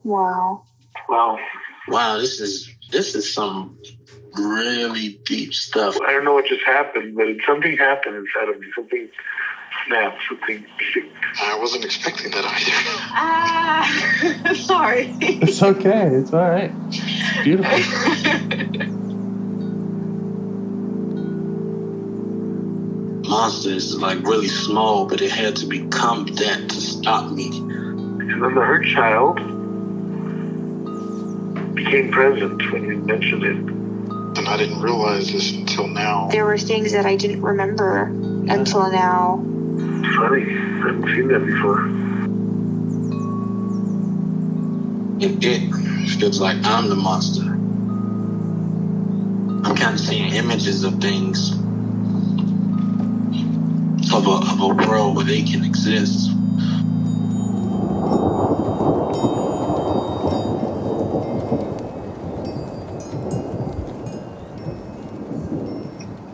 Wow. Wow, this is some really deep stuff. I don't know what just happened, but something happened inside of me. Something snapped. Something. I wasn't expecting that either. Sorry. It's okay. It's all right. It's beautiful. Monster is like really small, but it had to become that to stop me. And then the hurt child became present when you mentioned it. And I didn't realize this until now. There were things that I didn't remember until now. Funny. I haven't seen that before. It feels like I'm the monster. I'm kind of seeing images of things. Of a world where they can exist.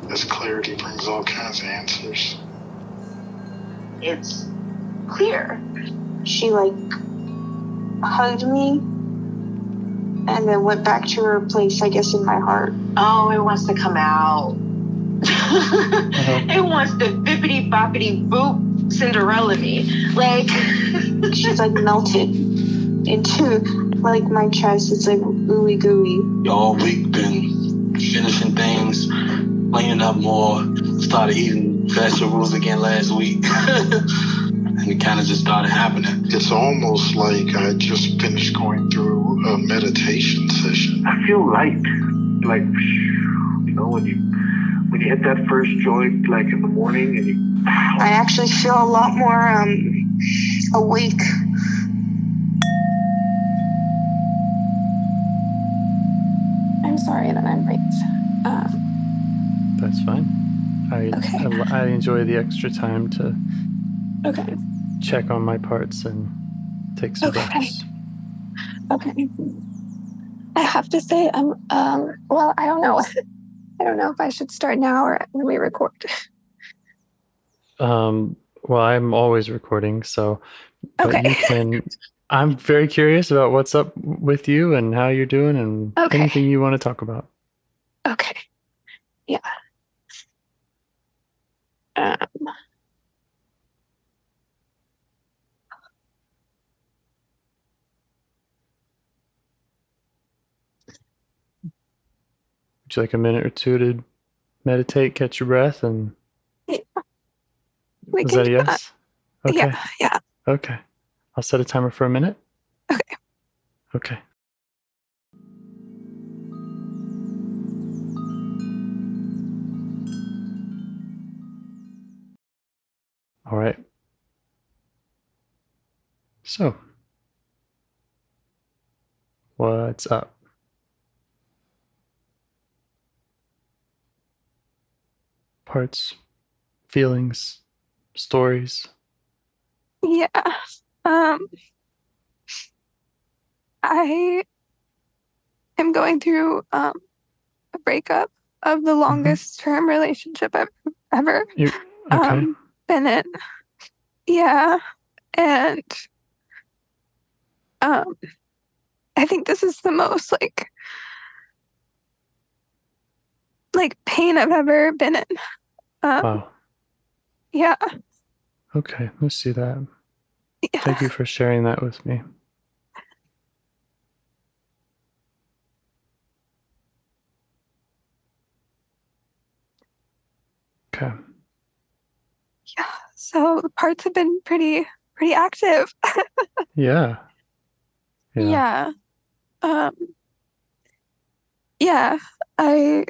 This clarity brings all kinds of answers. It's clear. She hugged me and then went back to her place, I guess, in my heart. Oh, it wants to come out. It wants to bippity boppity boop Cinderella me. She's melted into my chest. It's ooey gooey. All week been finishing things, cleaning up more, started eating vegetables again last week. And it kind of just started happening. It's almost like I just finished going through a meditation session. I feel light. When you hit that first joint, in the morning, and I actually feel a lot more awake. I'm sorry that I'm late. That's fine. I enjoy the extra time to check on my parts and take some breaths. Okay. I have to say, well, I don't know. I don't know if I should start now or when we record. Well, I'm always recording, so okay. You can. I'm very curious about what's up with you and how you're doing and anything you want to talk about. Okay. Yeah. Would you like a minute or two to meditate, catch your breath, and is that a yes? That. Okay. Yeah. Okay. I'll set a timer for a minute. Okay. Okay. All right. So, what's up? Parts, feelings, stories. Yeah. I am going through a breakup of the longest term relationship I've ever been in. Yeah. And I think this is the most pain I've ever been in. Wow. Yeah. Okay, let's see that. Yeah. Thank you for sharing that with me. Okay. Yeah. So the parts have been pretty active. Yeah. Yeah. Yeah. I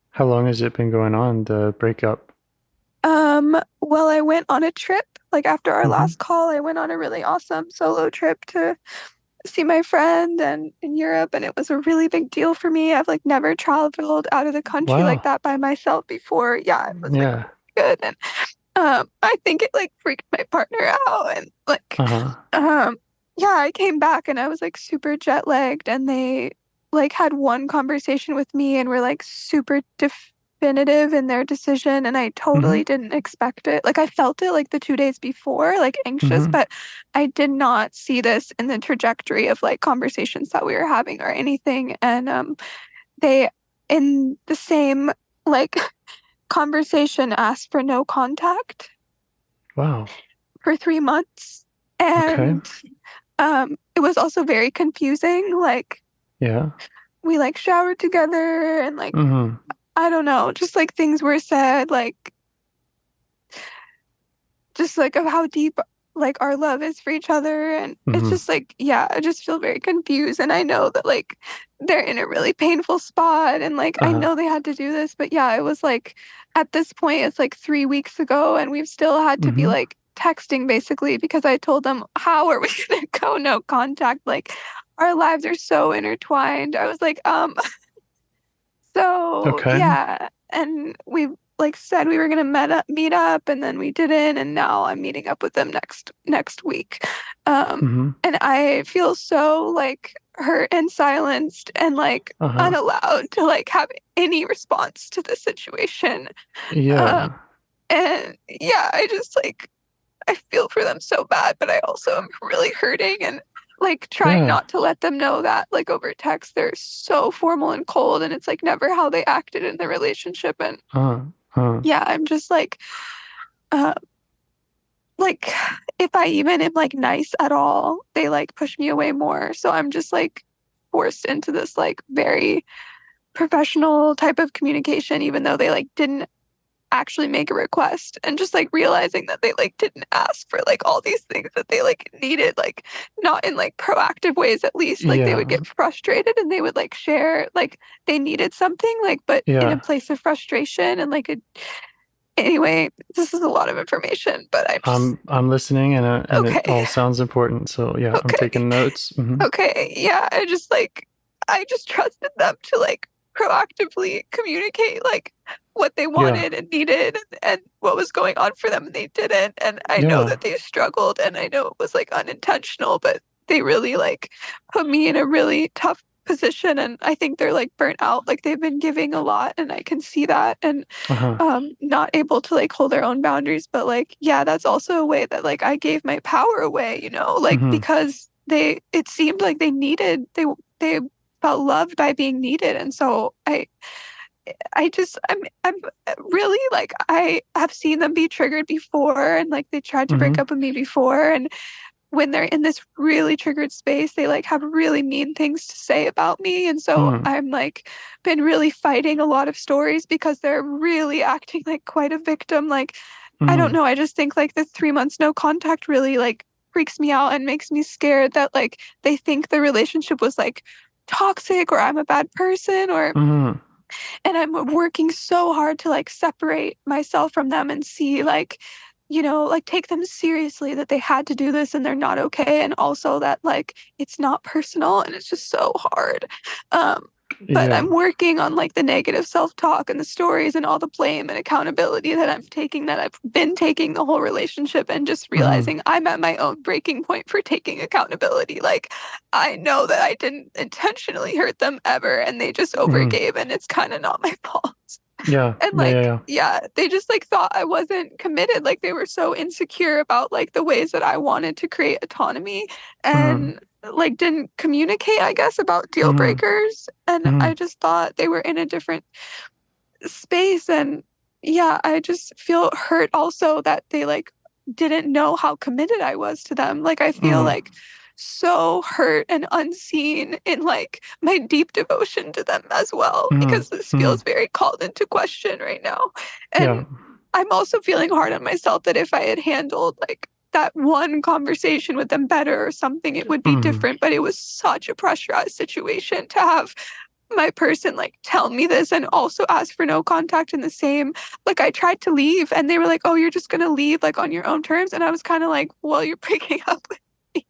How long has it been going on, the breakup? Well, I went on a trip. After our last call, I went on a really awesome solo trip to see my friend in Europe, and it was a really big deal for me. I've never traveled out of the country like that by myself before. Yeah, it was really good. And I think it freaked my partner out, and yeah, I came back and I was super jet lagged, and they had one conversation with me and were super definitive in their decision, and I totally didn't expect it. Like I felt it like the 2 days before, like anxious, but I did not see this in the trajectory of like conversations that we were having or anything. And they, in the same like conversation, asked for no contact. Wow. For 3 months. And it was also very confusing. Like, yeah, we like showered together and like I don't know, just like things were said, like just like of how deep like our love is for each other. And it's just like, yeah, I just feel very confused. And I know that like they're in a really painful spot and like I know they had to do this, but yeah, it was like at this point it's like 3 weeks ago and we've still had to be like texting basically because I told them, how are we gonna go no contact? Like our lives are so intertwined. I was like, so yeah, and we like said we were gonna meet up, and then we didn't, and now I'm meeting up with them next week. And I feel so like hurt and silenced and like unallowed to like have any response to the situation. Yeah. And yeah, I just like I feel for them so bad, but I also am really hurting and like trying not to let them know that like over text they're so formal and cold and it's like never how they acted in the relationship. And yeah, I'm just uh like if I even am like nice at all, they like push me away more. So I'm just like forced into this like very professional type of communication, even though they like didn't actually make a request, and just like realizing that they like didn't ask for like all these things that they like needed, like not in like proactive ways. At least like they would get frustrated and they would like share like they needed something, like but in a place of frustration and like a anyway, this is a lot of information, but I'm listening and it all sounds important, so yeah, I'm taking notes. Okay, yeah, I just trusted them to like proactively communicate like what they wanted and needed and what was going on for them, and they didn't. And I know that they struggled and I know it was like unintentional, but they really like put me in a really tough position, and I think they're like burnt out. Like they've been giving a lot and I can see that, and not able to like hold their own boundaries. But like yeah, that's also a way that like I gave my power away, you know, like because it seemed like they felt loved by being needed. And so I'm really like I have seen them be triggered before, and like they tried to break up with me before, and when they're in this really triggered space, they like have really mean things to say about me. And so I'm like been really fighting a lot of stories because they're really acting like quite a victim. Like I don't know, I just think like the 3 months no contact really like freaks me out and makes me scared that like they think the relationship was like toxic or I'm a bad person or and I'm working so hard to like separate myself from them and see like, you know, like take them seriously that they had to do this and they're not okay. And also that like it's not personal and it's just so hard. But I'm working on like the negative self-talk and the stories and all the blame and accountability that I'm taking, that I've been taking the whole relationship, and just realizing I'm at my own breaking point for taking accountability. Like I know that I didn't intentionally hurt them ever and they just overgave, and it's kind of not my fault. And like, yeah, they just like thought I wasn't committed. Like they were so insecure about like the ways that I wanted to create autonomy, and like didn't communicate, I guess, about deal breakers. And I just thought they were in a different space. And yeah, I just feel hurt also that they like didn't know how committed I was to them. Like I feel like so hurt and unseen in like my deep devotion to them as well, because this feels very called into question right now. And I'm also feeling hard on myself that if I had handled like that one conversation with them better or something, it would be different. But it was such a pressurized situation to have my person like tell me this and also ask for no contact in the same. Like I tried to leave and they were like, oh, you're just gonna leave like on your own terms. And I was kind of like, well, you're breaking up with me.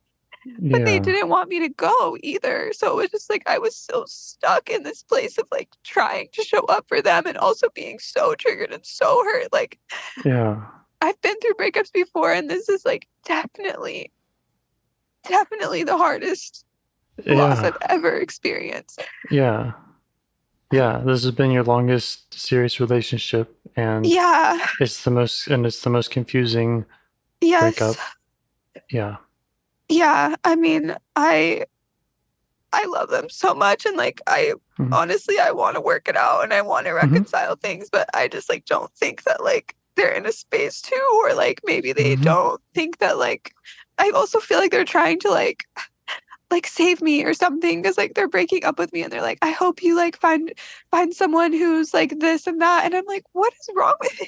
But they didn't want me to go either. So it was just like I was so stuck in this place of like trying to show up for them and also being so triggered and so hurt. Like I've been through breakups before, and this is like definitely the hardest loss I've ever experienced. Yeah. Yeah, this has been your longest serious relationship, and Yeah. it's the most confusing Yes. breakup. Yeah. Yeah. I mean, I love them so much, and like honestly I want to work it out and I want to reconcile things, but I just like don't think that like they're in a space to, or like maybe they don't think that like I also feel like they're trying to like save me or something, because like they're breaking up with me and they're like, I hope you like find someone who's like this and that, and I'm like, what is wrong with you?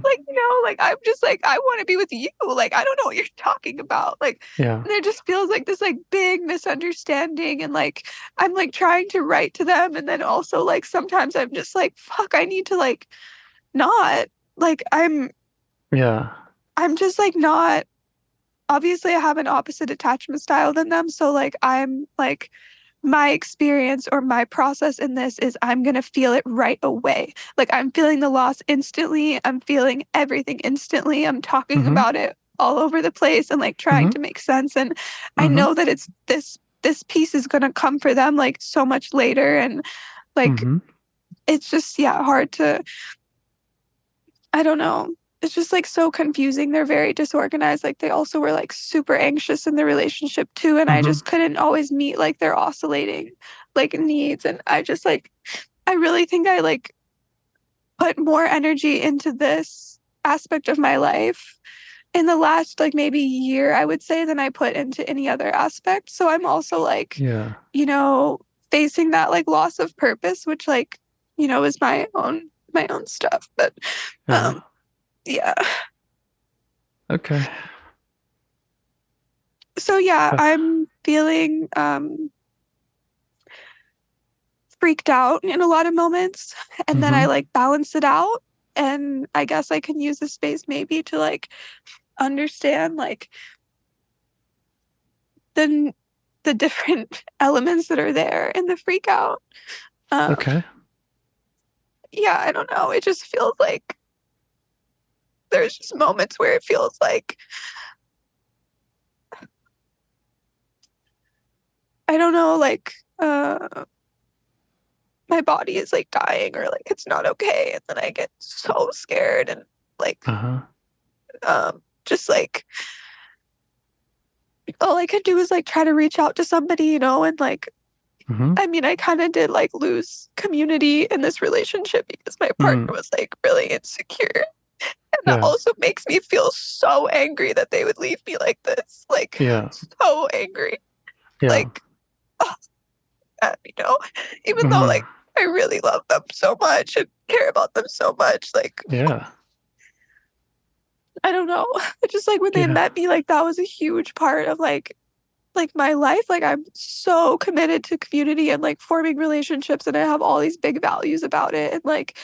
Like, like I'm just like, I want to be with you. Like, I don't know what you're talking about. Like, Yeah. and there just feels like this like big misunderstanding, and like I'm like trying to write to them, and then also like sometimes I'm just like, fuck, I need to like not like I'm just like not, obviously I have an opposite attachment style than them, so like I'm like, my experience or my process in this is I'm going to feel it right away. Like I'm feeling the loss instantly. I'm feeling everything instantly. I'm talking about it all over the place and like trying to make sense. And I know that it's this piece is going to come for them like so much later. And like, it's just, yeah, hard to, I don't know. It's just like so confusing. They're very disorganized. Like they also were like super anxious in the relationship too. And I just couldn't always meet like their oscillating like needs. And I just like, I really think I like put more energy into this aspect of my life in the last like maybe year, I would say, than I put into any other aspect. So I'm also like, facing that like loss of purpose, which like, is my own stuff. But yeah. Okay. So yeah, I'm feeling freaked out in a lot of moments, and then I like balance it out, and I guess I can use the space maybe to like understand like the different elements that are there in the freak out. Okay. Yeah, I don't know. It just feels like there's just moments where it feels like, I don't know, like my body is like dying or like it's not okay, and then I get so scared and like just like all I could do is like try to reach out to somebody, and like I mean, I kind of did like lose community in this relationship because my partner was like really insecure. And that also makes me feel so angry that they would leave me like this. Like, so angry. Like, oh, even though like I really love them so much and care about them so much. Like, I don't know. Just like when they met me, like that was a huge part of like my life. Like I'm so committed to community and like forming relationships, and I have all these big values about it, and like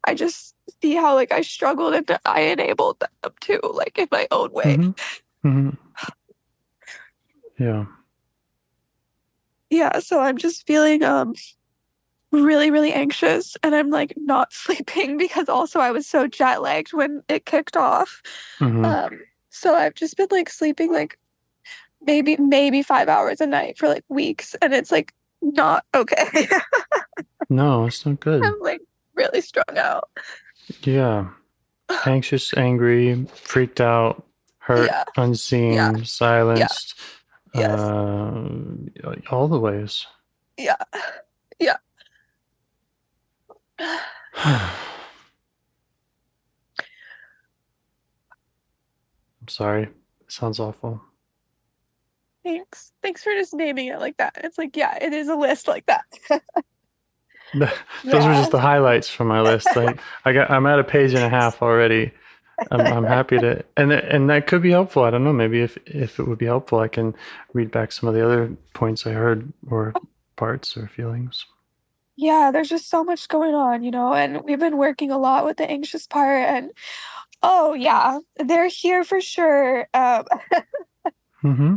I just see how like I struggled and I enabled them too, like in my own way. Yeah, so I'm just feeling really really anxious, and I'm like not sleeping because also I was so jet lagged when it kicked off. So I've just been like sleeping like maybe 5 hours a night for like weeks, and it's like not okay. No, it's not good. I'm like really strung out. Yeah. Anxious, angry, freaked out, hurt, unseen, silenced. All the ways. Yeah. Yeah. I'm sorry. It sounds awful. Thanks. Thanks for just naming it like that. It's like, yeah, it is a list like that. Those were just the highlights from my list. I'm at a page and a half already. I'm happy to, and that could be helpful. I don't know. Maybe if it would be helpful, I can read back some of the other points I heard, or parts or feelings. Yeah, there's just so much going on, and we've been working a lot with the anxious part, and oh yeah, they're here for sure.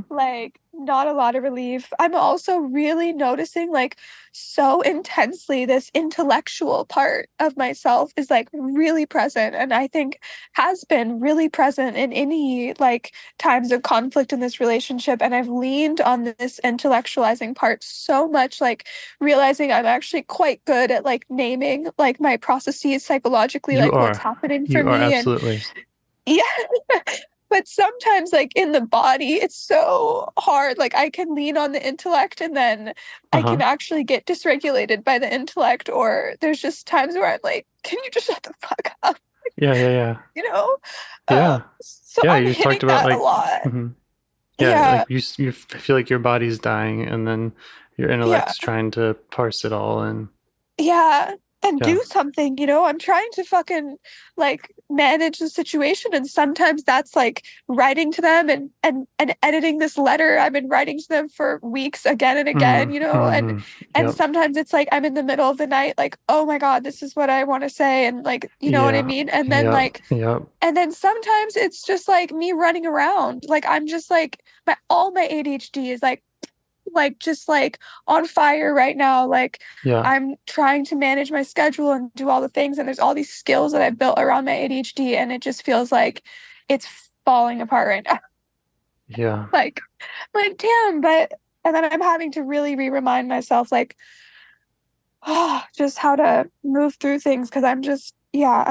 Like, not a lot of relief. I'm also really noticing, like, so intensely this intellectual part of myself is like really present, and I think has been really present in any like times of conflict in this relationship. And I've leaned on this intellectualizing part so much, like realizing I'm actually quite good at like naming like my processes psychologically, You like what's are. happening for You are me. And absolutely. yeah. But sometimes, like in the body, it's so hard. Like I can lean on the intellect and then I can actually get dysregulated by the intellect, or there's just times where I'm like, can you just shut the fuck up? Yeah. You know? Yeah. So Yeah, I'm you talked hitting about that a like, lot. yeah, Yeah. like you feel like your body's dying, and then your Yeah. intellect's trying to parse it all, and Yeah. And yeah, do something, you know? I'm trying to fucking like manage the situation. And sometimes that's like writing to them and editing this letter. I've been writing to them for weeks again and again, you know? And yep, sometimes it's like I'm in the middle of the night, like, oh my God, this is what I want to say. And like, you know what I yeah, mean? And then yep, like yep, and then sometimes it's just like me running around. Like I'm just like all my ADHD is like just like on fire right now. Like yeah, I'm trying to manage my schedule and do all the things, and there's all these skills that I've built around my ADHD, and it just feels like it's falling apart right now. yeah, like damn. But and then I'm having to really remind myself like just how to move through things, because I'm just yeah,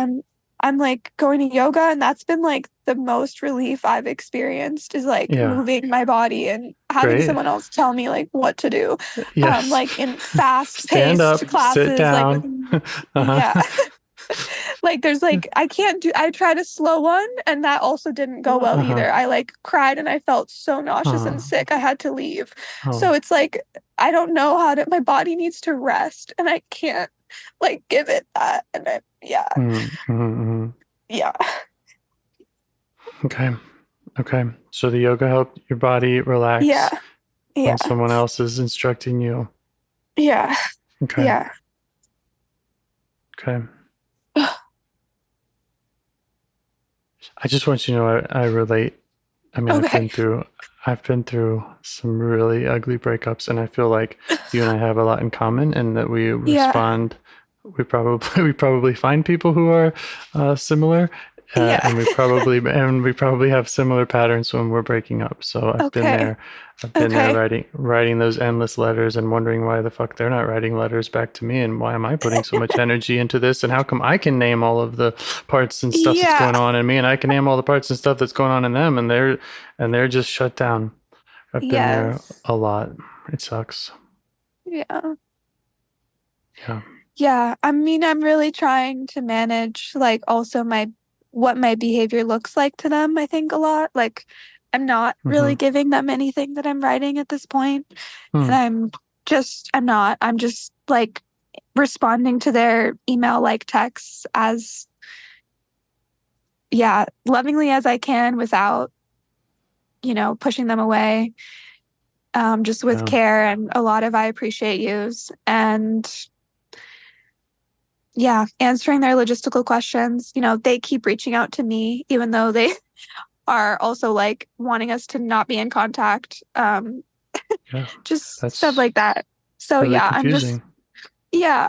I'm like going to yoga, and that's been like the most relief I've experienced, is like yeah. moving my body and having Great. someone else tell me like what to do. Yes. Like in fast Stand paced up, sit classes, like with down. yeah. Like there's like I tried a slow one and that also didn't go well either. I like cried and I felt so nauseous and sick I had to leave. So Oh. it's like I don't know how to, my body needs to rest and I can't like give it that. And I, yeah. Yeah. Okay. So the yoga helped your body relax Yeah. when Yeah. someone else is instructing you. Yeah. Okay. Yeah. Okay. I just want you to know I relate. I mean, Okay. I've been through some really ugly breakups, and I feel like you and I have a lot in common, and that we Yeah. respond. We probably find people who are similar, Yeah. and we probably have similar patterns when we're breaking up. So I've been Okay. there. I've been there Okay. writing those endless letters and wondering why the fuck they're not writing letters back to me, and why am I putting so much energy into this, and how come I can name all of the parts and stuff that's Yeah. going on in me, and I can name all the parts and stuff that's going on in them, and they're just shut down. I've been there Yes. a lot. It sucks. Yeah. Yeah. Yeah, I mean, I'm really trying to manage like also my what my behavior looks like to them, I think a lot. Like I'm not really giving them anything that I'm writing at this point. And I'm not. I'm just like responding to their email like texts as yeah, lovingly as I can without, you know, pushing them away. Just with care and a lot of I appreciate yous. And yeah, answering their logistical questions. You know, they keep reaching out to me, even though they are also like wanting us to not be in contact. Yeah. Just That's stuff like that. So really confusing.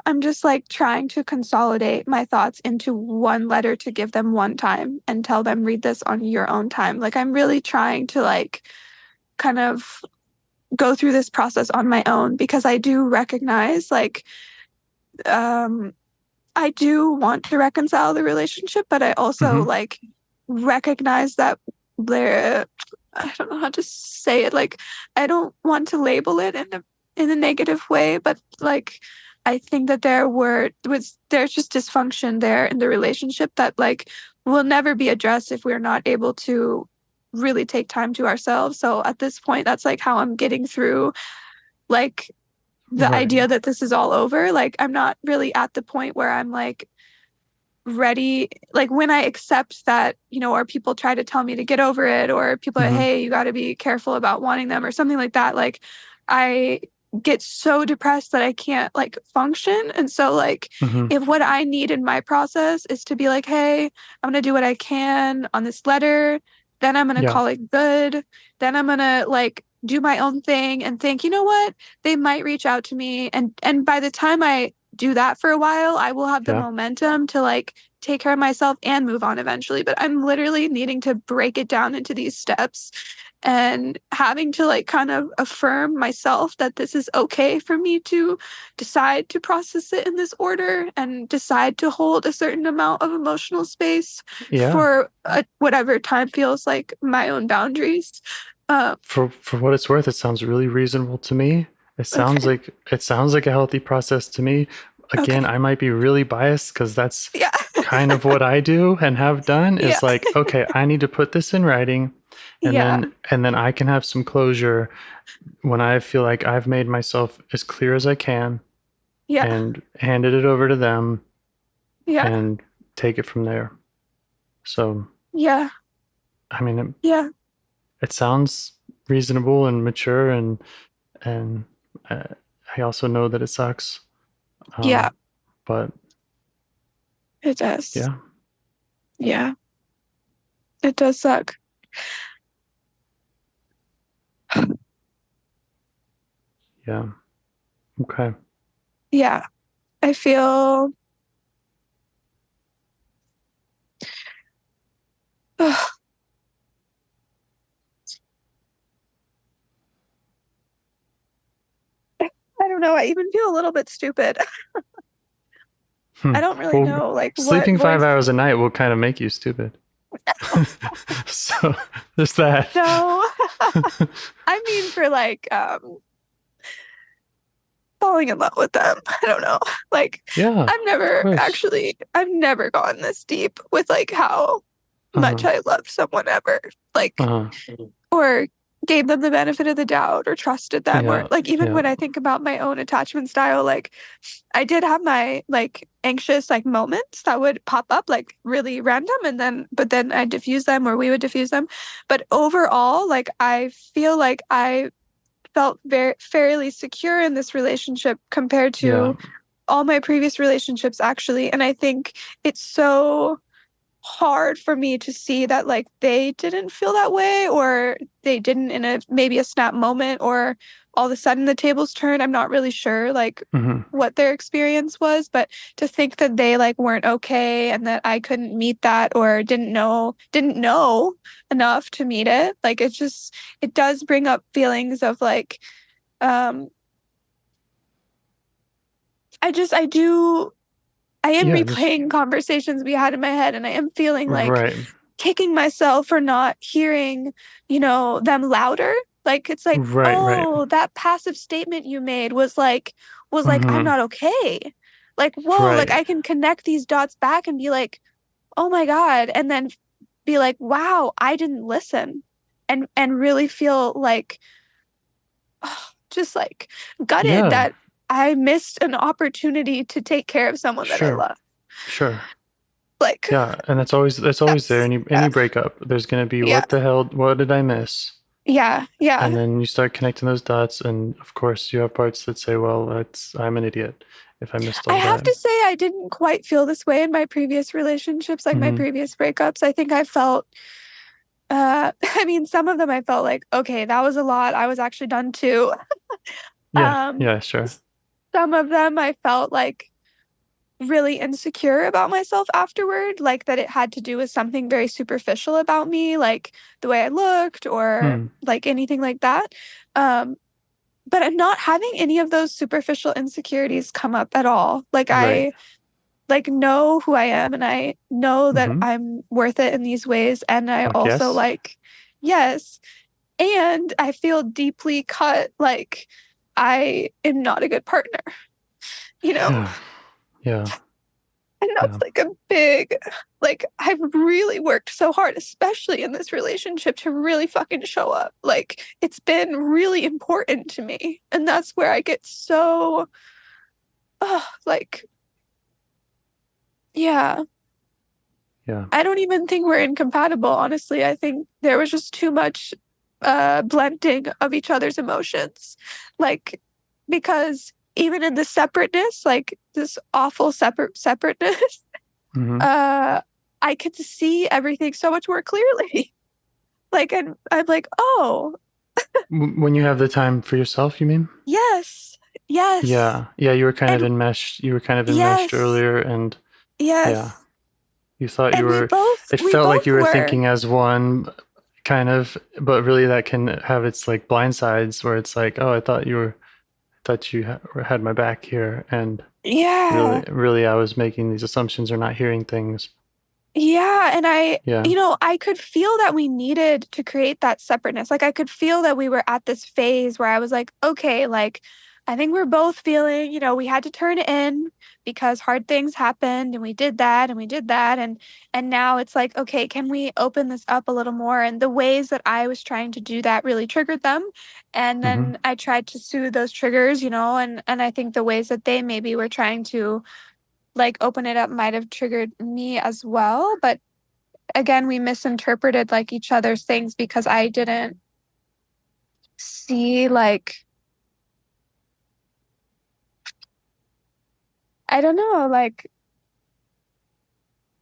I'm just like trying to consolidate my thoughts into one letter to give them one time and tell them read this on your own time. Like I'm really trying to like kind of go through this process on my own, because I do recognize like I do want to reconcile the relationship, but I also like recognize that there, I don't know how to say it. Like, I don't want to label it in a negative way, but like, I think that there's just dysfunction there in the relationship that like will never be addressed if we're not able to really take time to ourselves. So at this point, that's like how I'm getting through like the idea that this is all over. Like I'm not really at the point where I'm like ready, like when I accept that, you know, or people try to tell me to get over it, or people are, hey, you got to be careful about wanting them or something like that. Like I get so depressed that I can't like function. And so like if what I need in my process is to be like, hey, I'm going to do what I can on this letter Then I'm going to Yeah. call it good. Then I'm going to like do my own thing and think, you know what? They might reach out to me. And by the time I do that for a while, I will have the Yeah. momentum to like take care of myself and move on eventually. But I'm literally needing to break it down into these steps and having to like kind of affirm myself that this is okay for me to decide to process it in this order and decide to hold a certain amount of emotional space Yeah. for whatever time feels like my own boundaries. For what it's worth, it sounds really reasonable to me. It sounds Okay. like a healthy process to me. Again, Okay. I might be really biased because that's Yeah. kind of what I do and have done Yeah. is like, okay, I need to put this in writing and Yeah. then I can have some closure when I feel like I've made myself as clear as I can Yeah. and handed it over to them Yeah. and take it from there. So, Yeah. I mean, Yeah. it sounds reasonable and mature and I also know that it sucks. Yeah. But It does. yeah, Yeah. It does suck. yeah. Okay. Yeah. I feel ugh, I don't know. I even feel a little bit stupid. I don't really Well, know like what sleeping 5 voice. hours a night will kind of make you stupid. So there's that. No. I mean for like falling in love with them. I don't know. Like Yeah, of course. I've never gone this deep with like how much Uh-huh. I loved someone ever. Like Uh-huh. or gave them the benefit of the doubt or trusted them or Yeah. like even Yeah. when I think about my own attachment style, like I did have my like anxious like moments that would pop up like really random and then I diffuse them or we would diffuse them. But overall, like I feel like I felt very fairly secure in this relationship compared Yeah. to all my previous relationships actually. And I think it's so hard for me to see that like they didn't feel that way or they didn't in a maybe a snap moment or all of a sudden the tables turned. I'm not really sure like Mm-hmm. what their experience was, but to think that they like weren't okay and that I couldn't meet that or didn't know enough to meet it, like it's just it does bring up feelings of like um I am Yeah, just replaying conversations we had in my head and I am feeling like right. kicking myself for not hearing, them louder. Like it's like, Right, right. oh, that passive statement you made was like I'm Mm-hmm. not okay. Like, whoa, like Right. I can connect these dots back and be like, oh my God, and then be like, wow, I didn't listen. And really feel like just like gutted Yeah. that I missed an opportunity to take care of someone that I Sure. love. Sure. Like Yeah, and that's always there. that's Any breakup, there's gonna be yeah. what the hell? What did I miss? Yeah. Yeah. And then you start connecting those dots, and of course, you have parts that say, "Well, I'm an idiot if I missed I all have that." to say I didn't quite feel this way in my previous relationships, like my Mm-hmm. previous breakups. I think I felt I mean some of them I felt like, okay, that was a lot. I was actually done too. Yeah. Um Yeah. Sure. some of them I felt like really insecure about myself afterward, like that it had to do with something very superficial about me, like the way I looked or Hmm. like anything like that. Um but I'm not having any of those superficial insecurities come up at all. Like Right. I like know who I am and I know that Mm-hmm. I'm worth it in these ways. And I Fuck also yes. like, yes. And I feel deeply cut. Like I am not a good partner, you know? Yeah. Yeah. And that's Yeah. like a big, like, I've really worked so hard, especially in this relationship, to really fucking show up. Like, it's been really important to me. And that's where I get so, like, yeah. Yeah. I don't even think we're incompatible, honestly. I think there was just too much blending of each other's emotions. Like, because even in the separateness, like this awful separateness, Mm-hmm. uh, I could see everything so much more clearly. Like, and I'm like, oh, When you have the time for yourself, you mean? yes, yes, Yeah. Yeah, you were kind of and enmeshed. You were kind of enmeshed yes, earlier, and yeah, yes. you thought you And were, it we felt like both you were were. thinking as one kind of, but really that can have its like blind sides where it's like, oh, thought you had my back here, and Yeah. really I was making these assumptions or not hearing things. Yeah, and Yeah. I could feel that we needed to create that separateness. Like I could feel that we were at this phase where I was like, okay, like I think we're both feeling, we had to turn it in because hard things happened and we did that and we did that and now it's like, okay, can we open this up a little more? And the ways that I was trying to do that really triggered them. And Mm-hmm. then I tried to soothe those triggers, and I think the ways that they maybe were trying to like open it up might have triggered me as well. But again, we misinterpreted like each other's things because I didn't see like, I don't know, like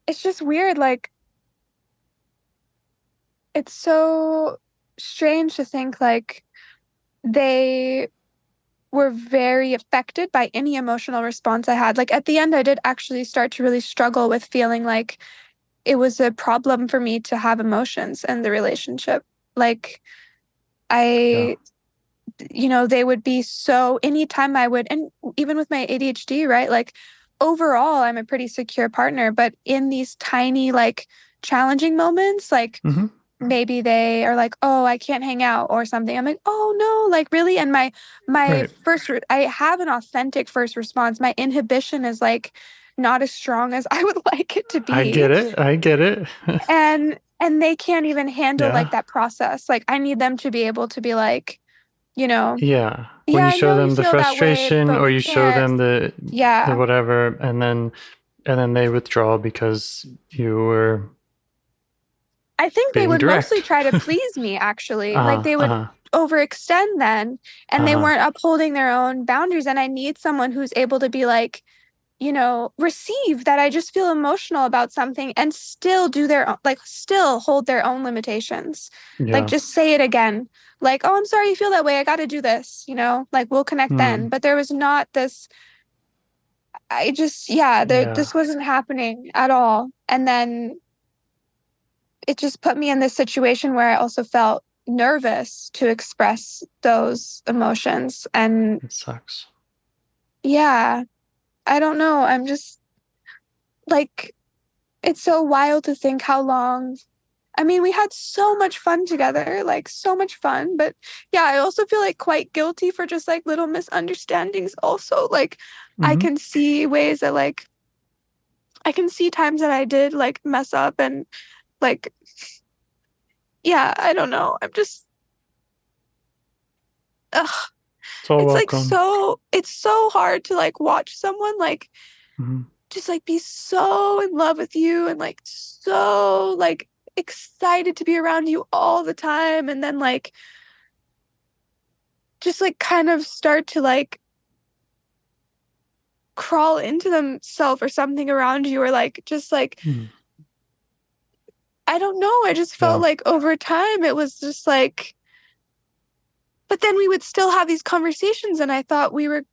it's just weird. Like it's so strange to think like they were very affected by any emotional response I had. Like at the end, I did actually start to really struggle with feeling like it was a problem for me to have emotions in the relationship. Like Yeah. I they would be so anytime I would, and even with my ADHD, right? Like overall, I'm a pretty secure partner, but in these tiny, like challenging moments, like Mm-hmm. maybe they are like, oh, I can't hang out or something. I'm like, oh no, like really? And my Right. I have an authentic first response. My inhibition is like not as strong as I would like it to I be. get it. I get it. And they can't even handle like Yeah. that process. Like I need them to be able to be like, you know, Yeah. When yeah, you I show know you them the feel that way, frustration but or we you show can't. them the Yeah. whatever, and then they withdraw because you were I think they being would mostly direct. try to please me, actually. Like Uh-huh. they would Uh-huh. overextend then, and they Uh-huh. weren't upholding their own boundaries. And I need someone who's able to be like, receive that I just feel emotional about something and still do their own, like, still hold their own limitations. Like, Yeah. just say it again. Like, oh, I'm sorry you feel that way. I got to do this, like, we'll connect then. Hmm. But there was not this I just, yeah, Yeah. this wasn't happening at all. And then it just put me in this situation where I also felt nervous to express those emotions. And It sucks. yeah, I don't know. I'm just like, it's so wild to think how long. I mean, we had so much fun together, like so much fun. But yeah, I also feel like quite guilty for just like little misunderstandings. Also, like, I Mm-hmm. can see ways that like, I can see times that I did like mess up and like, yeah, I don't know. I'm just, ugh, It's all it's like welcome. it's so hard to like watch someone like Mm-hmm. just like be so in love with you and like so like excited to be around you all the time. And then like just like kind of start to like crawl into themselves or something around you or like just like, Mm. I don't know. I just felt Yeah. like over time it was just like, but then we would still have these conversations and I thought we were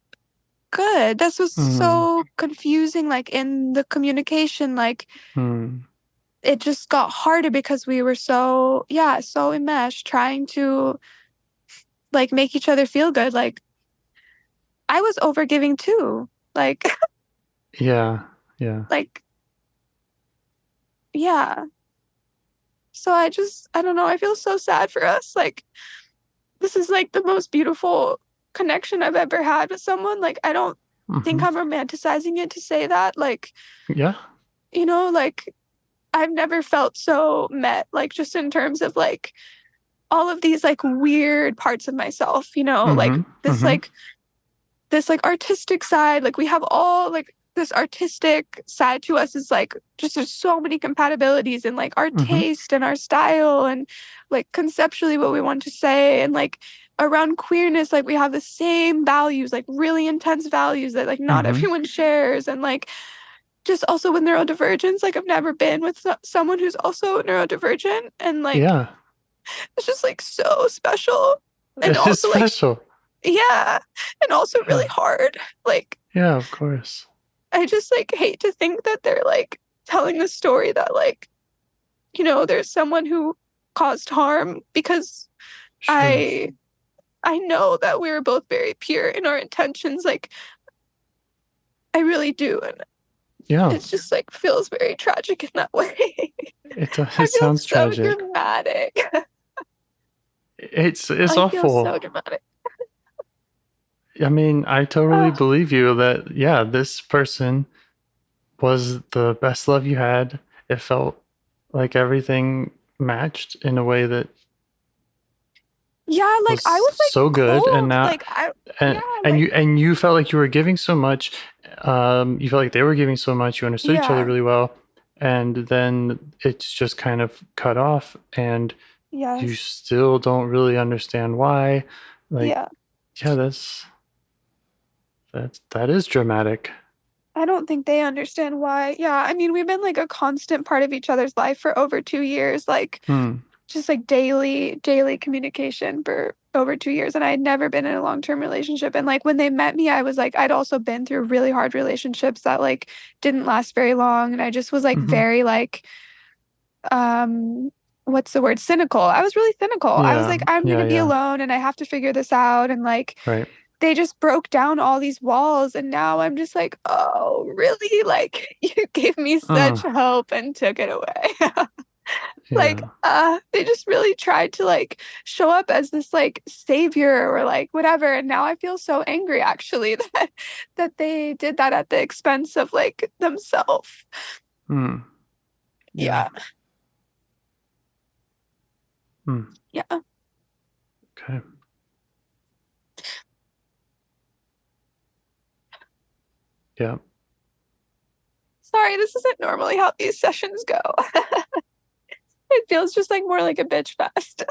good. This was Mm. so confusing, like in the communication, like Mm. it just got harder because we were so, yeah, so enmeshed, trying to like make each other feel good. Like I was overgiving too. Like, Yeah. Yeah. like, yeah. So I don't know. I feel so sad for us. Like, this is like the most beautiful connection I've ever had with someone. Like, I don't think Mm-hmm. I'm romanticizing it to say that. Like, Yeah. like I've never felt so met, like just in terms of like all of these like weird parts of myself, like Mm-hmm. this Mm-hmm. like this like artistic side. Like we have all like this artistic side to us is like just there's so many compatibilities in like our Mm-hmm. taste and our style and like conceptually what we want to say and like around queerness like we have the same values like really intense values that like not Mm-hmm. everyone shares and like just also with neurodivergence, like I've never been with someone who's also neurodivergent and like Yeah. It's just like so special. And It is also like, special. yeah, and also really Yeah. hard. Like, Yeah, of course. I just like hate to think that they're like telling the story that like, there's someone who caused harm, because Sure. I know that we were both very pure in our intentions. Like, I really do. And Yeah. it's just like feels very tragic in that way. It I feel sounds so tragic. dramatic. It's I feel so awful. dramatic. I mean, I totally believe you that, yeah, this person was the best love you had. It felt like everything matched in a way that Yeah, like was I was like so good. And cold. now, Like I and, yeah, like you felt like you were giving so much. You felt like they were giving so much. You understood each other yeah, really well. And then it's just kind of cut off, and you yes. still don't really understand why. Like, Yeah. yeah, that is dramatic. I don't think they understand why. Yeah, I mean, we've been like a constant part of each other's life for over 2 years, like Hmm. just like daily communication for over 2 years. And I had never been in a long-term relationship. And like when they met me, I was like, I'd also been through really hard relationships that like didn't last very long. And I just was like Mm-hmm. very like, what's the word? Cynical. I was really cynical. I was Yeah. like, I'm Yeah. gonna be Yeah. alone and I have to figure this out. And like Right. they just broke down all these walls, and now I'm just like, oh really, like you gave me such Mm. hope and took it away. Like Yeah. they just really tried to like show up as this like savior or like whatever, and now I feel so angry actually that they did that at the expense of like themselves. Mm. Yeah. Yeah. Mm. Yeah. Okay. Yeah. Sorry, this isn't normally how these sessions go. It feels just like more like a bitch fest.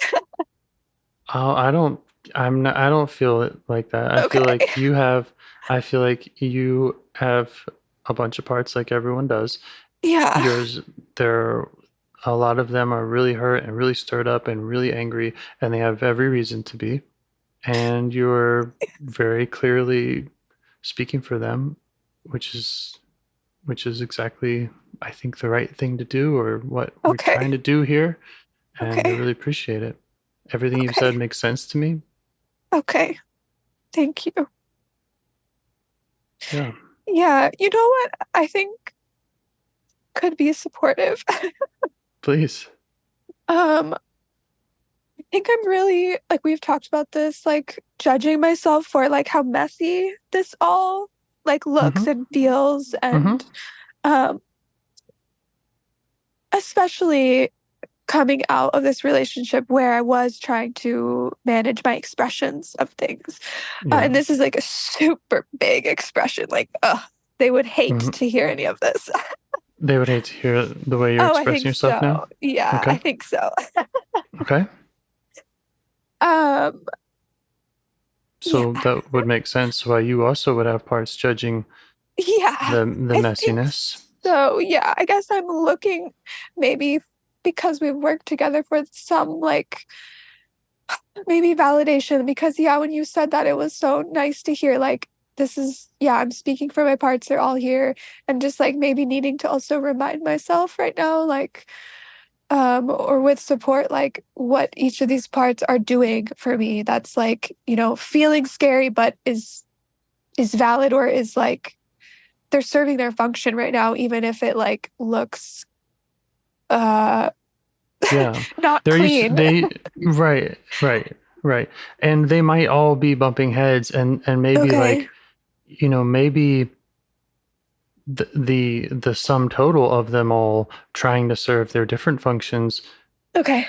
Oh, I don't. I'm not. I don't feel it like that. Okay. I feel like you have a bunch of parts like everyone does. Yeah. Yours, there, a lot of them are really hurt and really stirred up and really angry, and they have every reason to be. And you're very clearly speaking for them, which is exactly, I think, the right thing to do, or what we're Okay. trying to do here. And I Okay. really appreciate it. Everything you've Okay. said makes sense to me. Okay. Thank you. Yeah. Yeah. You know what? I think could be supportive. Please. I think I'm really like we've talked about this, like judging myself for like how messy this all like looks Mm-hmm. and feels, Mm-hmm. and um especially coming out of this relationship where I was trying to manage my expressions of things. Yeah. And this is like a super big expression. Like, they would hate Mm-hmm. to hear any of this. They would hate to hear the way you're Oh, I expressing think yourself now. so. Yeah, I Okay. think so. Okay. Um, yeah, So that would make sense why you also would have parts judging yeah, the I think messiness. so. Yeah, I guess I'm looking maybe because we've worked together for some like maybe validation, because yeah, when you said that, it was so nice to hear like this is, yeah, I'm speaking for my parts, they're all here, and just like maybe needing to also remind myself right now like or with support like what each of these parts are doing for me, that's like, feeling scary but is valid, or is like they're serving their function right now, even if it like looks uh Yeah. not They're each clean. they right, right, right. And they might all be bumping heads, and maybe Okay. like, maybe the sum total of them all trying to serve their different functions, Okay.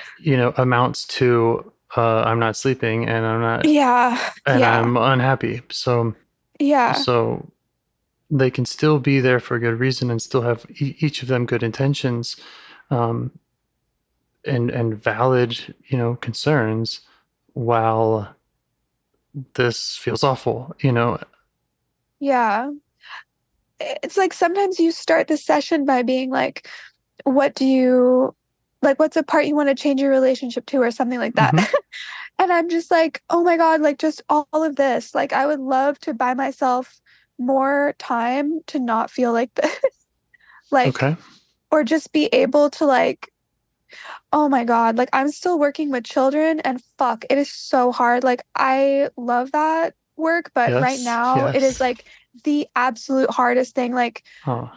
amounts to, I'm not sleeping, and Yeah. Yeah. I'm unhappy. Yeah. So they can still be there for a good reason and still have each of them good intentions, um, and valid, concerns, while this feels awful. Yeah. It's like sometimes you start the session by being like, what do you like, what's a part you want to change your relationship to, or something like that. Mm-hmm. And I'm just like, oh my God, like just all of this. Like, I would love to buy myself more time to not feel like this. Like, Okay. or just be able to like, oh my God, like I'm still working with children and fuck, it is so hard. Like, I love that work, but right Yes. now it is Yes. like the absolute hardest thing. Like, Oh.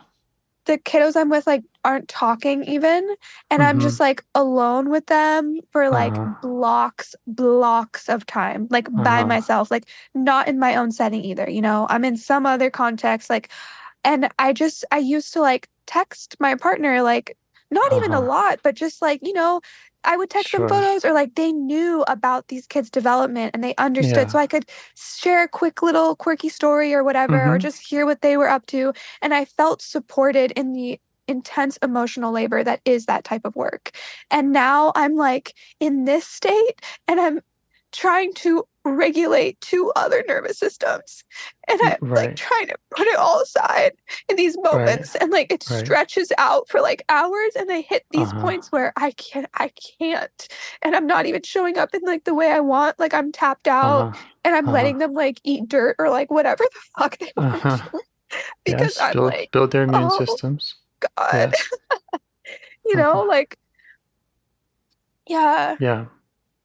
the kiddos I'm with like aren't talking even, and I'm Mm-hmm. just like alone with them for like Uh-huh. blocks of time, like by Uh-huh. myself, like not in my own setting either, you know. I'm in some other context, like, and I used to like text my partner, like not even a Uh-huh. lot, but just like, you know, I would text them Sure. photos, or like they knew about these kids' development and they understood. Yeah. So I could share a quick little quirky story or whatever, or Mm-hmm. just hear what they were up to. And I felt supported in the intense emotional labor that is that type of work. And now I'm like in this state, and I'm trying to regulate two other nervous systems. And I'm like Right. trying to put it all aside in these Right. moments. And like it Right. stretches out for like hours, and they hit these Uh-huh. points where I can't. And I'm not even showing up in like the way I want. Like I'm tapped out, Uh-huh. and I'm Uh-huh. letting them like eat dirt or like whatever the fuck they want to Uh-huh. do, because Yes. I'm Build like, build their immune oh systems. God, Yes. you know, Uh-huh. like, yeah. Yeah.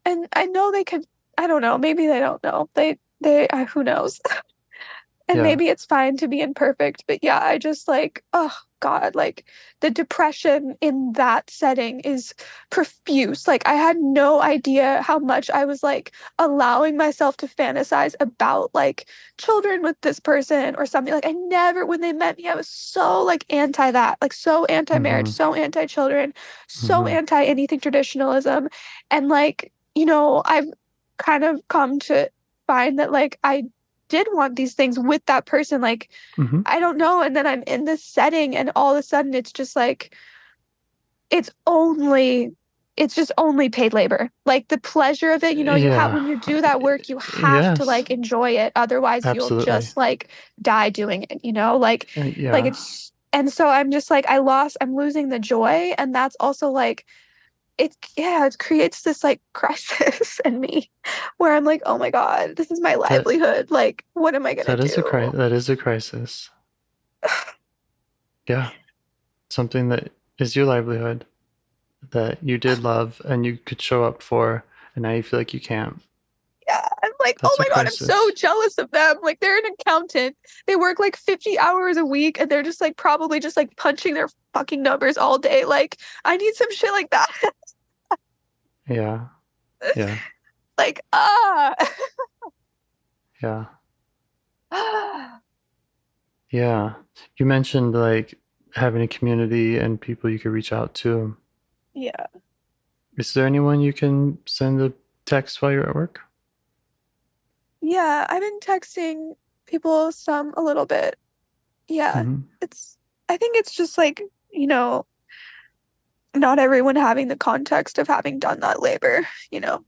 And I know they could, I don't know, maybe they don't know. Who knows? And Yeah. maybe it's fine to be imperfect, but yeah, I just like, oh God, like the depression in that setting is profuse. Like, I had no idea how much I was like allowing myself to fantasize about like children with this person or something. Like, I never, when they met me, I was so like anti that, like so anti marriage, Mm-hmm. so anti children, so Mm-hmm. anti anything traditionalism. And like, you know, I've kind of come to find that like I did want these things with that person. Like, Mm-hmm. I don't know. And then I'm in this setting, and all of a sudden it's just like, it's only, it's just only paid labor. Like the pleasure of it, you know, you have, Yeah. when you do that work, you have to Yes. like enjoy it. Otherwise you'll Absolutely. just like die doing it, you know, like Yeah. it's, and so I'm just like, I'm losing the joy. And that's also like, yeah, it creates this like crisis in me where I'm like, oh my God, this is my That livelihood. Like, what am I gonna do? that is a crisis. Yeah. Something that is your livelihood that you did love and you could show up for, and now you feel like you can't. Yeah, I'm like, oh That's a my God, I'm so crisis. jealous of them. Like, they're an accountant. They work like 50 hours a week, and they're just like probably just like punching their fucking numbers all day. Like, I need some shit like that. Yeah. Yeah. Like, ah. Yeah. Yeah. You mentioned like having a community and people you could reach out to. Yeah. Is there anyone you can send a text while you're at work? Yeah, I've been texting people some a little bit. Yeah. Mm-hmm. It's, I think it's just like, you know, not everyone having the context of having done that labor, you know,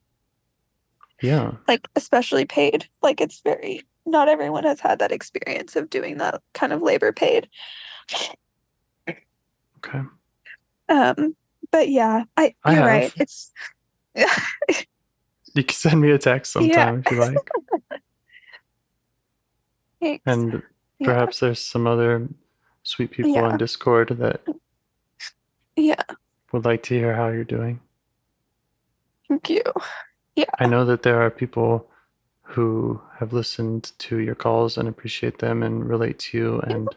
Yeah. like especially paid. Like, it's very, not everyone has had that experience of doing that kind of labor paid. Okay. Um, but yeah, I you're right. have. It's You can send me a text yeah, sometime if you like. thanks. And Yeah, perhaps there's some other sweet people on yeah, Discord that yeah. would like to hear how you're doing. Thank you. Yeah, I know that there are people who have listened to your calls and appreciate them and relate to you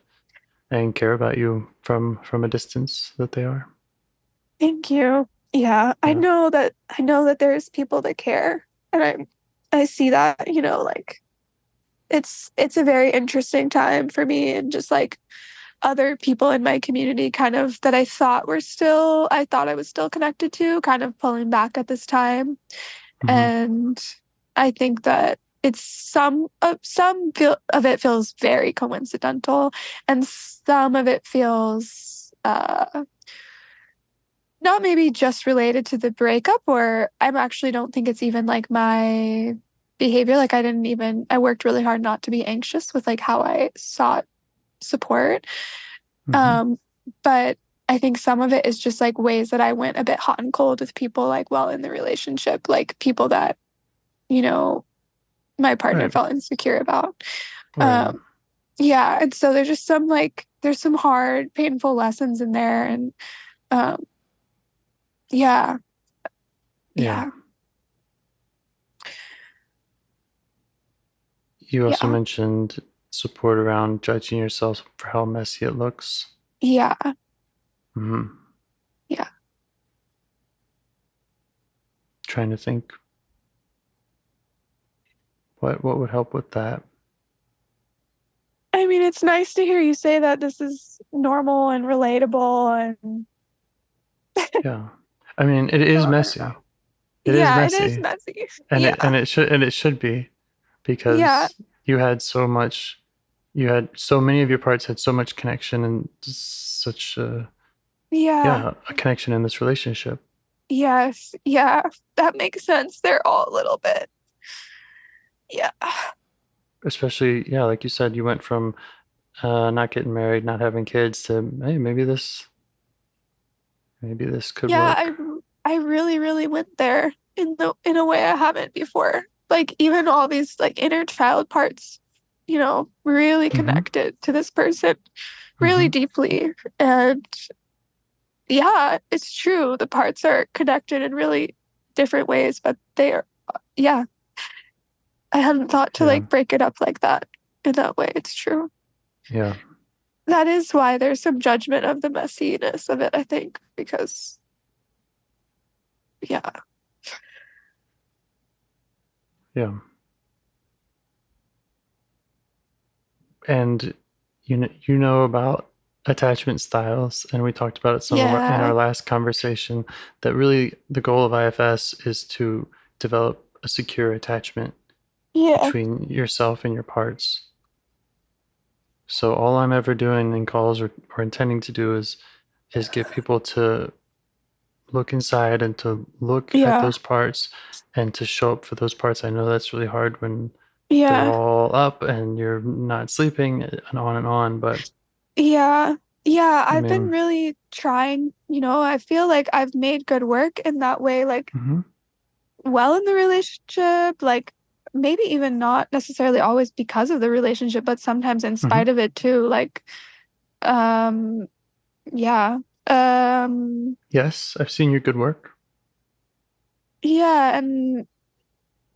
and care about you from a distance that they are. thank you. Yeah, Yeah. I know that there's people that care, and I see that, you know, like it's a very interesting time for me, and just like other people in my community kind of that I thought I was still connected to, kind of pulling back at this time. Mm-hmm. And I think that it's some of it feels very coincidental, and some of it feels not maybe just related to the breakup, or I actually don't think it's even like my behavior. Like, I worked really hard not to be anxious with like how I sought support. Mm-hmm. Um, but I think some of it is just like ways that I went a bit hot and cold with people like while in the relationship, like people that, you know, my partner Right. felt insecure about. Right. Yeah. And so there's just some like, there's some hard, painful lessons in there. And um, yeah. Yeah. Yeah. You also Yeah. mentioned support around judging yourself for how messy it looks. Yeah. Hmm. Yeah. Trying to think what would help with that. I mean, it's nice to hear you say that this is normal and relatable and Yeah. I mean, it is messy. It is yeah, it is messy. messy. And Yeah. it should be, Yeah. because you had so many of your parts had so much connection and such Yeah. a connection in this relationship. Yes. Yeah. That makes sense. They're all a little bit. Yeah. Especially, yeah, like you said, you went from not getting married, not having kids to, hey, maybe this could Yeah, work. I really, really went there in a way I haven't before. Like even all these like inner child parts, really Mm-hmm. connected to this person really Mm-hmm. deeply. And yeah, it's true. The parts are connected in really different ways, but they are, yeah, I hadn't thought to Yeah. like break it up like that in that way. It's true. Yeah. That is why there's some judgment of the messiness of it, I think, because yeah. Yeah. And you know about attachment styles, and we talked about it in Yeah. our last conversation, that really the goal of IFS is to develop a secure attachment Yeah. between yourself and your parts. So all I'm ever doing in calls, or intending to do, is get people to look inside and to look at Yeah. those parts and to show up for those parts. I know that's really hard when they're Yeah. all up and you're not sleeping, and on, but Yeah. Yeah. I I've been mean, really trying, I feel like I've made good work in that way, like mhm, well in the relationship, like maybe even not necessarily always because of the relationship, but sometimes in mhm. spite of it too. Like, um, yeah. Um, Yes, I've seen your good work. yeah, and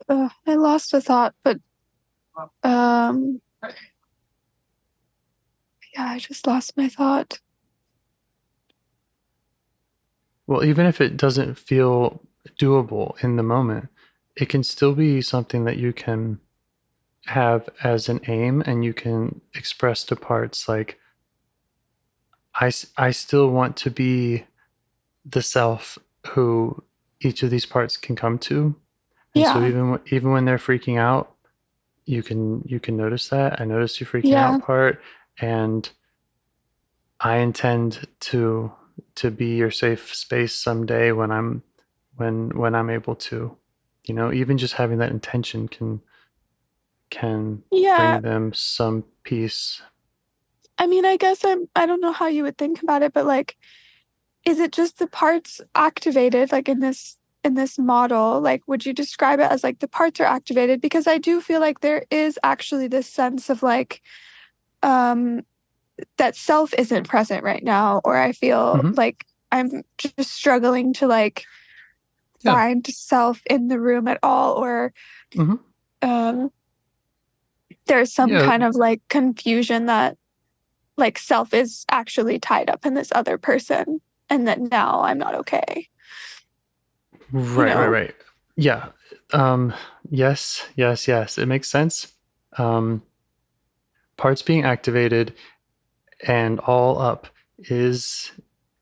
I lost a thought, but um, yeah, I just lost my thought. Well, even if it doesn't feel doable in the moment, it can still be something that you can have as an aim, and you can express to parts like, I still want to be the self who each of these parts can come to. And so Yeah. even when they're freaking out, you can notice that. I notice you freaking Yeah. out part, and I intend to be your safe space someday when I'm able to. Even just having that intention can Yeah. bring them some peace. I mean, I don't know how you would think about it, but like, is it just the parts activated like in this model? Like, would you describe it as like the parts are activated? Because I do feel like there is actually this sense of like um that self isn't present right now, or I feel Hmm. like I'm just struggling to like Yeah. find self in the room at all, or Hmm. um there's some Yeah. kind of like confusion that like self is actually tied up in this other person and that now I'm not okay, you Right. Right. know? Right. Yeah. Um, yes. Yes. Yes. It makes sense. Um, Parts being activated and all up is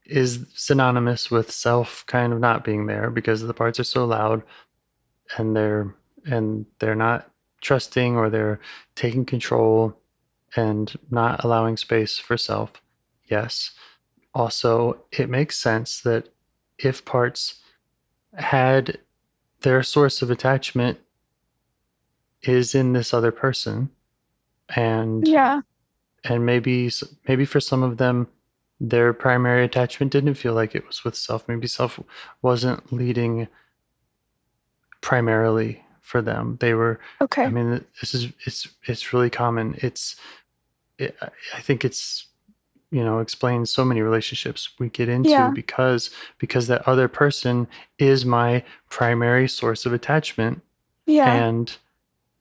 is synonymous with self kind of not being there, because the parts are so loud, and they're not trusting, or they're taking control and not allowing space for self. Yes. Also, it makes sense that if parts had their source of attachment is in this other person, and Yeah. maybe for some of them their primary attachment didn't feel like it was with self. Maybe self wasn't leading primarily for them. They were. Okay. I mean, it's really common. I think it's, explains so many relationships we get into Yeah. because that other person is my primary source of attachment. Yeah. And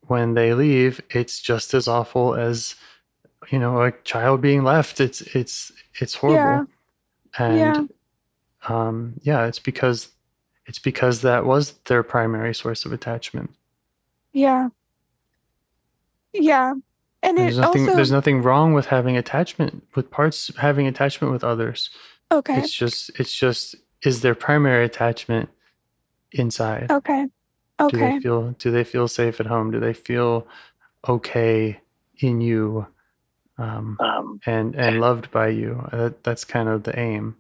when they leave, it's just as awful as, a child being left. It's Yeah. horrible. Yeah. And yeah, it's because that was their primary source of attachment. Yeah. Yeah. And it also, There's nothing wrong with having attachment with parts, having attachment with others. okay. It's just is their primary attachment inside. Okay. Okay. Do they feel safe at home? Do they feel okay in you, and loved by you? That's kind of the aim.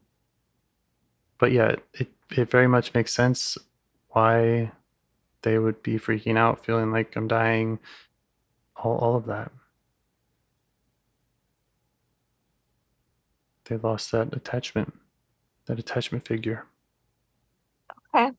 But yeah, it very much makes sense why they would be freaking out, feeling like I'm dying, all of that. They lost that attachment figure. Okay.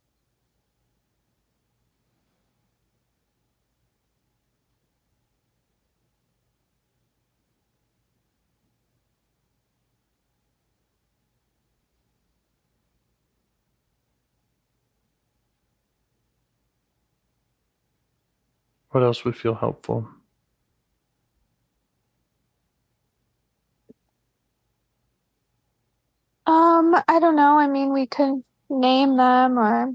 What else would feel helpful? I don't know. I mean, we could name them, or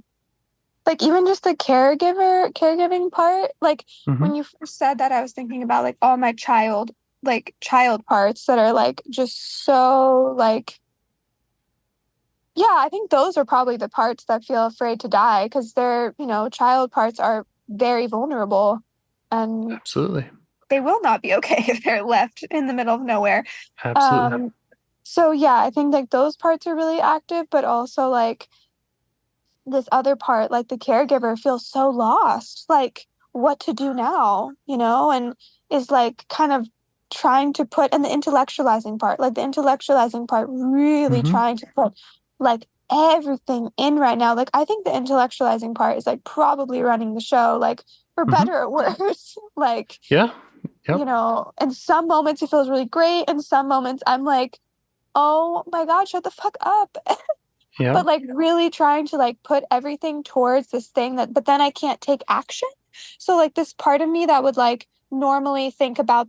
like even just the caregiving part. Like Mm-hmm. when you first said that, I was thinking about like all my child parts that are like just so like, yeah, I think those are probably the parts that feel afraid to die because child parts are very vulnerable and Absolutely. they will not be okay if they're left in the middle of nowhere. Absolutely. So yeah, I think like those parts are really active, but also like this other part, like the caregiver feels so lost, like what to do now, and is like kind of trying to put, and the intellectualizing part really Mm-hmm. trying to put like everything in right now. Like I think the intellectualizing part is like probably running the show, like for Mm-hmm. better or worse. Like, Yeah. Yep. in some moments it feels really great, and some moments I'm like, oh my God, shut the fuck up. Yep. But like really trying to like put everything towards this thing but then I can't take action. So like this part of me that would like normally think about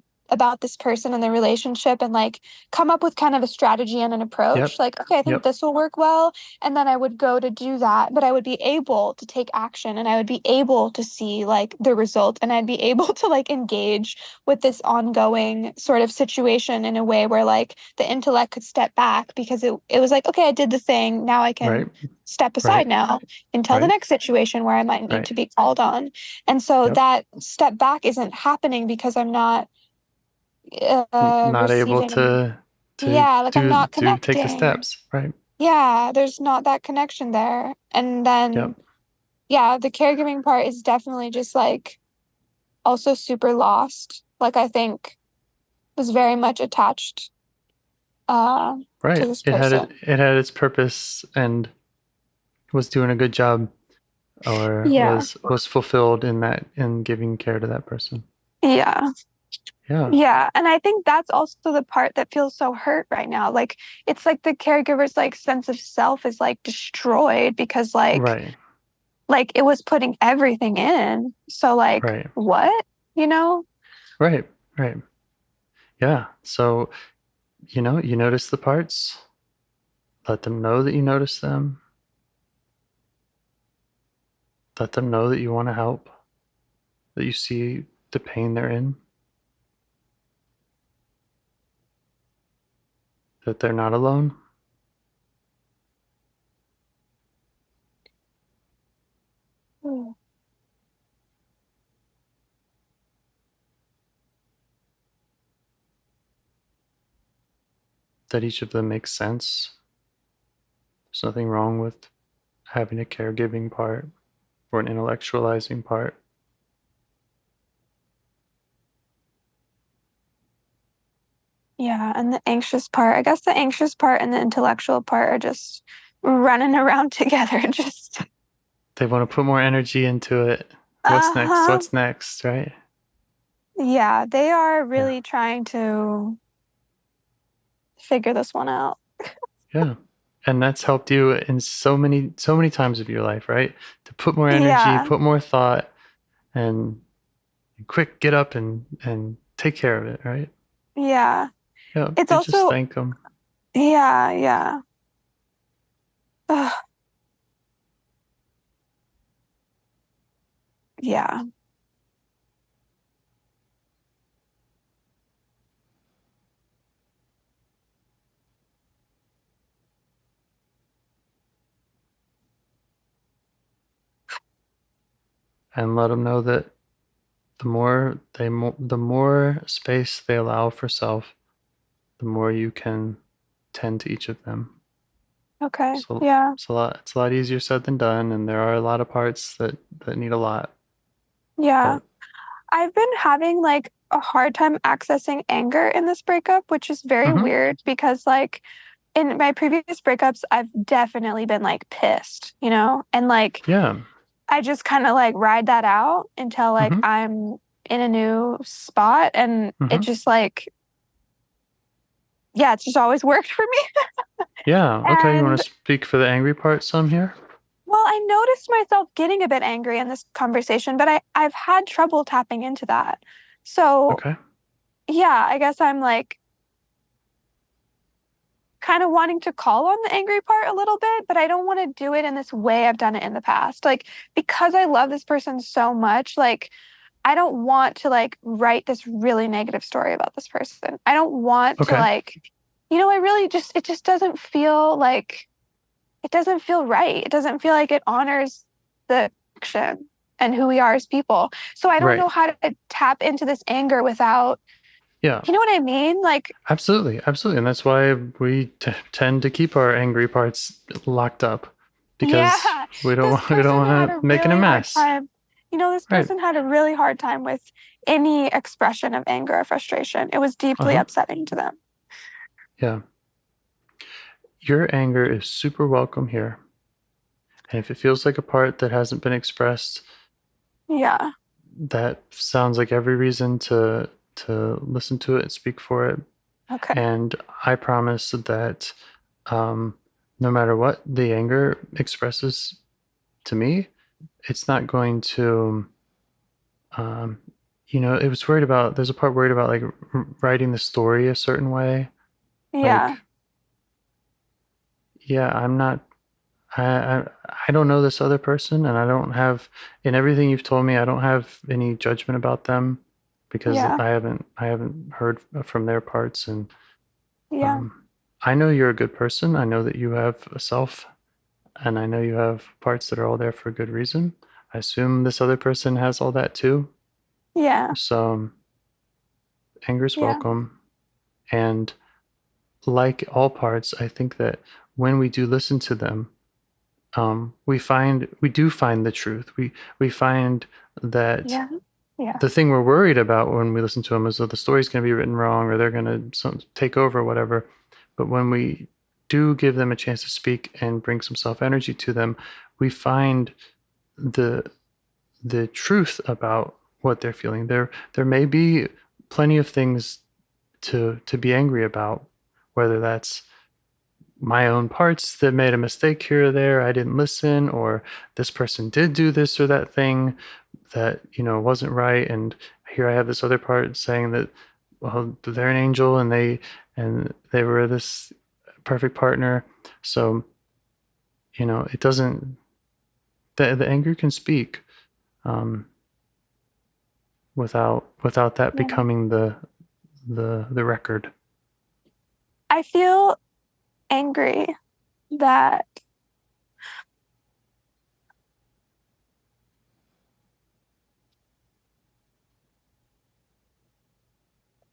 this person and their relationship and like come up with kind of a strategy and an approach. Yep. Like, okay, I think Yep. this will work well. And then I would go to do that, but I would be able to take action and I would be able to see like the result and I'd be able to like engage with this ongoing sort of situation in a way where like the intellect could step back because it was like, okay, I did the thing. Now I can Right. step aside Right. now until the Right. next situation where I might need Right. to be called on. And so Yep. that step back isn't happening because I'm not Not able receiving. to Yeah, like I'm not take the connecting. steps. Right. Yeah, there's not that connection there. And then, Yep. yeah, the caregiving part is definitely just like also super lost. Like I think was very much attached to Right. this person. It had its purpose and was doing a good job, or Yeah. was fulfilled in giving care to that person. Yeah. Yeah. Yeah. And I think that's also the part that feels so hurt right now. Like it's like the caregiver's like sense of self is like destroyed because Right. like it was putting everything in. So like Right. what? You know? Right. Right. Yeah. So, you notice the parts, let them know that you notice them, let them know that you want to help, that you see the pain they're in, that they're not alone. Mm. That each of them makes sense. There's nothing wrong with having a caregiving part or an intellectualizing part. Yeah, and the anxious part. I guess the anxious part and the intellectual part are just running around together. Just They want to put more energy into it. What's next? uh-huh. What's next, right? Yeah, they are Yeah. really trying to figure this one out. Yeah. And that's helped you in so many times of your life, right? To put more energy, Yeah, put more thought, and quick get up and take care of it, right? yeah. Yeah. It's You just also, thank them. yeah, yeah. Ugh, yeah, And let them know that the more space they allow for self, the more you can tend to each of them. okay, So yeah, it's a lot easier said than done, and there are a lot of parts that need a lot. yeah. But I've been having like a hard time accessing anger in this breakup, which is very mhm, weird because like in my previous breakups, I've definitely been like pissed, and like yeah, I just kind of like ride that out until like mhm, I'm in a new spot and it mhm. just like, yeah, it's just always worked for me. Yeah. Okay, you want And to speak for the angry part some here? well, I noticed myself getting a bit angry in this conversation, but I've had trouble tapping into that. So, Okay. yeah, I guess I'm like kind of wanting to call on the angry part a little bit, but I don't want to do it in this way I've done it in the past. Like, because I love this person so much, like, I don't want to like write this really negative story about this person. I don't want to Okay. like, I really just, it just doesn't feel like, it doesn't feel right. It doesn't feel like it honors the action and who we are as people. So I don't Right. know how to tap into this anger without, Yeah. you know what I mean? Like, Absolutely. Absolutely. And that's why we tend to keep our angry parts locked up because yeah, we don't this want we don't person had want a to make it a really hard mess. time. This Right. person had a really hard time with any expression of anger or frustration. It was deeply Uh-huh. upsetting to them. Yeah. Your anger is super welcome here. And if it feels like a part that hasn't been expressed, Yeah. that sounds like every reason to listen to it and speak for it. Okay. And I promise that um, no matter what the anger expresses to me, it's not going to um, it was worried about there's a part worried about like writing the story a certain way. Yeah. Like, yeah, I'm not I I don't know this other person, and I don't have in everything you've told me, I don't have any judgment about them because Yeah. I haven't heard from their parts. And Yeah. um, I know you're a good person. I know that you have a self, and I know you have parts that are all there for a good reason. I assume this other person has all that too. Yeah. So anger's Yeah. welcome. And like all parts, I think that when we do listen to them, we do find the truth. We find that Yeah. Yeah. the thing we're worried about when we listen to them is that the story's going to be written wrong or they're going to take over or whatever. But when we do give them a chance to speak and bring some self energy to them, we find the the truth about what they're feeling. There may be plenty of things to be angry about, whether that's my own parts that made a mistake here or there, I didn't listen, or this person did do this or that thing that wasn't right. And here I have this other part saying that, well, they're an angel and they were this perfect partner. So it doesn't the anger can speak um, without that Yeah. becoming the record. I feel angry that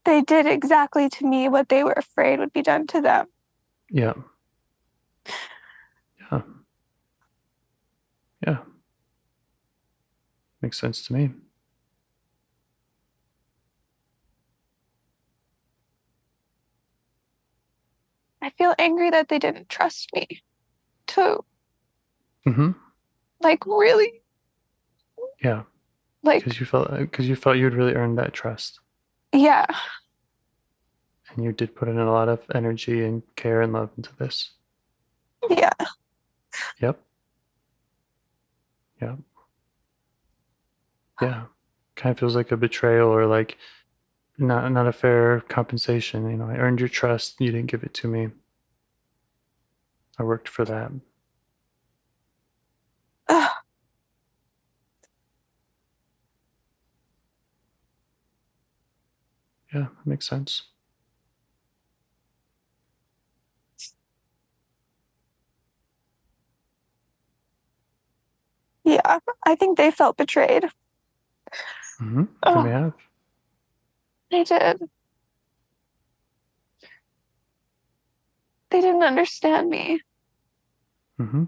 they did exactly to me what they were afraid would be done to them. Yeah. Yeah. Yeah. Makes sense to me. feel angry that they didn't trust me too. Mm-hmm. Like, really? Yeah. Like, Because you felt you'd really earned that trust. yeah. And you did put in a lot of energy and care and love into this. Yeah. Yep. Yeah. Yeah. Kind of feels like a betrayal or like not a fair compensation. You know, I earned your trust. You didn't give it to me. I worked for that. Ugh. Yeah, makes sense. Yeah. I think they felt betrayed. Mm-hmm. And we Oh, have. they did. They didn't understand me. Mm-hmm.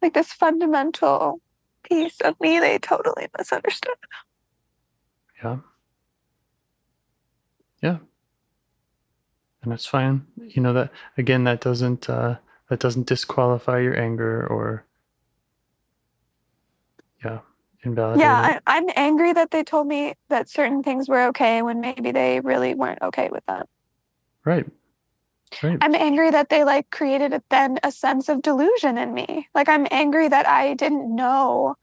Like this fundamental piece of me, they totally misunderstood. Yeah. Yeah. And that's fine. You know that again. That doesn't disqualify your anger or yeah, invalidate it. Yeah, I'm angry that they told me that certain things were okay when maybe they really weren't okay with them. Right. Right. I'm angry that they like created then a sense of delusion in me. Like I'm angry that I didn't know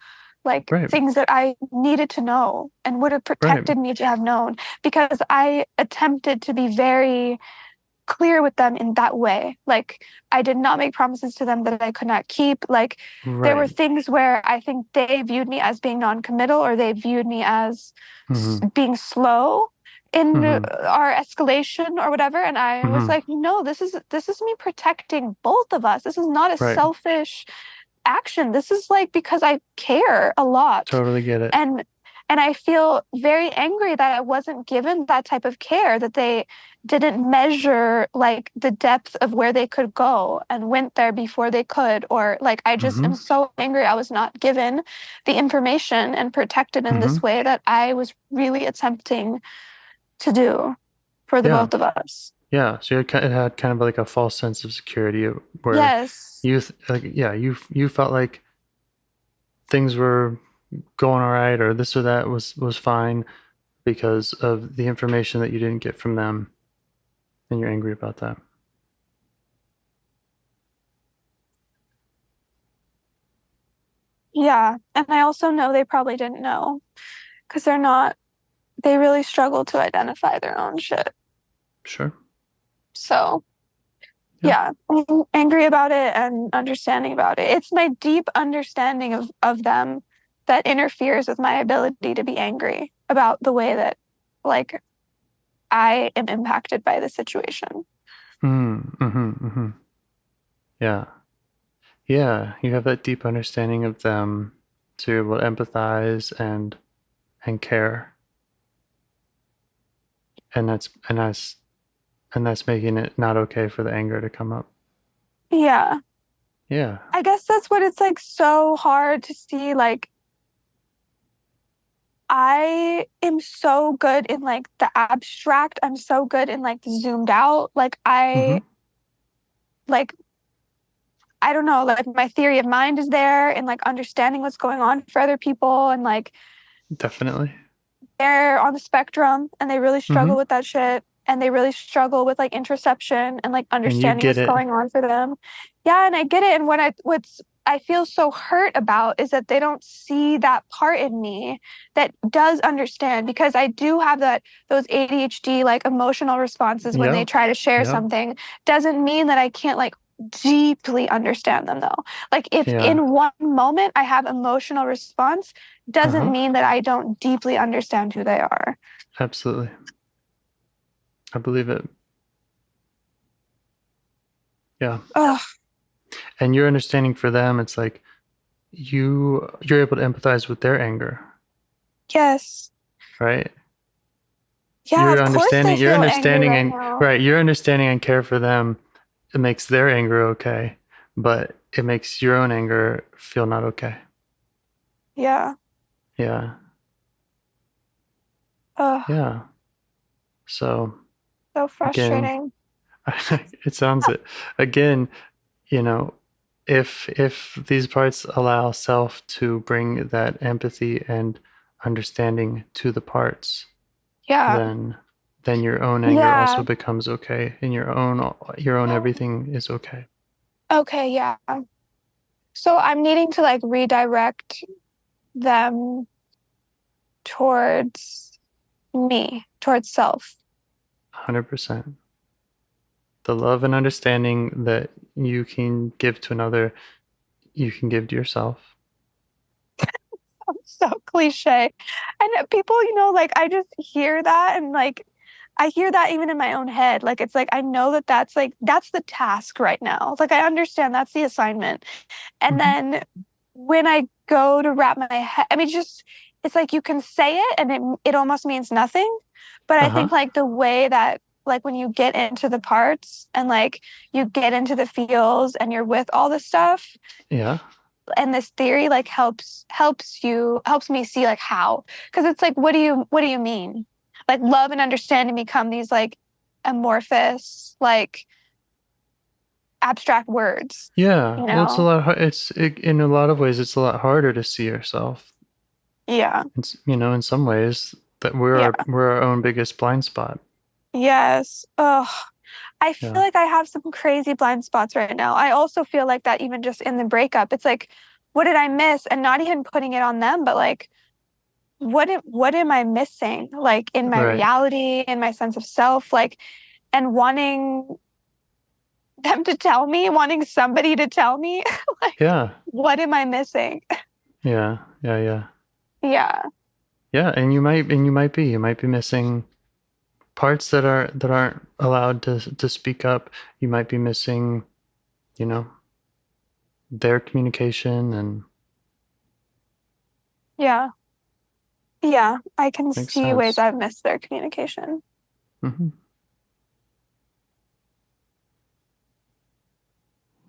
like Right. things that I needed to know and would have Right. protected me to have known because I attempted to be very clear with them in that way. Like I did not make promises to them that I could not keep. Like there were Right. things where I think they viewed me as being non-committal or they viewed me as Mm-hmm. being slow in Mm-hmm. our escalation or whatever, and I was Mm-hmm. like, no, this is me protecting both of us. This is not a Right. selfish action. This is like because I care a lot. Totally get it. And I feel very angry that I wasn't given that type of care, that they didn't measure like the depth of where they could go and went there before they could. Or like I just Mm-hmm. am so angry I was not given the information and protected in Mm-hmm. this way that I was really attempting to do for the Yeah. both of us. Yeah. So it had kind of like a false sense of security where Yes. you felt like things were going all right or this or that was fine because of the information that you didn't get from them and you're angry about that. Yeah. And I also know they probably didn't know because they really struggle to identify their own shit. Sure. So, Yeah. yeah, I'm angry about it and understanding about it. It's my deep understanding of them that interferes with my ability to be angry about the way that, like, I am impacted by the situation. Mm-hmm. Mm-hmm. Yeah. Yeah. You have that deep understanding of them to be able to empathize and care. And that's making it not okay for the anger to come up. Yeah. Yeah. I guess that's what it's like so hard to see. Like, I am so good in like the abstract. I'm so good in like the zoomed out. Mm-hmm. Like I don't know, like my theory of mind is there and like understanding what's going on for other people and like Definitely. they're on the spectrum and they really Mm-hmm. struggle with that shit and they really struggle with like interception and like And you understanding get what's it. going on for them. Yeah, and I get it. And what's I feel so hurt about is that they don't see that part in me that does understand because I do have those ADHD like emotional responses when they Yeah. try to share Yeah. something. Doesn't mean that I can't like deeply understand them though. Like if Yeah. in one moment I have emotional response, doesn't Uh-huh. mean that I don't deeply understand who they are. Absolutely. I believe it. Yeah. Ugh, And your understanding for them, it's like you're able to empathize with their anger, yes. right? Yeah, of course they Your feel angry understanding right and now. right, your understanding and care for them, it makes their anger okay, but it makes your own anger feel not okay. Yeah. Yeah. Ugh, Yeah. So so again, frustrating. It sounds it. Again, you know, if these parts allow self to bring that empathy and understanding to the parts, Yeah. then your own anger also Yeah. becomes okay, and your own everything is okay. Okay, yeah. So I'm needing to like redirect them towards me, towards self. 100%. The love and understanding that you can give to another, you can give to yourself. So cliche. And people, like I just hear that and like I hear that even in my own head. Like it's like I know that that's the task right now. Like I understand that's the assignment. And Mhm. then when I go to wrap my head, I mean, just it's like you can say it and it almost means nothing. But I Uh-huh. think like the way that like when you get into the parts and like you get into the feels and you're with all the stuff Yeah. and this theory like helps me see like how, because it's like what do you mean, like love and understanding become these like amorphous like abstract words, Yeah. you Well, it's a know? lot. In a lot of ways, it's a lot harder to see yourself. Yeah. It's, in some ways that we're Yeah. our own biggest blind spot. Yes. Oh, I feel Yeah. like I have some crazy blind spots right now. I also feel like that even just in the breakup. It's like, what did I miss? And not even putting it on them, but like, what am I missing? Like in my Right. reality, in my sense of self, like, and wanting them to tell me, wanting somebody to tell me, like, Yeah. what am I missing? Yeah. Yeah. Yeah. Yeah. Yeah. And you might be missing parts that aren't allowed to speak up. You might be missing, you know, their communication, and Yeah. Yeah. I can makes see ways sense. I've missed their communication. Hmm.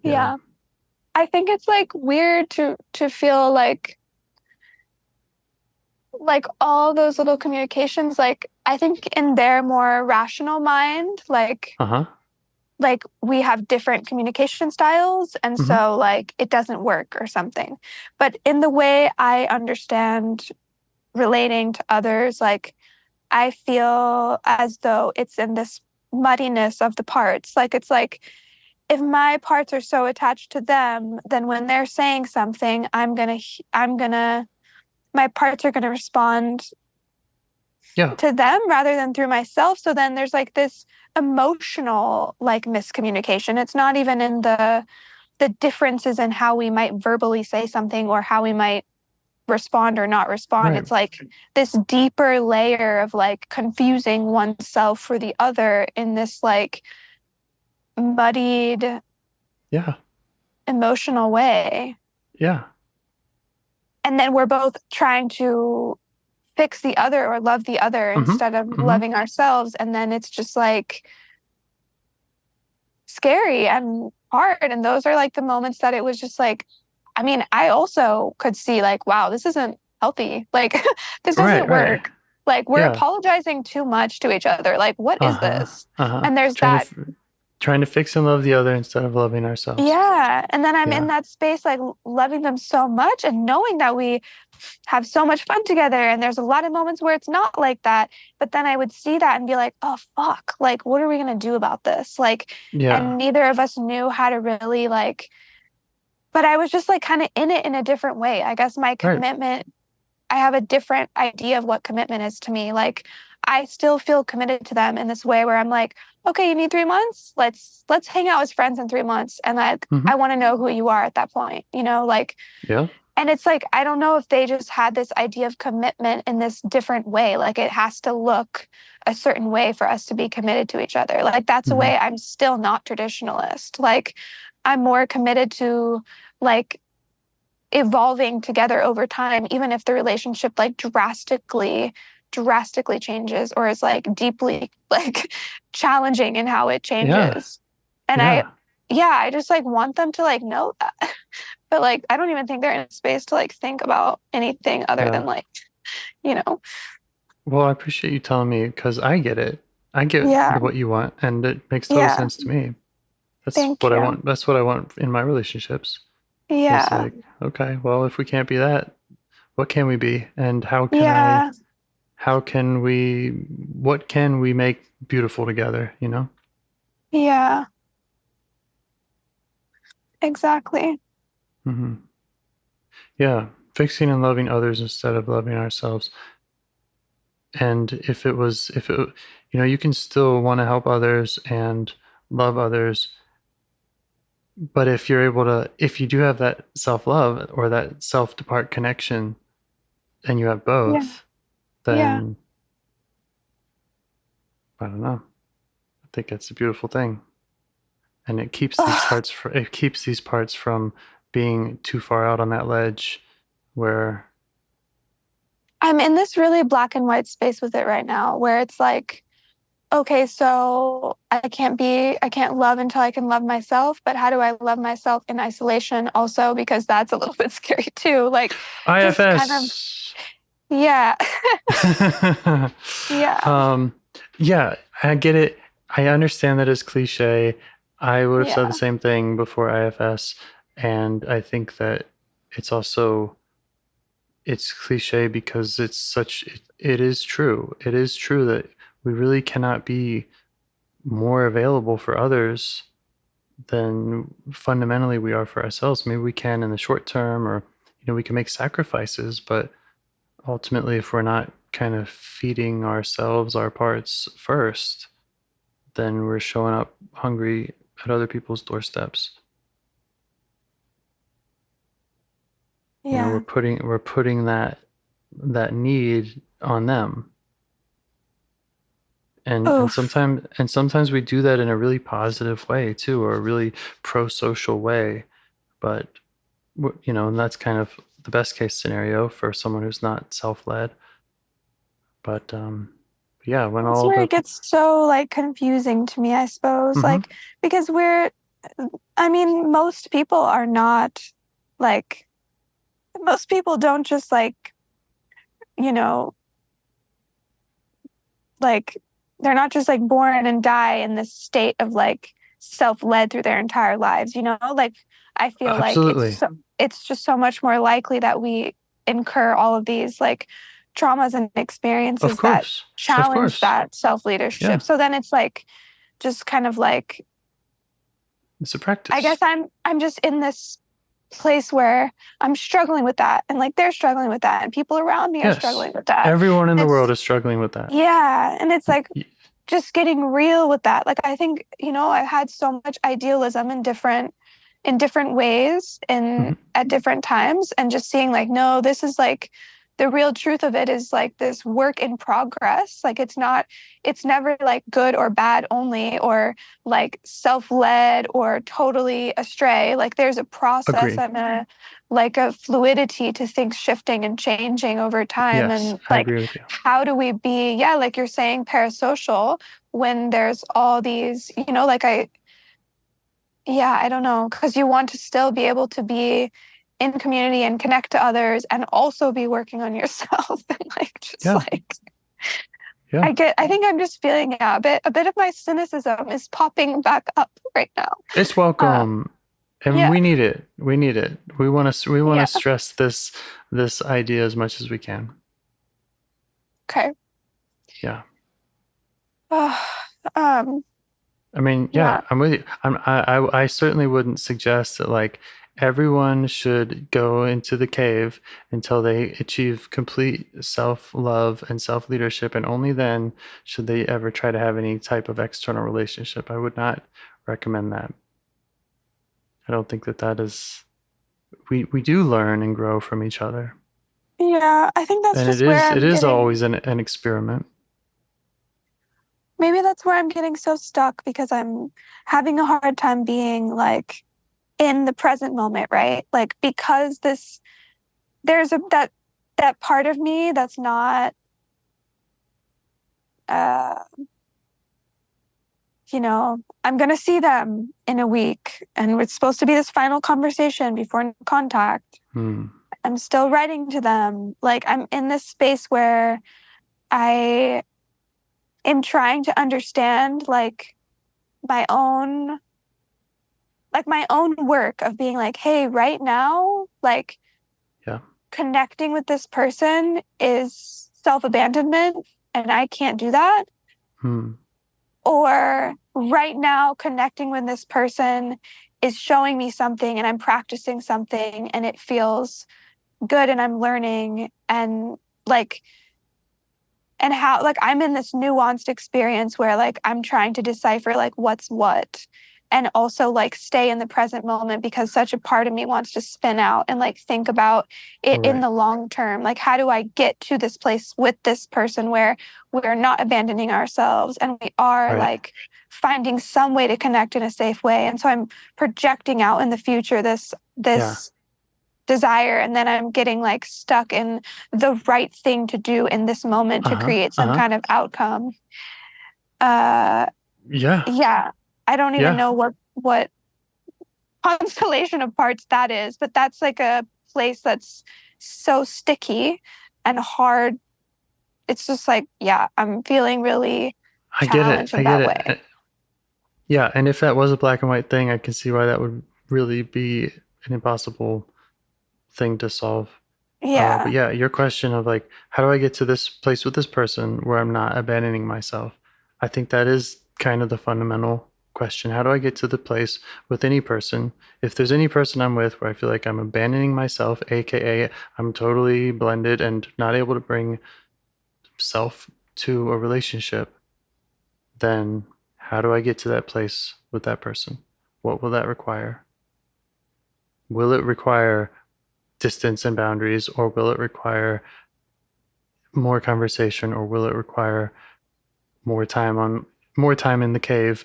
Yeah. Yeah. I think it's like weird to feel like all those little communications, like I think in their more rational mind, Uh-huh. like we have different communication styles and Hmm. so like it doesn't work or something. But in the way I understand relating to others, like I feel as though it's in this muddiness of the parts. Like it's like if my parts are so attached to them, then when they're saying something, I'm gonna my parts are gonna respond Yeah. to them rather than through myself. So then there's like this emotional like miscommunication. It's not even in the differences in how we might verbally say something or how we might respond or not respond. Right. It's like this deeper layer of like confusing oneself for the other in this like muddied Yeah. emotional way. Yeah. And then we're both trying to fix the other or love the other Hmm. instead of Hmm. loving ourselves. And then it's just like scary and hard. And those are like the moments that it was just like, I mean, I also could see like, wow, this isn't healthy. Like, this Right. doesn't Right. work. Like, we're Yeah. apologizing too much to each other. Like, what is Uh-huh. this? Uh-huh. And there's Trying to that. f- trying to fix and love the other instead of loving ourselves. Yeah. And then I'm in Yeah. that space, like loving them so much and knowing that we have so much fun together. And there's a lot of moments where it's not like that. But then I would see that and be like, oh, fuck. Like, what are we going to do about this? Like, Yeah. and neither of us knew how to really like, but I was just like kind of in it in a different way. I guess my Right. commitment, I have a different idea of what commitment is to me. Like, I still feel committed to them in this way where I'm like, okay, you need 3 months. Let's hang out as friends in 3 months. And like, Hmm. I want to know who you are at that point, like, Yeah. and it's like, I don't know if they just had this idea of commitment in this different way. Like it has to look a certain way for us to be committed to each other. Like that's a Hmm. way I'm still not traditionalist. Like I'm more committed to like evolving together over time, even if the relationship like drastically changes or is like deeply like challenging in how it Yeah. changes. And Yeah. yeah, I just like want them to like know that. But like, I don't even think they're in a space to like think about anything other Yeah. than like, you know, Well, I appreciate you telling me, because I get it. I get Yeah. what you want, and it makes total Yeah. sense to me. That's Thank what I you. want. That's what I want in my relationships. Yeah. It's like, okay, well, if we can't be that, what can we be? And Yeah. what can we make beautiful together, you know? Yeah. Exactly. Mm-hmm. Yeah. Fixing and loving others instead of loving ourselves. And if it, you can still want to help others and love others, but if you do have that self-love or that self-depart connection and you have Yeah. both, Yeah. then I don't know. I think it's a beautiful thing. And it keeps Ugh. these parts from being too far out on that ledge where I'm in this really black and white space with it right now where it's like, okay, so I can't love until I can love myself, but how do I love myself in isolation also? Because that's a little bit scary too. Like just kind of, IFS. yeah. Yeah. Yeah, I get it. I understand that it's cliche. I would have said the Yeah. same thing before IFS, and I think that it's also it's cliche because it is true. It is true that we really cannot be more available for others than fundamentally we are for ourselves. Maybe we can in the short term, or we can make sacrifices, but ultimately, if we're not kind of feeding ourselves our parts first, then we're showing up hungry at other people's doorsteps. Yeah. We're putting that need on them. And Oof. sometimes we do that in a really positive way too, or a really pro-social way. But and that's kind of the best case scenario for someone who's not self-led. But yeah, when That's all where the it gets so like confusing to me, I suppose. Mhm. Like, because I mean, most people are not like, most people don't just like, you know, like, they're not just like born and die in this state of like self-led through their entire lives, you know? Like, I feel like Absolutely. it's just so much more likely that we incur all of these like traumas and Of experiences that course. Of challenge course. that self-leadership. Yeah. So then it's like just kind of like It's a I guess practice. I'm just in this place where I'm struggling with that and like they're struggling with that and people around me are Yes. struggling with that. Everyone in the world It's is struggling with that. yeah, and it's like just getting real with that. Like I think, I've had so much idealism in different ways and Mhm. at different times and just seeing like no, this is like the real truth of it is like this work in progress. Like it's never like good or bad only or like self-led or totally astray. Like there's a process Agreed. and a fluidity to things shifting and changing over time Yes, and I like agree with you. how do we be, yeah, like you're saying, parasocial when there's all these, I don't know, because you want to still be able to be in community and connect to others and also be working on yourself and like just Yeah. like Yeah. I think I'm just feeling a bit of my cynicism is popping back up right now. It's Uh, welcome. And yeah, we need it. We need it. We want to yeah, stress this idea as much as we can. okay. Yeah. Um, I mean, yeah, yeah, I'm with you. I certainly wouldn't suggest that like everyone should go into the cave until they achieve complete self-love and self-leadership, and only then should they ever try to have any type of external relationship. I would not recommend that. I don't think that is we do learn and grow from each other. yeah. I think that's And it just where is it I'm is always getting. an experiment. Maybe that's where I'm getting so stuck because I'm having a hard time being like in the present moment, right? Like because there's that part of me that's not uh I'm going to see them in a week and it's supposed to be this final conversation before contact. Hmm. I'm still writing to them. Like I'm in this space where I in trying to understand like my own work of being like, hey, right now, like connecting with this person is self-abandonment and I can't do that. Or right now connecting with this person is showing me something and I'm practicing something and it feels good and I'm learning and like, and how like I'm in this nuanced experience where like I'm trying to decipher like what's what and also like stay in the present moment because such a part of me wants to spin out and like think about it in the long term. Like, how do I get to this place with this person where we're not abandoning ourselves and we are like finding some way to connect in a safe way? And so I'm projecting out in the future this desire, and then I'm getting like stuck in the right thing to do in this moment to create some kind of outcome. I don't even know what constellation of parts that is, but that's like a place that's so sticky and hard. It's just like, I'm feeling really challenged in that way. Yeah, and if that was a black and white thing, I can see why that would really be an impossible thing to solve. But yeah, your question of like, how do I get to this place with this person where I'm not abandoning myself? I think that is kind of the fundamental question. How do I get to the place with any person? If there's any person I'm with where I feel like I'm abandoning myself, aka I'm totally blended and not able to bring self to a relationship, then how do I get to that place with that person? What will that require? Will it require distance and boundaries, or will it require more conversation, or will it require more time in the cave?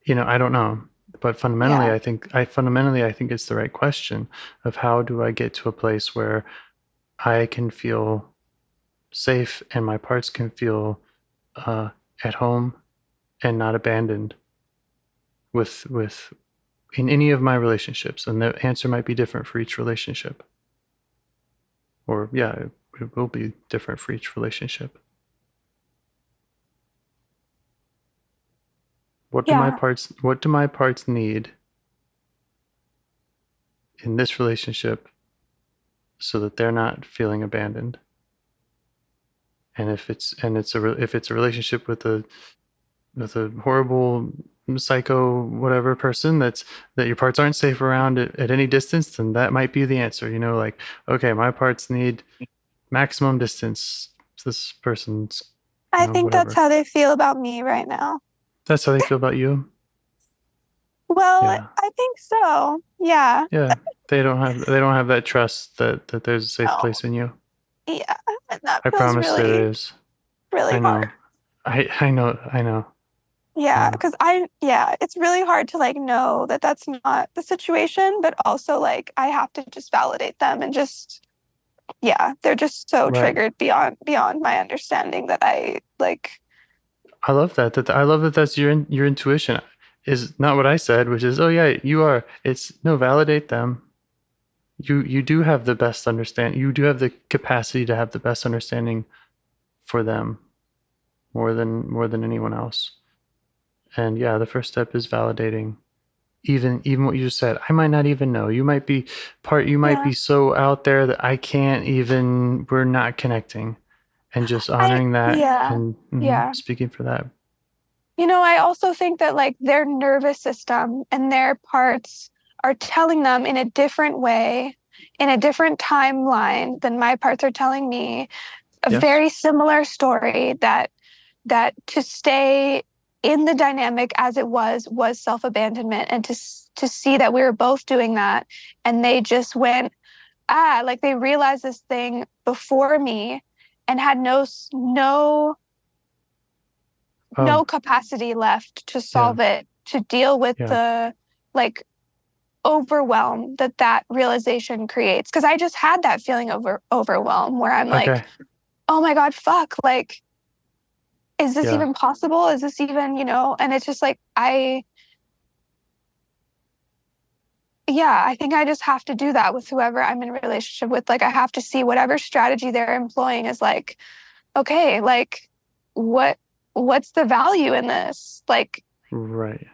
I don't know. But fundamentally, I think it's the right question of how do I get to a place where I can feel safe and my parts can feel at home and not abandoned with in any of my relationships. And the answer might be different for each relationship. Or it will be different for each relationship. What do my parts need in this relationship so that they're not feeling abandoned? And if it's a relationship with a horrible psycho whatever person that your parts aren't safe around at any distance, then that might be the answer. Like, okay, my parts need maximum distance. This person's I think that's how they feel about me right now. That's how they feel about you? Well, I think so. Yeah. Yeah. They don't have that trust that there's a safe place in you. Yeah. And that I feels promise really, there is. really hard. I know. Yeah, because it's really hard to like know that that's not the situation, but also like I have to just validate them and just they're just so triggered beyond my understanding that I like. I love that. I love that that's your intuition is not what I said, which is, oh yeah, you are. It's no, validate them. You do have the best understanding. You do have the capacity to have the best understanding for them more than anyone else. And yeah, the first step is validating even what you just said. I might not even know. You might be so out there that I can't even, we're not connecting, and just honoring that and speaking for that. I also think that like their nervous system and their parts are telling them in a different way, in a different timeline than my parts are telling me, a very similar story that to stay in the dynamic as it was self-abandonment, and to see that we were both doing that, and they just went like they realized this thing before me and had no capacity left to solve it, to deal with the like overwhelm that realization creates. Because I just had that feeling of overwhelm where I'm like, oh my God, fuck, like, is this even possible? Is this even, and it's just like, I think I just have to do that with whoever I'm in a relationship with. Like, I have to see whatever strategy they're employing is like, okay, like, what what's the value in this? Like, Right.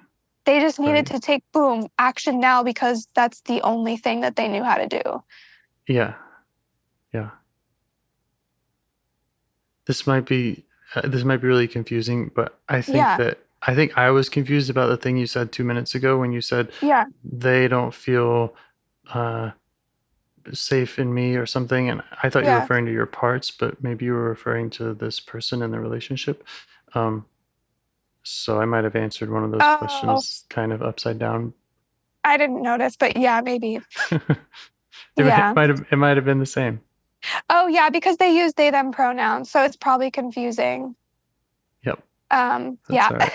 they just needed to take, boom, action now because that's the only thing that they knew how to do. Yeah. Yeah. This might be really confusing, but I think I was confused about the thing you said 2 minutes ago when you said they don't feel safe in me or something, and I thought you were referring to your parts, but maybe you were referring to this person in the relationship. So I might have answered one of those questions kind of upside down. I didn't notice, but yeah, maybe. It might have been the same. Oh yeah, because they use they them pronouns, so it's probably confusing. Yep. That's all right.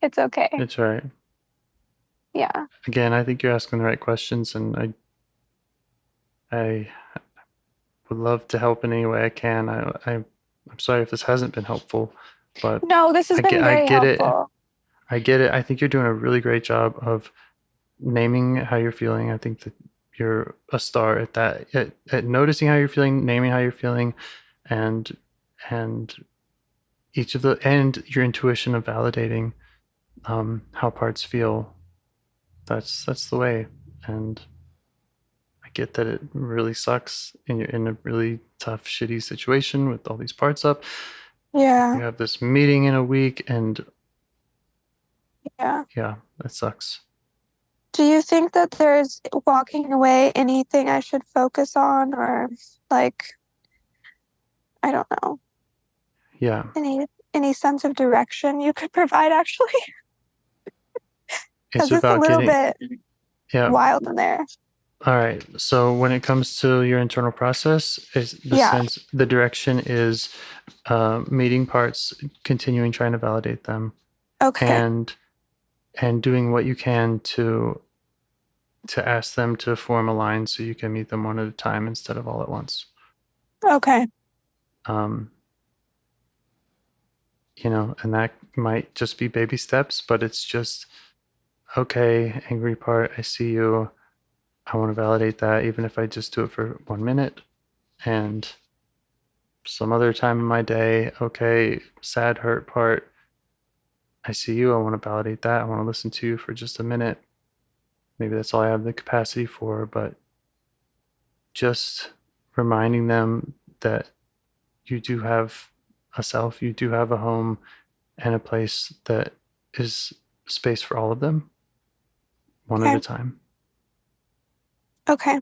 It's okay. It's all right. Yeah. Again, I think you're asking the right questions, and I would love to help in any way I can. I'm sorry if this hasn't been helpful, but no, this has been very helpful. I get it. I think you're doing a really great job of naming how you're feeling. I think that you're a star at that, at noticing how you're feeling, naming how you're feeling, and each of the and your intuition of validating how parts feel. That's the way. And I get that it really sucks and you're in a really tough, shitty situation with all these parts up. Yeah. You have this meeting in a week, and yeah, that sucks. Do you think that there's walking away anything I should focus on, or like, I don't know. Yeah. Any sense of direction you could provide, actually? It's about a little bit wild in there. All right. So when it comes to your internal process, is the direction is meeting parts, continuing trying to validate them, and doing what you can to ask them to form a line so you can meet them one at a time instead of all at once. Okay. And that might just be baby steps, but it's just, okay, angry part, I see you. I want to validate that, even if I just do it for 1 minute. And some other time in my day, okay, sad, hurt part, I see you. I want to validate that. I want to listen to you for just a minute. Maybe that's all I have the capacity for, but just reminding them that you do have a self, you do have a home and a place that is space for all of them, one at a time. Okay.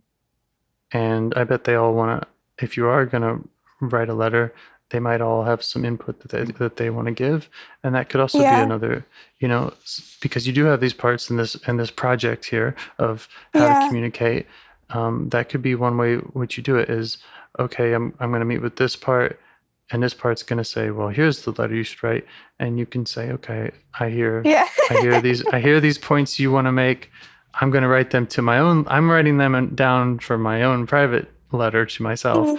And I bet they all want to, if you are going to write a letter, they might all have some input that they want to give. And that could also be another, because you do have these parts in this project here of how to communicate. That could be one way which you do it is, okay, I'm going to meet with this part, and this part's going to say, well, here's the letter you should write. And you can say, okay, I hear these points you want to make. I'm going to write them to my own. I'm writing them down for my own private letter to myself.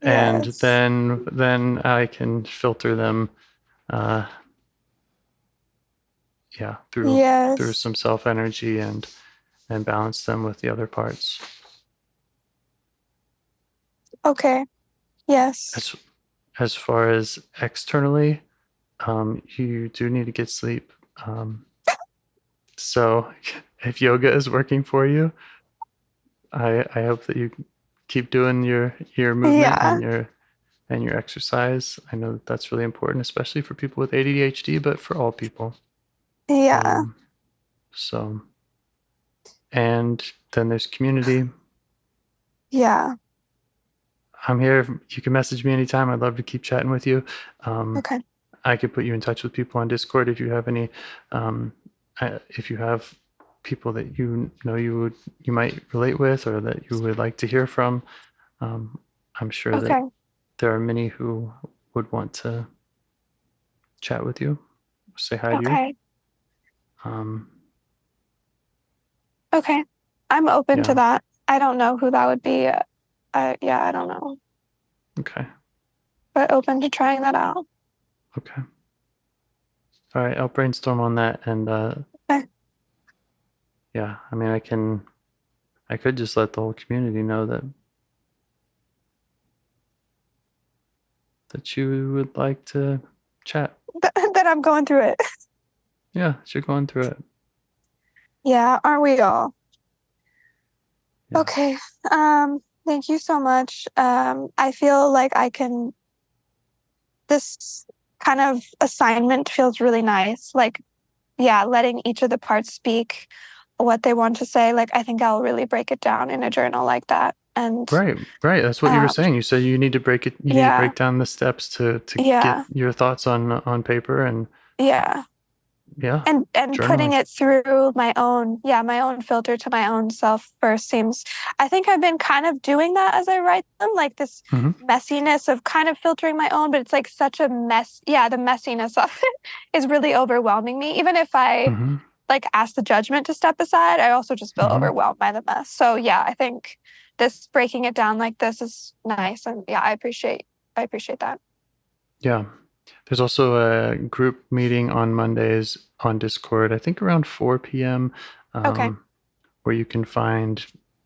And then I can filter them, through some self energy and balance them with the other parts. Okay. Yes. As far as externally, you do need to get sleep. So if yoga is working for you, I hope that you keep doing your movement and your exercise. I know that that's really important, especially for people with ADHD, but for all people. Yeah. And then there's community. Yeah. I'm here. You can message me anytime. I'd love to keep chatting with you. Okay. I could put you in touch with people on Discord if you have any, if you have people that you might relate with or that you would like to hear from. I'm sure that there are many who would want to chat with you, say hi to you. Okay. I'm open to that. I don't know who that would be. I don't know. Okay. But open to trying that out. Okay. All right. I'll brainstorm on that. And yeah, I mean, I could just let the whole community know that that you would like to chat. That I'm going through it. Yeah, you're going through it. Yeah, aren't we all? Yeah. Okay. Thank you so much. I feel like this kind of assignment feels really nice. Like, yeah, letting each of the parts speak what they want to say. Like, I think I'll really break it down in a journal like that. And Right. That's what you were saying. You said you need to break it. You need to break down the steps to get your thoughts on paper, and yeah. Yeah. And Journaling. putting it through my own filter to my own self first seems, I think I've been kind of doing that as I write them, like this messiness of kind of filtering my own, but it's like such a mess. Yeah, the messiness of it is really overwhelming me. Even if I like ask the judgment to step aside, I also just feel overwhelmed by the mess. So yeah, I think this breaking it down like this is nice. And yeah, I appreciate that. Yeah. There's also a group meeting on Mondays on Discord, I think around 4 p.m., Okay. where you can find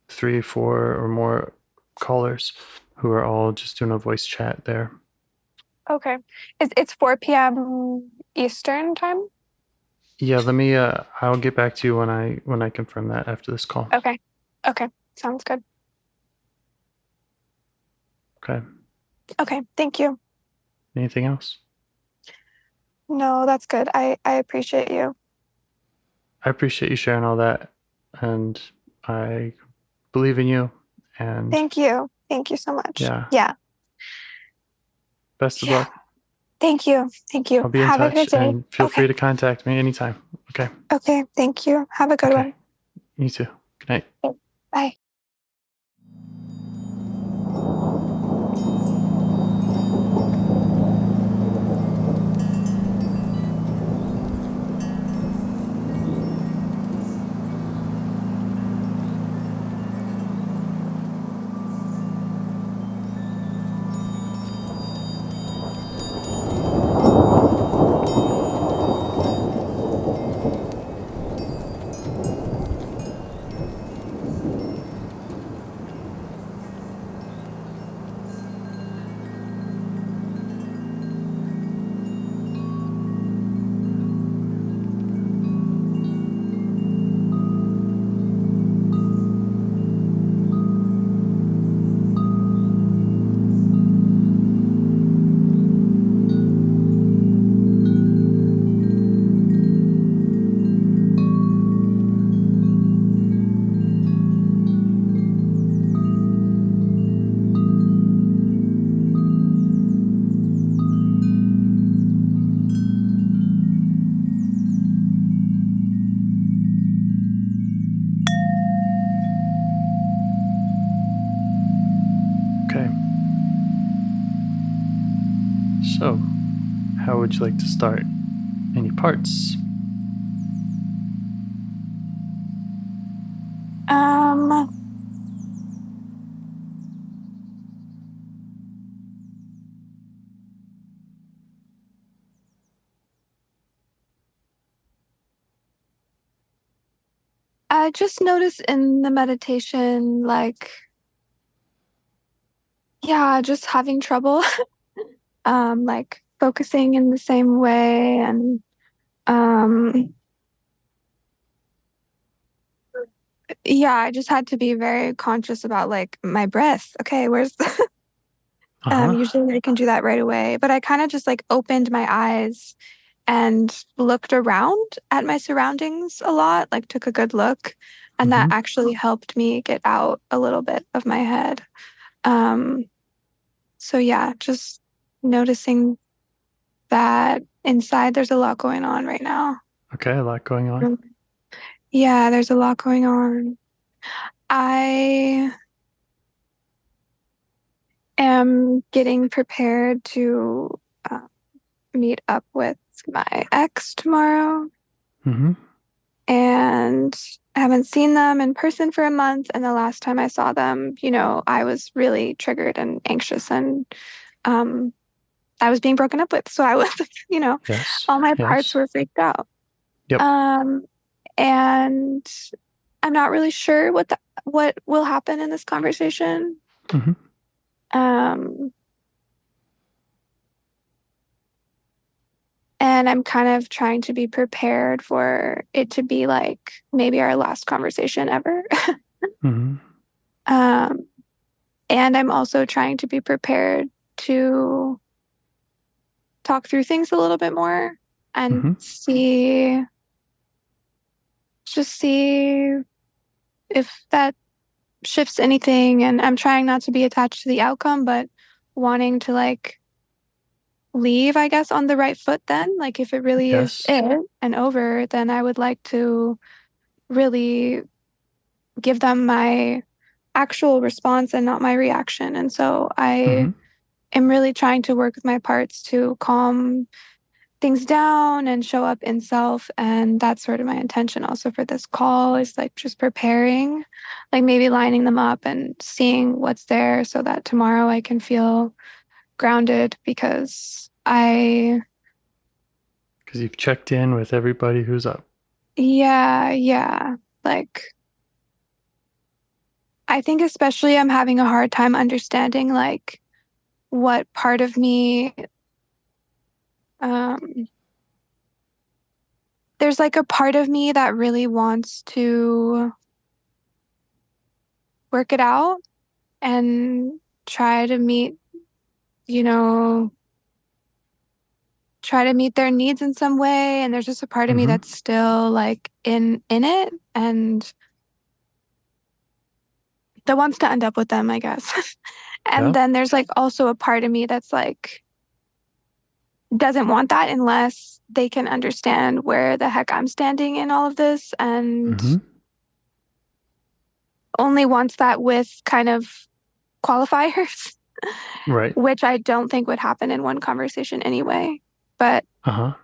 3, 4, or more callers who are all just doing a voice chat there. Okay. It's 4 p.m. Eastern time? Yeah, I'll get back to you when I confirm that after this call. Okay. Sounds good. Okay. Thank you. Anything else? No, that's good. I appreciate you. I appreciate you sharing all that, and I believe in you. And Thank you. Thank you so much. Yeah. Best of luck. Thank you. I'll be in Have touch, a good day. and feel free to contact me anytime. Okay. Okay. Thank you. Have a good one. You too. Good night. Bye. Okay. So, how would you like to start? Any parts? I just noticed in the meditation, like, yeah, just having trouble, like focusing in the same way, and yeah, I just had to be very conscious about like my breath. Okay, where's the usually I can do that right away, but I kind of just like opened my eyes and looked around at my surroundings a lot, like took a good look, and that actually helped me get out a little bit of my head. So yeah, just noticing that inside there's a lot going on right now. Okay, a lot going on. Yeah, there's a lot going on. I am getting prepared to meet up with my ex tomorrow. And I haven't seen them in person for a month. And the last time I saw them, I was really triggered and anxious, and I was being broken up with. So I was, Yes. all my parts were freaked out. Yep. And I'm not really sure what will happen in this conversation. And I'm kind of trying to be prepared for it to be like maybe our last conversation ever. Mm-hmm. And I'm also trying to be prepared to talk through things a little bit more and Mm-hmm. see if that shifts anything. And I'm trying not to be attached to the outcome, but wanting to like leave, I guess, on the right foot then. Like if it really is Yes. it and over, then I would like to really give them my actual response and not my reaction. And so I Mm-hmm. am really trying to work with my parts to calm things down and show up in self. And that's sort of my intention also for this call is like just preparing, like maybe lining them up and seeing what's there so that tomorrow I can feel grounded because Because you've checked in with everybody who's up. yeah. Like, I think especially I'm having a hard time understanding like what part of me, um, there's like a part of me that really wants to work it out and try to meet, you know, try to meet their needs in some way. And there's just a part of me Mm-hmm. that's still like in it and that wants to end up with them, I guess. And Yeah. then there's like also a part of me that's like doesn't want that unless they can understand where the heck I'm standing in all of this and Mm-hmm. only wants that with kind of qualifiers, Right. which I don't think would happen in one conversation anyway. But Uh-huh.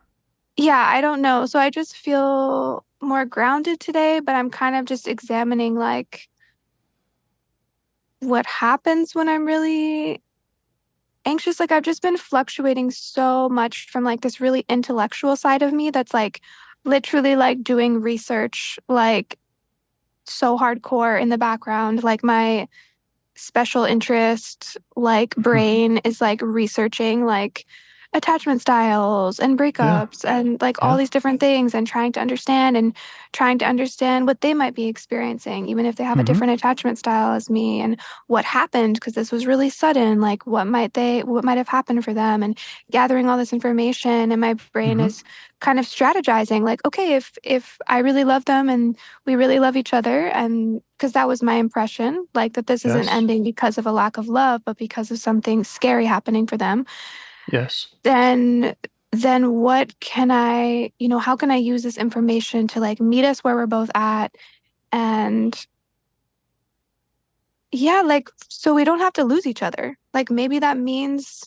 yeah, I don't know. So I just feel more grounded today, but I'm kind of just examining like what happens when I'm really anxious. Like I've just been fluctuating so much from like this really intellectual side of me that's like literally like doing research like so hardcore in the background. Like my special interest like brain is like researching like attachment styles and Yeah. breakups and like all Yeah. these different things and trying to understand what they might be experiencing even if they have a Mm-hmm. different attachment style as me and what happened because this was really sudden like what might have happened for them and gathering all this information and my brain Mm-hmm. is kind of strategizing like okay if I really love them and we really love each other and because that was my impression like that this isn't Yes. ending because of a lack of love but because of something scary happening for them Yes. then what can I how can I use this information to like meet us where we're both at and yeah like so we don't have to lose each other like maybe that means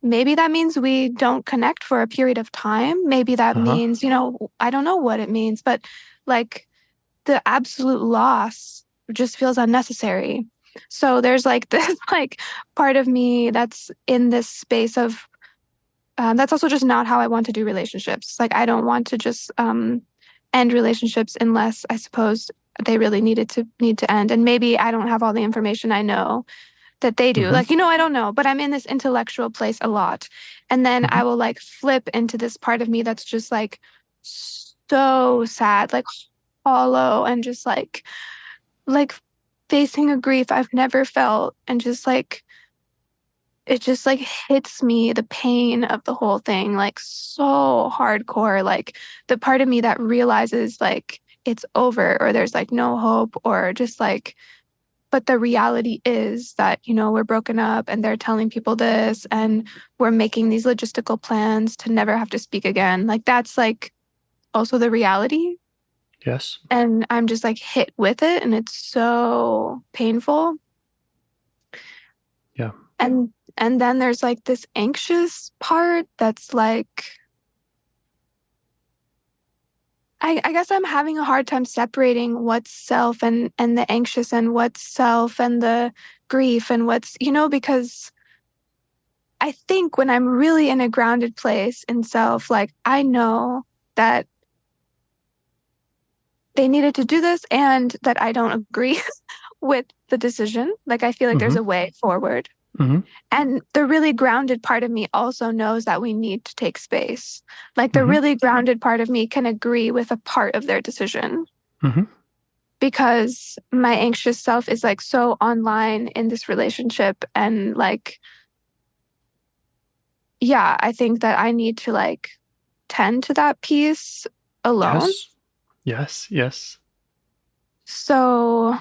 we don't connect for a period of time maybe that Uh-huh. means I don't know what it means but like the absolute loss just feels unnecessary. So there's like this like part of me that's in this space of that's also just not how I want to do relationships. Like I don't want to just end relationships unless I suppose they really need to end. And maybe I don't have all the information I know that they do. Mm-hmm. Like, I don't know, but I'm in this intellectual place a lot. And then Mm-hmm. I will like flip into this part of me that's just like so sad, like hollow and just like facing a grief I've never felt and just like it just like hits me the pain of the whole thing like so hardcore like the part of me that realizes like it's over or there's like no hope or just like but the reality is that we're broken up and they're telling people this and we're making these logistical plans to never have to speak again like that's like also the reality Yes. and I'm just like hit with it and it's so painful. Yeah. And then there's like this anxious part that's like I guess I'm having a hard time separating what's self and the anxious and what's self and the grief and what's because I think when I'm really in a grounded place in self like I know that they needed to do this and that I don't agree with the decision. Like I feel like there's Mm-hmm. a way forward. Mm-hmm. And the really grounded part of me also knows that we need to take space. Like the Mm-hmm. really grounded part of me can agree with a part of their decision. Mm-hmm. Because my anxious self is like so online in this relationship. And like, yeah, I think that I need to like tend to that piece alone. Yes. So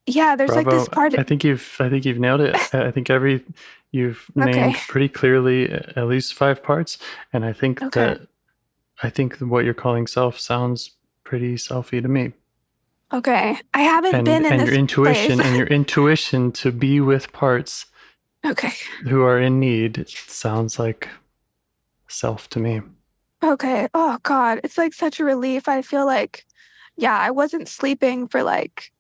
yeah, there's like this Bravo. part. I think you've nailed it. I think you've Okay. named pretty clearly at least 5 parts, and I think Okay. what you're calling self sounds pretty selfy to me. Okay. I haven't And been in this place. your intuition to be with parts Okay. who are in need sounds like self to me. Okay. Oh God. It's like such a relief. I feel like, yeah, I wasn't sleeping for like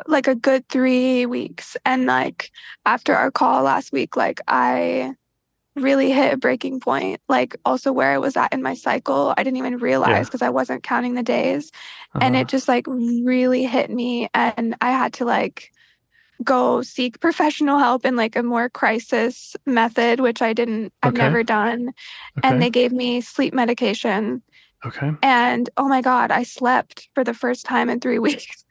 a good 3 weeks. And like after our call last week, like I really hit a breaking point. Like also where I was at in my cycle, I didn't even realize Yeah. because I wasn't counting the days. And Uh-huh. it just like really hit me. And I had to like go seek professional help in like a more crisis method, which I've Okay. never done. And Okay. they gave me sleep medication. Okay. And oh my God, I slept for the first time in 3 weeks,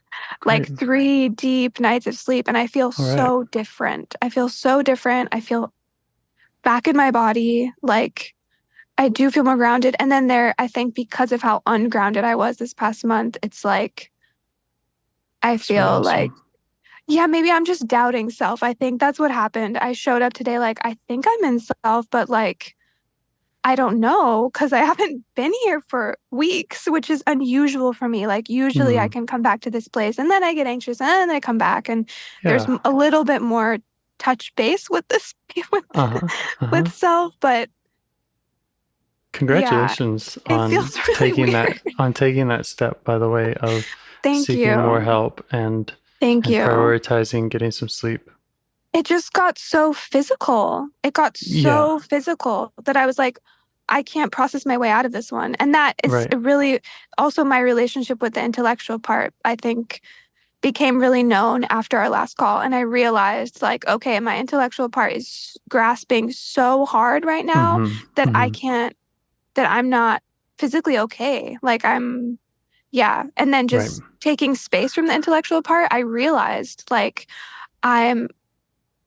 like Great. 3 deep nights of sleep. And I feel All right. so different. I feel so different. I feel back in my body. Like I do feel more grounded. And then I think because of how ungrounded I was this past month, it's like I That's really feel like, awesome. yeah, maybe I'm just doubting self. I think that's what happened. I showed up today like, I think I'm in self, but like, I don't know because I haven't been here for weeks, which is unusual for me. Like, usually I Hmm. can come back to this place and then I get anxious and then I come back and there's Yeah. a little bit more touch base with this Uh-huh. with Uh-huh. self, but yeah, Congratulations it on feels really weird. taking that step, by the way, of Thank seeking more you. help Thank and you. prioritizing getting some sleep. It just got so physical. It got Yeah. so physical that I was like, I can't process my way out of this one. And that is Right. really also my relationship with the intellectual part, I think, became really known after our last call. And I realized, like, okay, my intellectual part is grasping so hard right now Mm-hmm. that Mm-hmm. that I'm not physically okay. like yeah. And then Right. just taking space from the intellectual part, I realized, like, I'm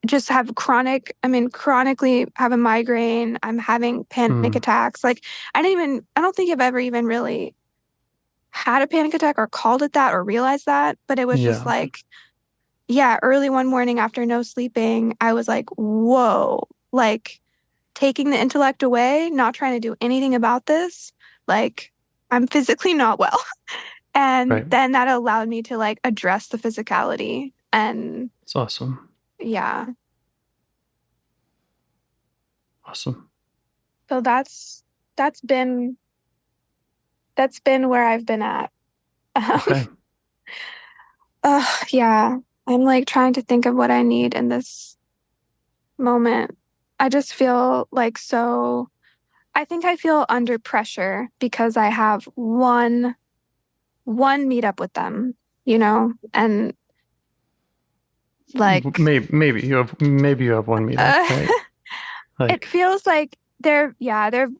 just have chronically have a migraine. I'm having panic Mm. attacks. Like, I don't think I've ever even really had a panic attack or called it that or realized that. But it was just Yeah. like, yeah, early one morning after no sleeping, I was like, whoa, like taking the intellect away, not trying to do anything about this. Like, I'm physically not well. And Right. then that allowed me to like address the physicality. And It's awesome. yeah. Awesome. So that's been where I've been at. Okay. Yeah. I'm like trying to think of what I need in this moment. I just feel like I think I feel under pressure because I have one meetup with them, and like Maybe you have one meetup, uh, right? it Like, feels like they're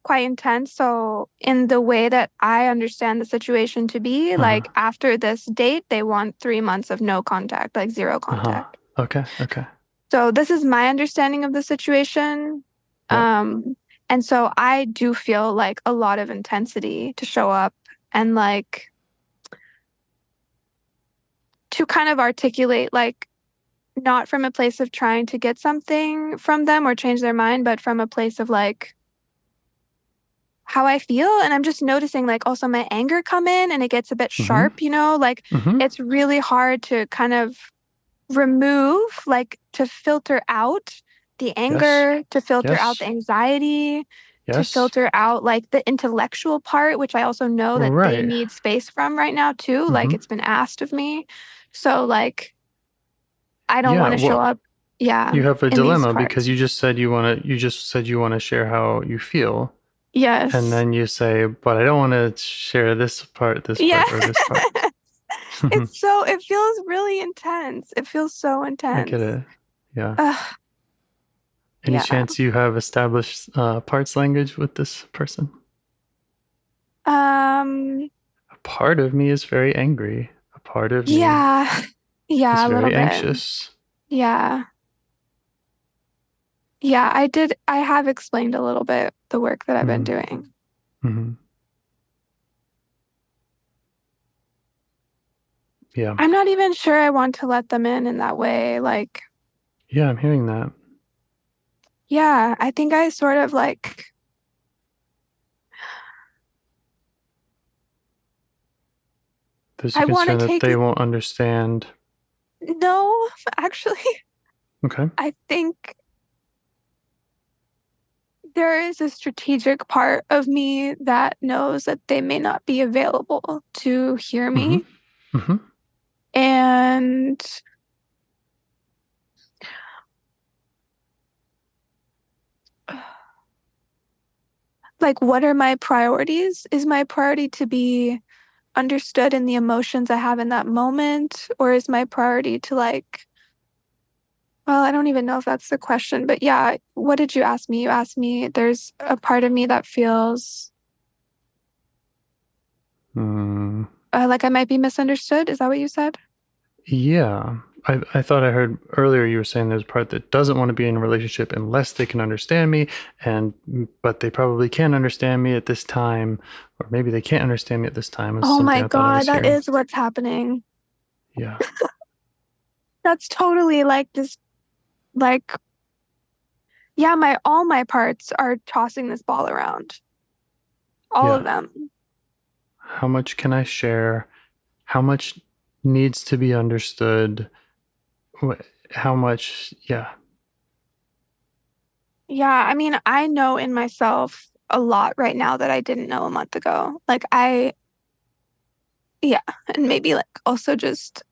quite intense. So in the way that I understand the situation to be, uh-huh. like after this date, they want 3 months of no contact, like zero Uh-huh. contact. Okay. Okay. So this is my understanding of the situation. Yep. Um, and so I do feel like a lot of intensity to show up and like to kind of articulate, like, not from a place of trying to get something from them or change their mind, but from a place of like how I feel. And I'm just noticing like also my anger come in and it gets a bit Mm-hmm. sharp, like Mm-hmm. it's really hard to kind of remove, like to filter out the Yes. anger, to filter out Yes. the anxiety, to Yes. filter out like the intellectual part, which I also know that they Right. need space from right now too. Like Mm-hmm. it's been asked of me. So like I don't Yeah. want to show Well, up, yeah, you have a in these dilemma because parts. you just said you want to share how you feel, and Yes. then you say, but I don't want to share this Yeah. part, or this part. It feels really intense. It feels so I get intense. it. Yeah. Ugh. Any chance you have established parts language with this person? A part of me is very angry. A part of me Yeah, is a little very bit. anxious. Yeah, I have explained a little bit the work that I've been doing. Mm-hmm. Yeah. I'm not even sure I want to let them in that way. Like, yeah, I'm hearing that. Yeah, I think I sort of like, There's a I want to concern that take they it. won't understand. No, actually, Okay. I think there is a strategic part of me that knows that they may not be available to hear me. Mm-hmm. And like, what are my priorities? Is my priority to be understood in the emotions I have in that moment? Or is my priority to like, well, I don't even know if that's the question, but yeah, what did you ask me? You asked me, there's a part of me that feels like I might be misunderstood. Is that what you said? Yeah. I thought I heard earlier you were saying there's a part that doesn't want to be in a relationship unless they can understand me, but they probably can understand me at this time, or maybe they can't understand me at this time. Is Oh something my I thought I God, was that hearing. is what's happening. Yeah. That's totally like this, like, yeah, all my parts are tossing this ball around. All of them. How much can I share? How much needs to be understood? How much? Yeah. Yeah, I mean, I know in myself a lot right now that I didn't know a month ago. Like yeah, and maybe like also just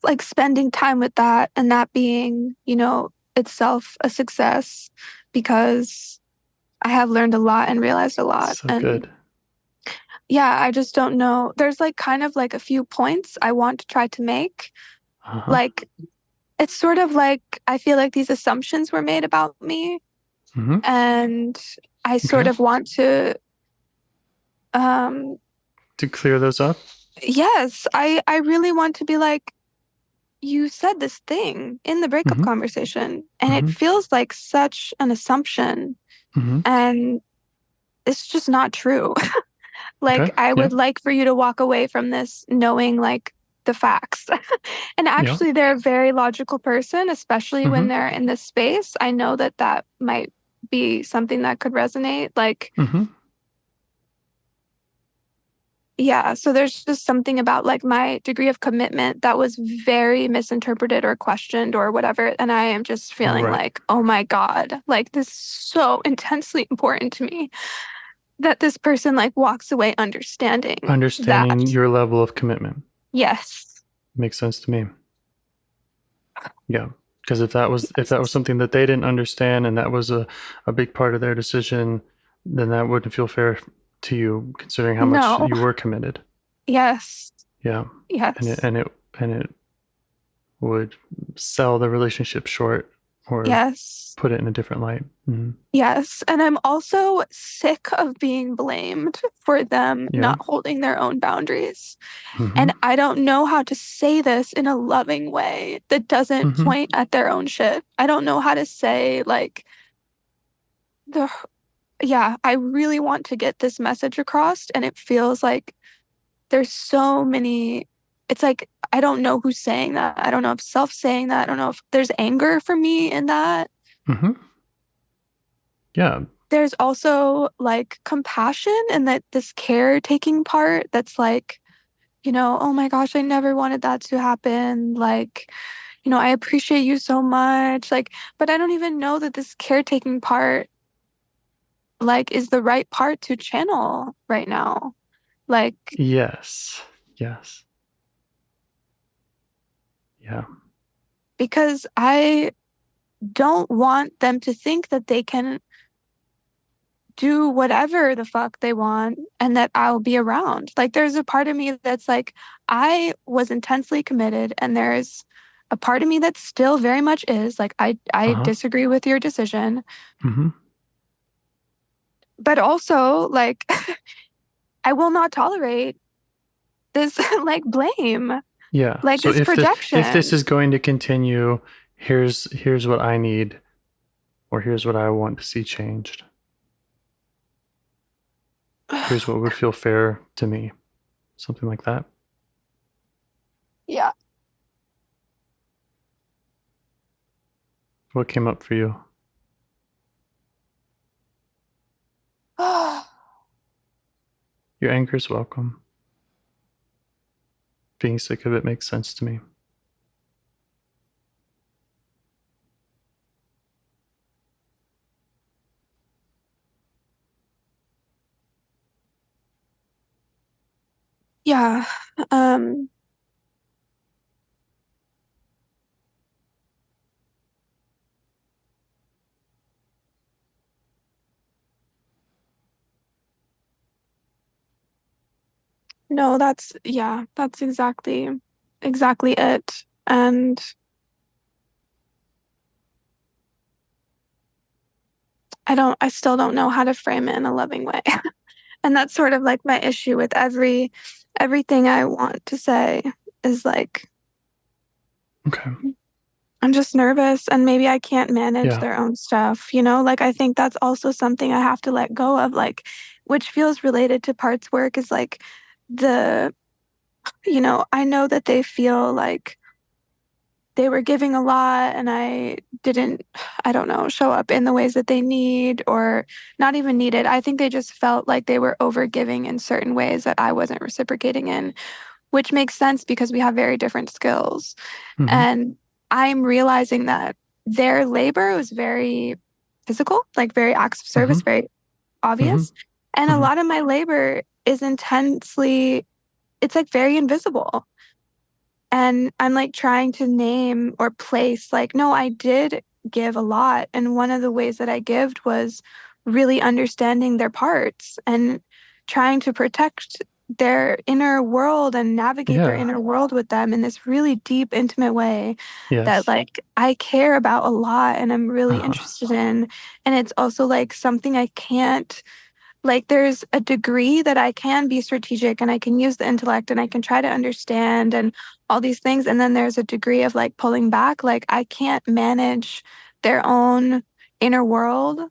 like spending time with that and that being, itself a success because I have learned a lot and realized a lot. So And good. yeah, I just don't know. There's like kind of like a few points I want to try to make. Like it's sort of like I feel like these assumptions were made about me. And I sort of want to clear those up. Yes, I really want to be like, you said this thing in the breakup conversation, and it feels like such an assumption, and it's just not true. Like, I would like for you to walk away from this knowing like the facts. And actually, they're a very logical person, especially when they're in this space. I know that that might be something that could resonate. Like, yeah, so there's just something about like my degree of commitment that was very misinterpreted or questioned or whatever. And I am just feeling like, oh my God, like this is so intensely important to me that this person like walks away understanding that. Your level of commitment. Yes. Makes sense to me. Yeah. Because if that was something that they didn't understand and that was a big part of their decision, then that wouldn't feel fair to you considering how much you were committed. Yes. Yeah. Yes. And it would sell the relationship short or put it in a different light. Yes. And I'm also sick of being blamed for them not holding their own boundaries. And I don't know how to say this in a loving way that doesn't point at their own shit. I don't know how to say like I really want to get this message across, and it feels like there's so many. It's like I don't know who's saying that. I don't know if self saying that. I don't know if there's anger for me in that. Yeah. There's also like compassion and that this caretaking part that's like, oh my gosh, I never wanted that to happen. Like, I appreciate you so much. Like, but I don't even know that this caretaking part like is the right part to channel right now. Like, yes. Yeah. because I don't want them to think that they can do whatever the fuck they want and that I'll be around. Like, there's a part of me that's like, I was intensely committed, and there's a part of me that still very much is like, I disagree with your decision. Mm-hmm. But also, like, I will not tolerate this like blame. Yeah. Like So this projection. if this is going to continue, here's what I need, or here's what I want to see changed. Here's what would feel fair to me. Something like that. Yeah. What came up for you? Your anger is welcome. Being sick of it makes sense to me. Yeah. No, that's exactly it. And I still don't know how to frame it in a loving way. And that's sort of like my issue with everything I want to say is like, Okay. I'm just nervous and maybe I can't manage Yeah. their own stuff, you know? Like I think that's also something I have to let go of, like, which feels related to parts work is like the, I know that they feel like they were giving a lot and I didn't, I don't know, show up in the ways that they need or not even needed. I think they just felt like they were over giving in certain ways that I wasn't reciprocating in, which makes sense because we have very different skills. Mm-hmm. And I'm realizing that their labor was very physical, like very acts of service, Mm-hmm. very obvious. And a Mm-hmm. lot of my labor is intensely, it's like very invisible. And I'm like trying to name or place, like, no, I did give a lot. And one of the ways that I gave was really understanding their parts and trying to protect their inner world and navigate their Yeah. inner world with them in this really deep, intimate way that Yes. like I care about a lot and I'm really Uh-huh. interested in. And it's also like something I can't like there's a degree that I can be strategic and I can use the intellect and I can try to understand and all these things. And then there's a degree of like pulling back. Like I can't manage their own inner world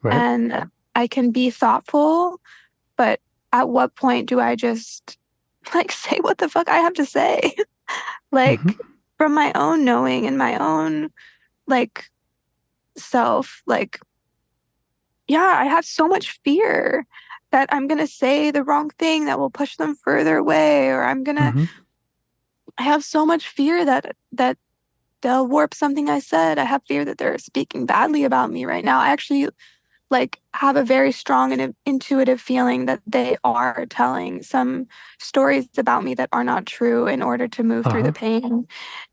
Right. and I can be thoughtful, but at what point do I just like say what the fuck I have to say? Mm-hmm. Like from my own knowing and my own like self, like yeah, I have so much fear that I'm going to say the wrong thing that will push them further away or Mm-hmm. I have so much fear that they'll warp something I said. I have fear that they're speaking badly about me right now. I actually like have a very strong and intuitive feeling that they are telling some stories about me that are not true in order to move through Uh-huh. the pain. Right.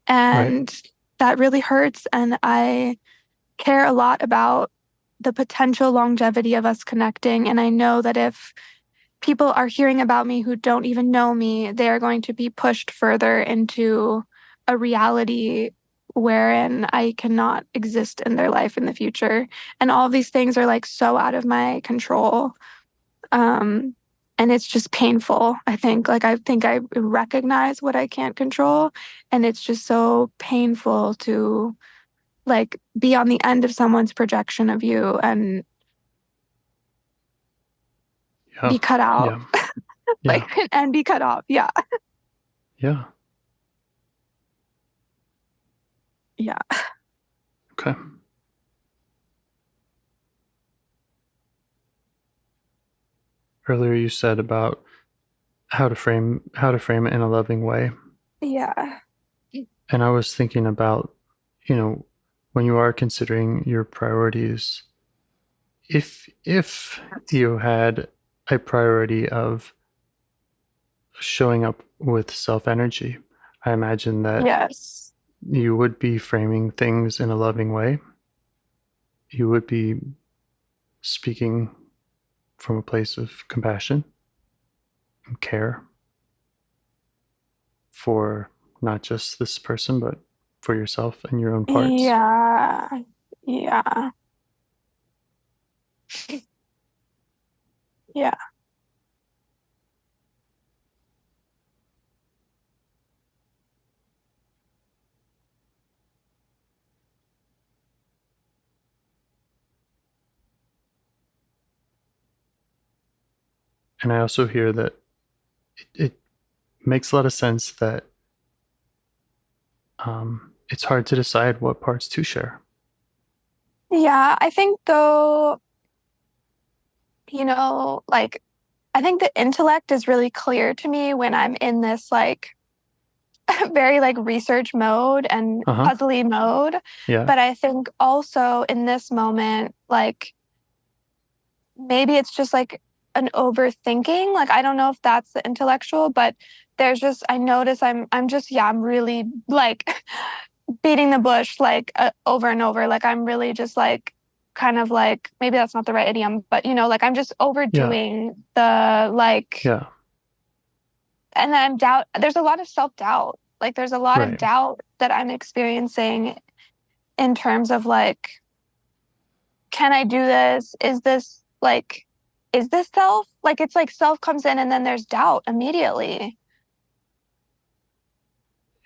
And that really hurts and I care a lot about the potential longevity of us connecting. And I know that if people are hearing about me who don't even know me, they are going to be pushed further into a reality wherein I cannot exist in their life in the future. And all of these things are like so out of my control. And it's just painful. I think I recognize what I can't control. And it's just so painful to like be on the end of someone's projection of you and Yeah. be cut out. Yeah. Yeah. Like and be cut off. Yeah. Yeah. Yeah. Okay. Earlier you said about how to frame it in a loving way. Yeah. And I was thinking about, when you are considering your priorities, if you had a priority of showing up with self energy, I imagine that Yes. you would be framing things in a loving way. You would be speaking from a place of compassion and care for not just this person, but for yourself and your own parts. Yeah. Yeah. Yeah. And I also hear that it makes a lot of sense that it's hard to decide what parts to share. Yeah, I think though, like I think the intellect is really clear to me when I'm in this like very like research mode and puzzly mode. Yeah. But I think also in this moment, like maybe it's just like an overthinking. Like I don't know if that's the intellectual, but there's just I notice I'm really like beating the bush like over and over. Like I'm really just like kind of like maybe that's not the right idiom, but like I'm just overdoing the like Yeah. and then there's a lot of self-doubt. Like there's a lot of Right. doubt that I'm experiencing in terms of like, can I do this? Is this self? Like it's like self comes in and then there's doubt immediately.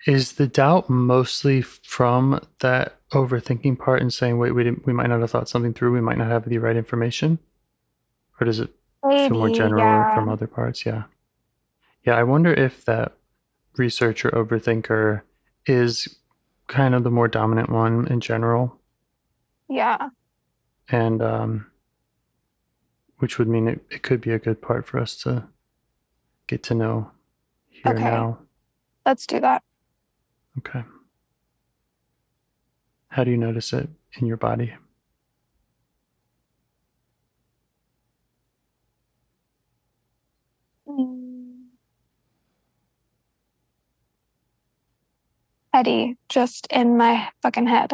Is the doubt mostly from that overthinking part and saying, wait, we might not have thought something through, we might not have the right information? Or does it feel more Maybe, general or yeah. from other parts? Yeah. Yeah, I wonder if that researcher overthinker is kind of the more dominant one in general. Yeah. And which would mean it could be a good part for us to get to know here Okay. now. Let's do that. Okay. How do you notice it in your body? Heady, just in my fucking head.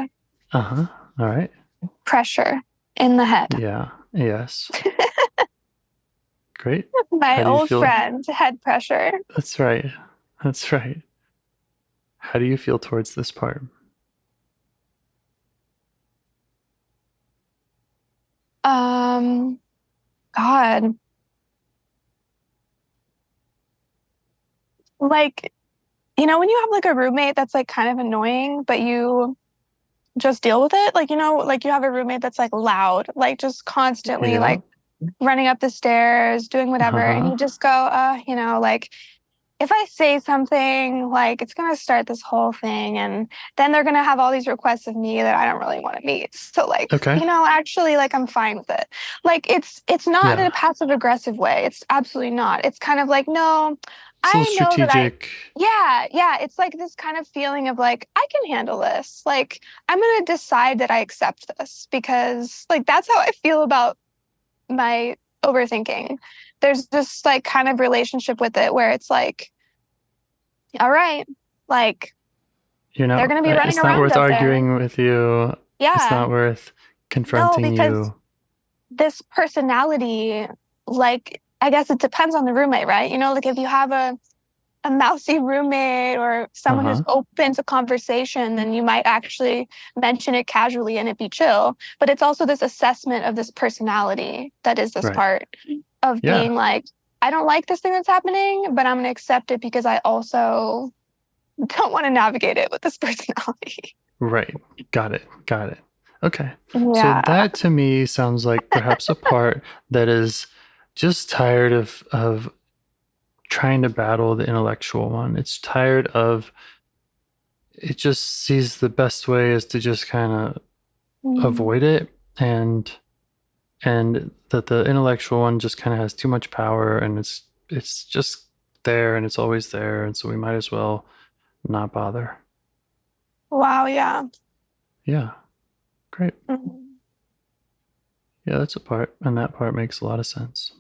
All right. Pressure in the head. Yeah. Yes. Great. My How do you old feel? friend, head pressure. That's right. That's right. How do you feel towards this part? God. Like, when you have like a roommate that's like kind of annoying, but you just deal with it. Like, like you have a roommate that's like loud, like just constantly like running up the stairs, doing whatever. And you just go, like if I say something, like it's going to start this whole thing. And then they're going to have all these requests of me that I don't really want to meet. So like, actually like I'm fine with it. Like it's not in a passive aggressive way. It's absolutely not. It's kind of like, no, It's a little strategic. Yeah. It's like this kind of feeling of like, I can handle this. Like I'm going to decide that I accept this because like, that's how I feel about my overthinking. There's this like kind of relationship with it where it's like, all right, like they're going to be running around. It's not worth arguing with you. Yeah. It's not worth confronting you. This personality, like, I guess it depends on the roommate, right? Like if you have a mousy roommate or someone who's open to conversation, then you might actually mention it casually and it be chill. But it's also this assessment of this personality that is this part of being like, I don't like this thing that's happening, but I'm going to accept it because I also don't want to navigate it with this personality. Right. Got it. Okay. Yeah. So that to me sounds like perhaps a part that is just tired of trying to battle the intellectual one. It's tired of, it just sees the best way is to just kind of avoid it, and that the intellectual one just kind of has too much power, and it's just there and it's always there, and so we might as well not bother. Wow. Yeah. Great. Yeah, that's a part, and that part makes a lot of sense.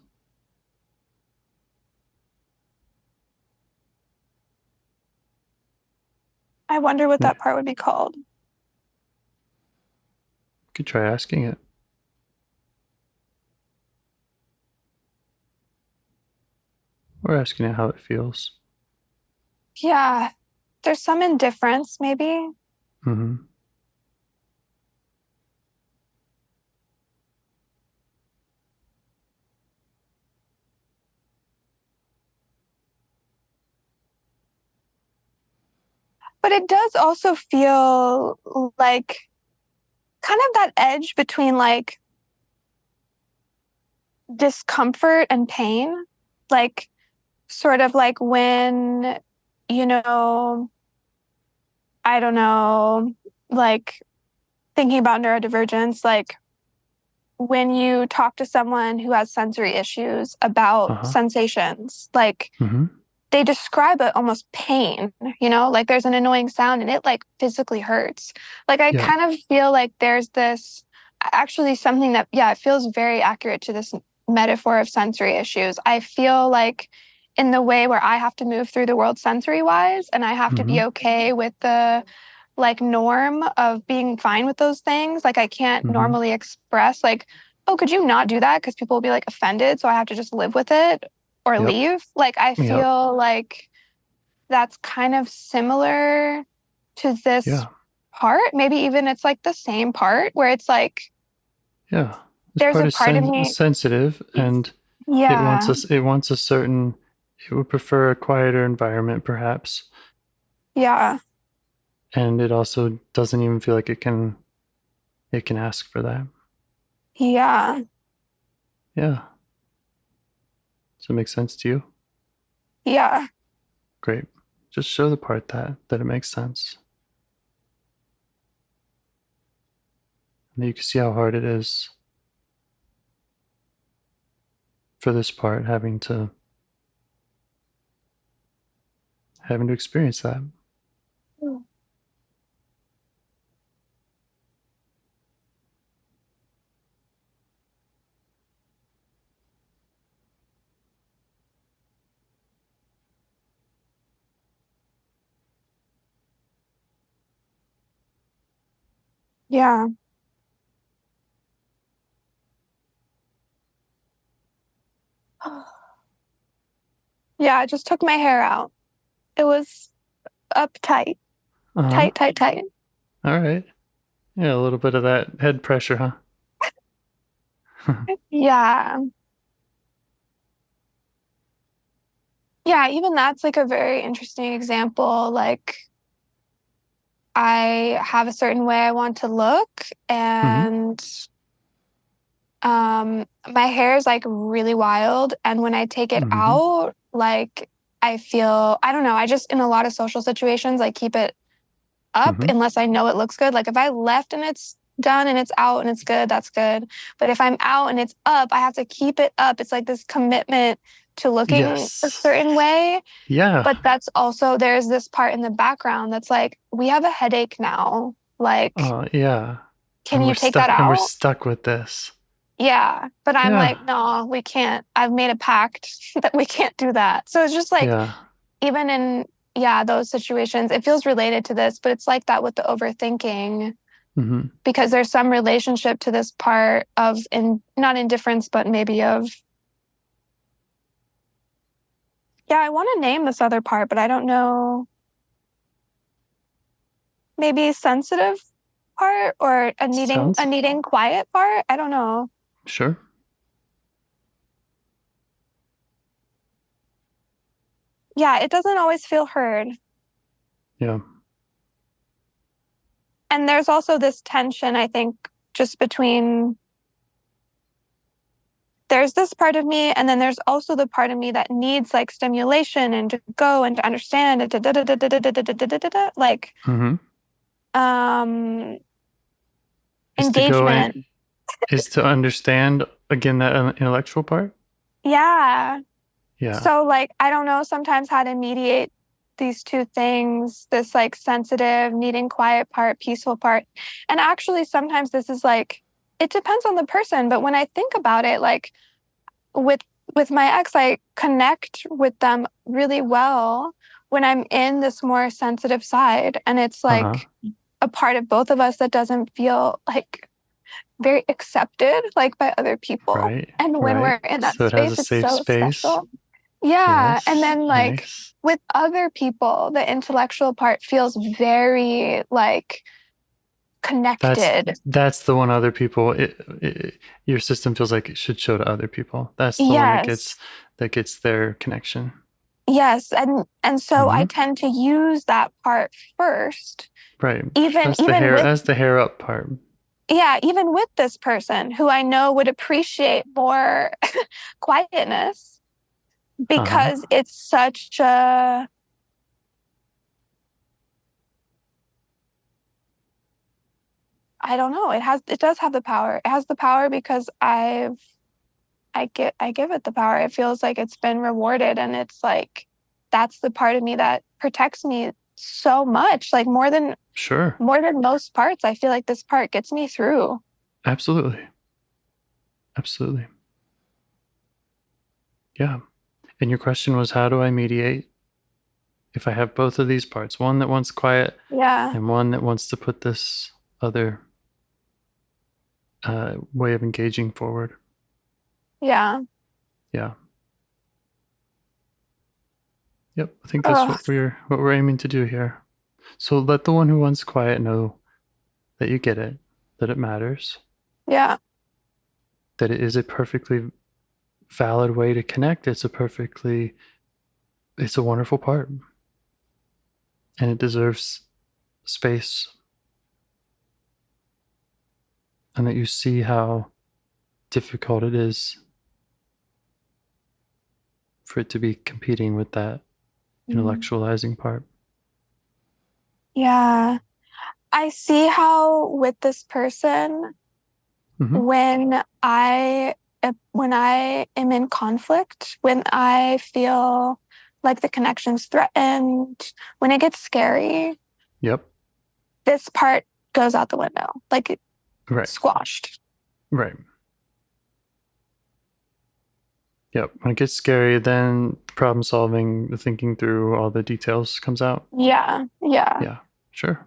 I wonder what that part would be called. You could try asking it. Or asking it how it feels. Yeah. There's some indifference, maybe. Mm-hmm. But it does also feel like kind of that edge between like discomfort and pain. Like, sort of like when, you know, I don't know, like thinking about neurodivergence, like when you talk to someone who has sensory issues about sensations, like Mm-hmm. they describe it almost pain, like there's an annoying sound and it like physically hurts. Like I kind of feel like there's this actually something that, it feels very accurate to this metaphor of sensory issues. I feel like in the way where I have to move through the world sensory wise, and I have to be okay with the like norm of being fine with those things. Like I can't normally express like, oh, could you not do that? Because people will be like offended. So I have to just live with it or leave. Like I feel like that's kind of similar to this part. Maybe even it's like the same part where it's like, This there's part a is part of me. sensitive, and it wants us. It wants a certain. It would prefer a quieter environment, perhaps. Yeah. And it also doesn't even feel like it can. It can ask for that. Yeah. Yeah. Does it make sense to you? Yeah. Great. Just show the part that it makes sense. And you can see how hard it is for this part having to experience that. Yeah. Yeah, I just took my hair out. It was uptight. Tight, tight, tight. All right. Yeah, a little bit of that head pressure, huh? Yeah. Yeah, even that's like a very interesting example. Like I have a certain way I want to look, and my hair is like really wild, and when I take it out, like I feel, I don't know, I just in a lot of social situations I keep it up unless I know it looks good. Like if I left and it's done and it's out and it's good, that's good. But if I'm out and it's up, I have to keep it up. It's like this commitment to looking a certain way. Yeah. But that's also, there's this part in the background that's like, we have a headache now. Like, yeah. can you take that out? And we're stuck with this. Yeah. But I'm like, no, we can't. I've made a pact that we can't do that. So it's just like, even in, those situations, it feels related to this, but it's like that with the overthinking. Because there's some relationship to this part of, not indifference, but maybe of, I want to name this other part, but I don't know. Maybe sensitive part or a needing quiet part. I don't know. Sure. Yeah, it doesn't always feel heard. Yeah. And there's also this tension, I think, just between, there's this part of me, and then there's also the part of me that needs like stimulation and to go and to understand and to like engagement. Is to understand again that intellectual part? Yeah. Yeah. So like I don't know sometimes how to mediate these two things, this like sensitive, needing quiet part, peaceful part. And actually sometimes this is like, it depends on the person, but when I think about it, like with my ex, I connect with them really well when I'm in this more sensitive side. And it's like a part of both of us that doesn't feel like very accepted like by other people. Right. And when we're in that so space, it has a it's safe so space. special. Yeah. Yes, And then like nice. with other people, the intellectual part feels very like connected. That's the one other people your system feels like it should show to other people. That's the one Yes. that gets their connection. Yes. And so I Hmm. tend to use that part first. Right. Even even with That's the hair up part. yeah, even with this person who I know would appreciate more quietness Uh-huh. because it's such a I don't know, it does have the power. It has the power because I give it the power. It feels like it's been rewarded and it's like that's the part of me that protects me so much, like Sure. more than most parts. I feel like this part gets me through. Absolutely. Absolutely. Yeah. And your question was, how do I mediate if I have both of these parts? One that wants quiet Yeah. and one that wants to put this other way of engaging forward. Yeah. Yeah. Yep. I think that's Oh, what we're aiming to do here. So let the one who wants quiet know that you get it, that it matters, yeah. that it is a perfectly valid way to connect. It's a wonderful part, and it deserves space. And that you see how difficult it is for it to be competing with that intellectualizing part. Yeah. I see how with this person, Mm-hmm. when I am in conflict, when I feel like the connection's threatened, when it gets scary, Yep. this part goes out the window, like Right. squashed. Right. Yep. When it gets scary, then the problem solving, the thinking through all the details comes out. Yeah. Yeah. Yeah. Sure.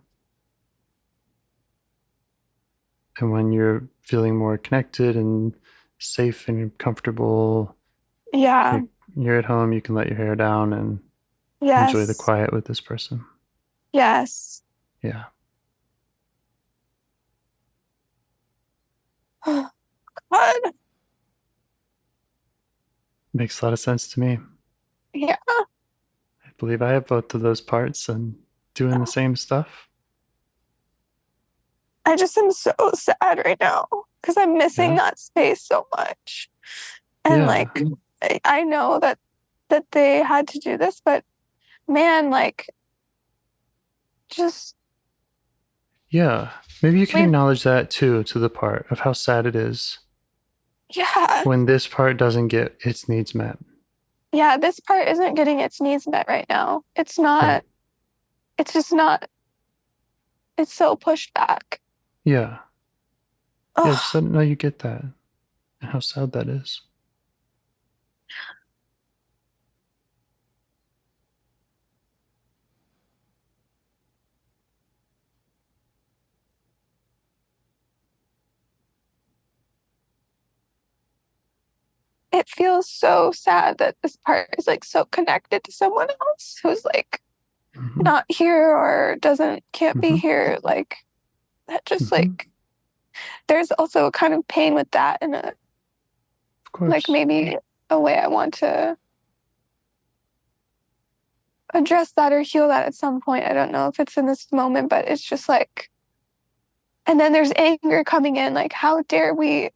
And when you're feeling more connected and safe and comfortable, Yeah. you're at home, you can let your hair down and enjoy the Yes. quiet with this person. Yes. Yeah. God. Makes a lot of sense to me. Yeah. I believe I have both of those parts and doing the same stuff. I just am so sad right now because I'm missing Yeah. that space so much. And Yeah. like, I know that they had to do this, but man, like, just Yeah. Maybe you can we, acknowledge that too, to the part of how sad it is yeah, when this part doesn't get its needs met. yeah. This part isn't getting its needs met right now. It's Right. not. It's just not. It's so pushed back. Yeah. Yeah. Just Oh, let it know you get that and how sad that is. it feels so sad that this part is like so connected to someone else who's like Mm-hmm. not here or can't be Mm-hmm. here. Like that just Mm-hmm. like there's also a kind of pain with that and a Of course. like maybe a way I want to address that or heal that at some point. I don't know if it's in this moment, but it's just like, and then there's anger coming in. Like, how dare we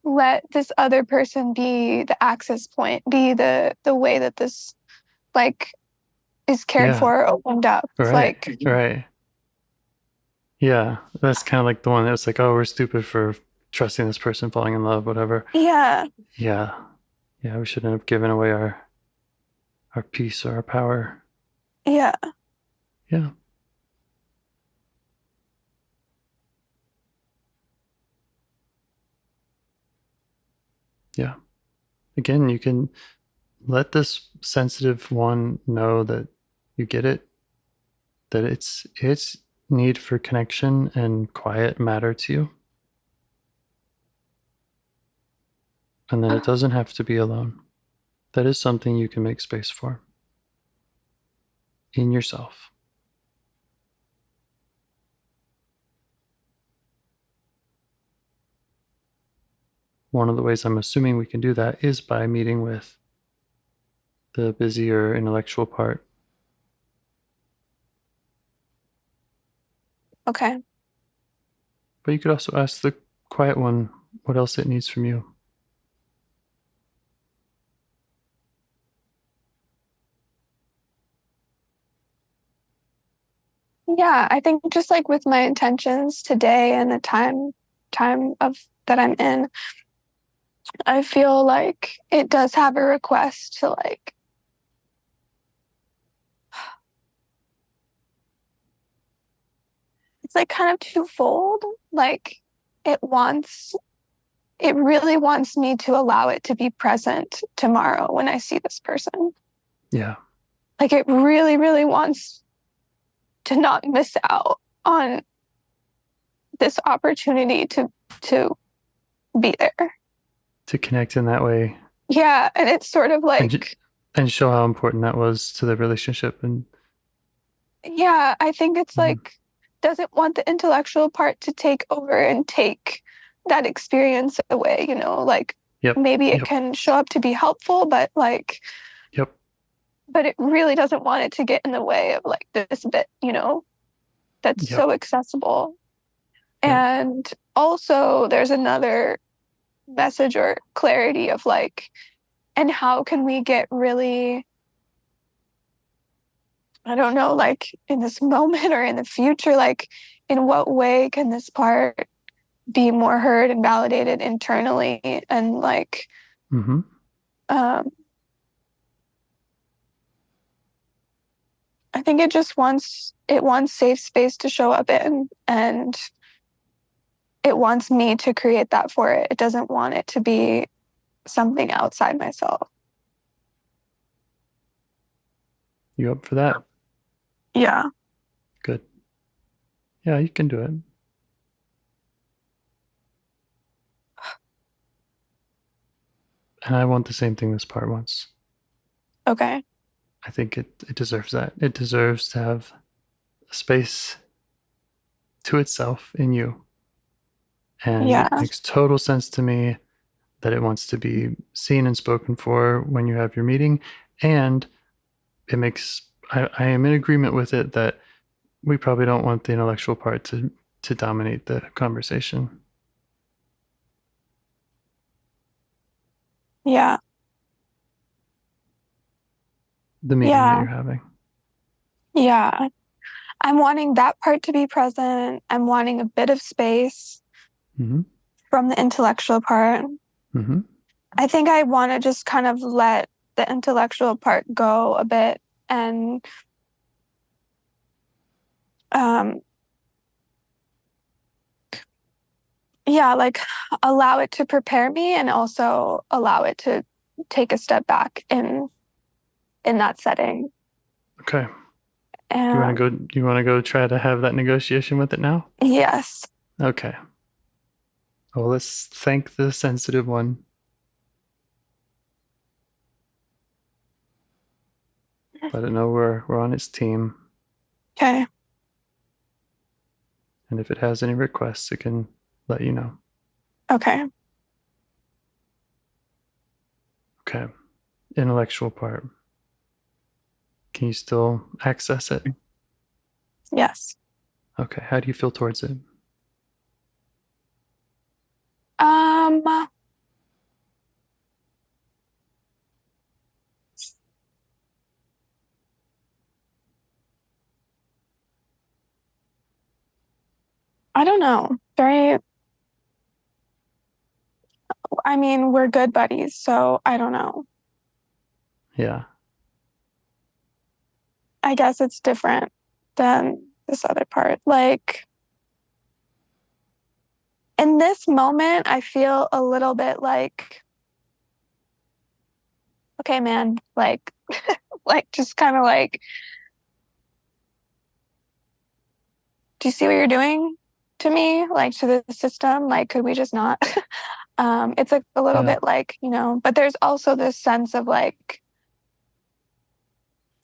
let this other person be the access point, be the way that this like is cared Yeah. for, opened up. Right. Like, Right. Yeah. That's kind of like the one that's like, oh, we're stupid for trusting this person, falling in love, whatever. yeah, Yeah. Yeah. We shouldn't have given away our peace or our power. yeah, Yeah. Yeah. Again, you can let this sensitive one know that you get it, that its need for connection and quiet matter to you, and that it doesn't have to be alone. That is something you can make space for in yourself. One of the ways I'm assuming we can do that is by meeting with the busier intellectual part. Okay. But you could also ask the quiet one what else it needs from you. Yeah, I think just like with my intentions today and the time of that I'm in, I feel like it does have a request to like it's like kind of twofold. Like it wants it really wants me to allow it to be present tomorrow when I see this person. Yeah. Like it really, really wants to not miss out on this opportunity to be there. To connect in that way. Yeah, and it's sort of like and show how important that was to the relationship. And yeah, I think it's like doesn't want the intellectual part to take over and take that experience away, you know, like maybe it can show up to be helpful, but like but it really doesn't want it to get in the way of like this bit, you know, that's so accessible. And also there's another message or clarity of like, and how can we get really, I don't know, like in this moment or in the future, like in what way can this part be more heard and validated internally and like I think it wants safe space to show up in, and it wants me to create that for it. It doesn't want it to be something outside myself. You up for that? Yeah. Good. Yeah, you can do it. And I want the same thing this part wants. Okay. I think it deserves that. It deserves to have a space to itself in you. And it makes total sense to me that it wants to be seen and spoken for when you have your meeting. And it makes, I am in agreement with it that we probably don't want the intellectual part to dominate the conversation. Yeah. The meeting that you're having. Yeah. I'm wanting that part to be present. I'm wanting a bit of space from the intellectual part. I think I want to just kind of let the intellectual part go a bit and yeah, like allow it to prepare me and also allow it to take a step back in that setting. Okay. Do you want to go try to have that negotiation with it now? Yes. Okay. Well, let's thank the sensitive one. Let it know we're on its team. Okay. And if it has any requests, it can let you know. Okay. Okay. Intellectual part. Can you still access it? Yes. Okay. How do you feel towards it? I don't know. I mean, we're good buddies, so I don't know. Yeah. I guess it's different than this other part. Like, in this moment, I feel a little bit like, okay, man, like, like, just kind of like, do you see what you're doing to me? Like, to the system? Like, could we just not? It's like a little bit like, but there's also this sense of like,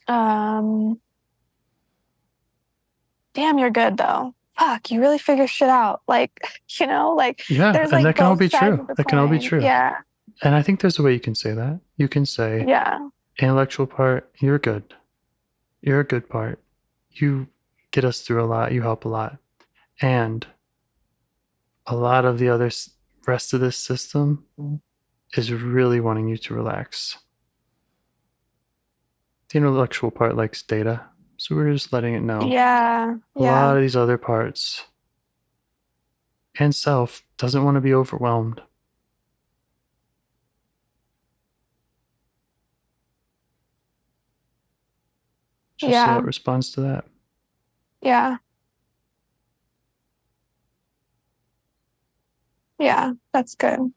damn, you're good though. Fuck, you really figure shit out. Like, Yeah, there's and like that can all both be sides true. of the That can all be coin. true. Yeah. And I think there's a way you can say that. You can say, Yeah. intellectual part, you're good. You're a good part. You get us through a lot. You help a lot. And a lot of the other rest of this system is really wanting you to relax. The intellectual part likes data. So we're just letting it know. Yeah. A lot of these other parts and self doesn't want to be overwhelmed. Just so it responds to that. Yeah. Yeah, that's good.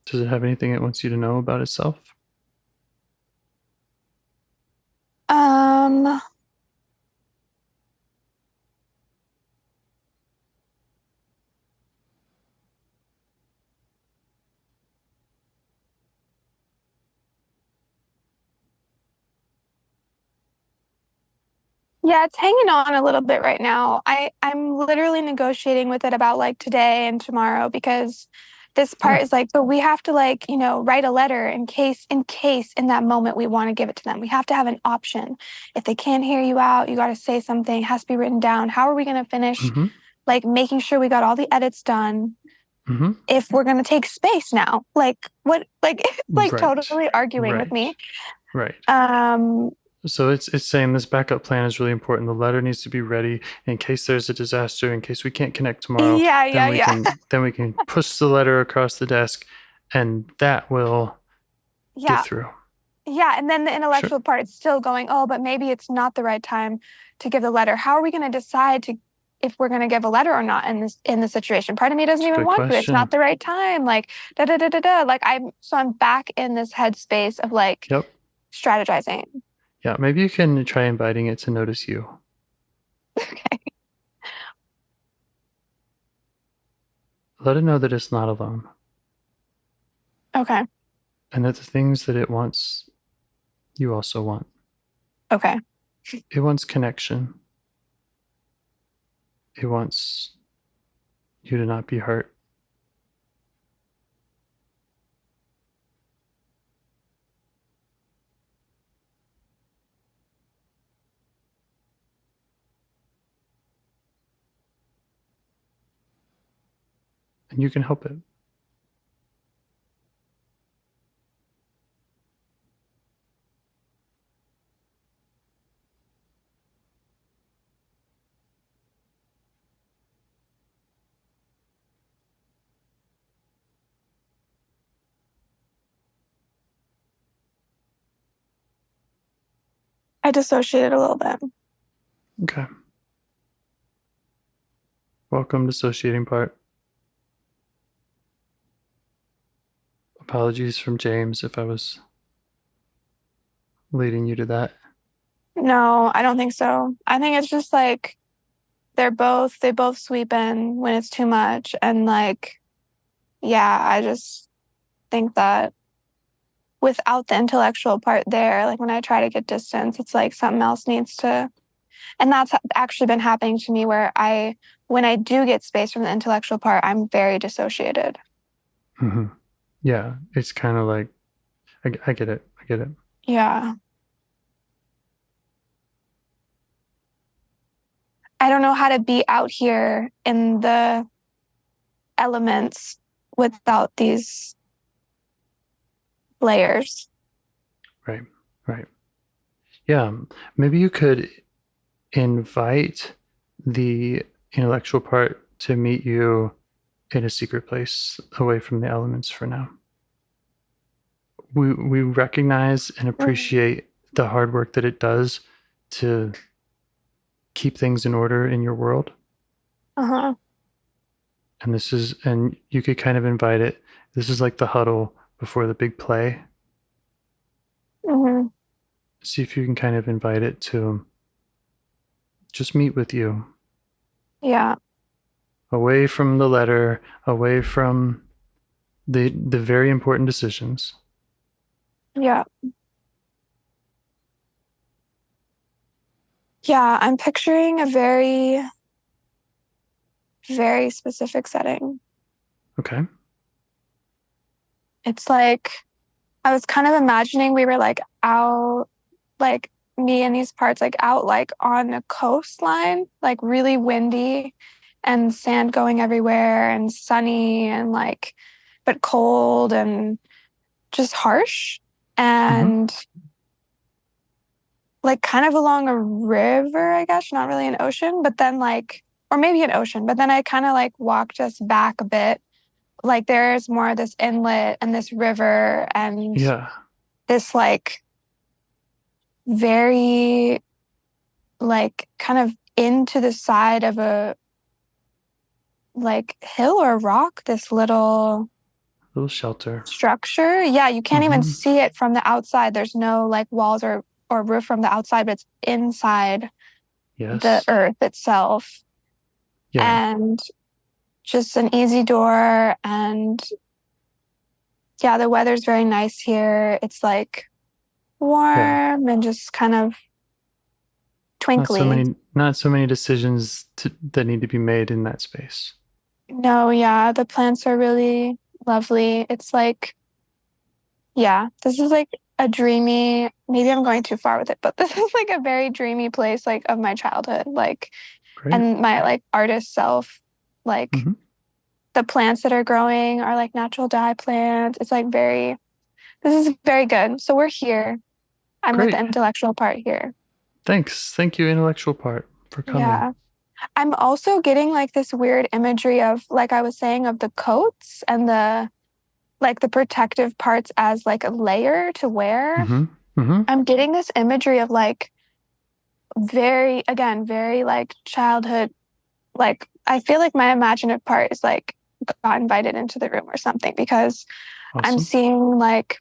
Does it have anything it wants you to know about itself? Yeah, it's hanging on a little bit right now. I'm literally negotiating with it about like today and tomorrow because this part is like, but we have to like, write a letter in case in that moment we want to give it to them. We have to have an option. If they can't hear you out, you got to say something, it has to be written down. How are we going to finish like making sure we got all the edits done? If we're going to take space now, like what, like it's like totally arguing with me. Right. So it's saying this backup plan is really important. The letter needs to be ready in case there's a disaster, in case we can't connect tomorrow. Then we can push the letter across the desk, and that will get through. Yeah, and then the intellectual part is still going, oh, but maybe it's not the right time to give the letter. How are we going to decide if we're going to give a letter or not in this situation? Part of me doesn't even want to. It's not the right time. Like Like I'm back in this headspace of like strategizing. Yeah, maybe you can try inviting it to notice you. Okay. Let it know that it's not alone. Okay. And that the things that it wants, you also want. Okay. It wants connection. It wants you to not be hurt. And you can help it. I dissociated a little bit. Okay. Welcome, dissociating part. Apologies from James if I was leading you to that. No, I don't think so. I think it's just like they both sweep in when it's too much. And like, yeah, I just think that without the intellectual part there, like when I try to get distance, it's like something else needs to, and that's actually been happening to me where when I do get space from the intellectual part, I'm very dissociated. Yeah, it's kind of like, I get it. I get it. Yeah. I don't know how to be out here in the elements without these layers. Right. Yeah, maybe you could invite the intellectual part to meet you in a secret place away from the elements for now. We recognize and appreciate the hard work that it does to keep things in order in your world. And and you could kind of invite it. This is like the huddle before the big play. Mm-hmm. See if you can kind of invite it to just meet with you. Yeah. Away from the letter, away from the very important decisions. Yeah. Yeah, I'm picturing a very, very specific setting. Okay. It's like I was kind of imagining we were like out, like me and these parts, like out, like on a coastline, like really windy and sand going everywhere and sunny and like, but cold and just harsh. And like kind of along a river, I guess, not really an ocean, but then like, or maybe an ocean, but then I kind of like walked us back a bit. Like there's more of this inlet and this river and Yeah. this like very like kind of into the side of a like hill or rock, this little Shelter. structure. Yeah, you can't even see it from the outside. There's no like walls or roof from the outside, but it's inside the earth itself. Yeah. And just an easy door. And yeah, the weather's very nice here. It's like warm and just kind of twinkly. Not so many decisions that need to be made in that space. No, yeah, the plants are really lovely. It's like, yeah, this is like a dreamy, maybe I'm going too far with it, but this is like a very dreamy place like of my childhood. Like, Great. and my like artist self, like the plants that are growing are like natural dye plants. It's like this is very good. So we're here. I'm with the intellectual part here. Thanks. Thank you, intellectual part, for coming. Yeah. I'm also getting like this weird imagery of, like I was saying, of the coats and the like the protective parts as like a layer to wear. I'm getting this imagery of like very like childhood. Like I feel like my imaginative part is like got invited into the room or something because I'm seeing like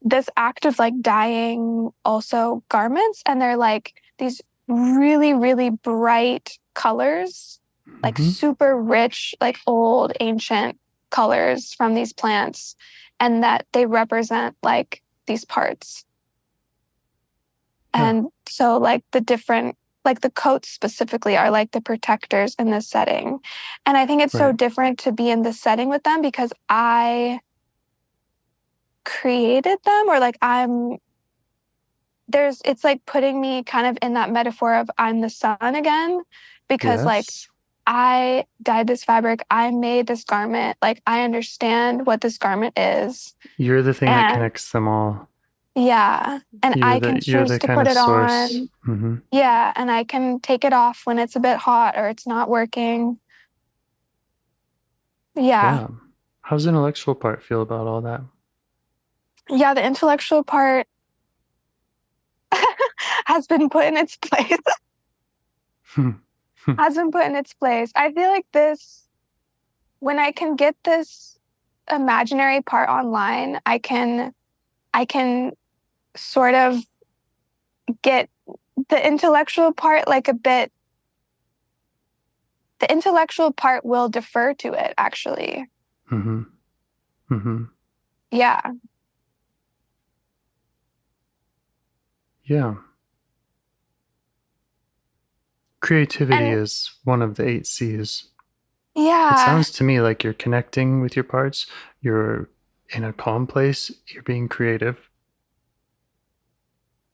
this act of like dyeing also garments, and they're like these really, really bright colors, like super rich, like old ancient colors from these plants, and that they represent like these parts. And so like the different, like the coats specifically are like the protectors in this setting. And I think it's so different to be in this setting with them because I created them, or like it's like putting me kind of in that metaphor of I'm the sun again, because like I dyed this fabric, I made this garment, like I understand what this garment is. You're the thing that connects them all. Yeah. And I can choose to put it on. Yeah. And I can take it off when it's a bit hot or it's not working. Yeah. How's the intellectual part feel about all that? Yeah, the intellectual part has been put in its place. Has been put in its place. I feel like when I can get this imaginary part online, I can sort of get the intellectual part like a bit. The intellectual part will defer to it, actually. Yeah. Yeah. Creativity is one of the 8 C's. Yeah. It sounds to me like you're connecting with your parts. You're in a calm place. You're being creative.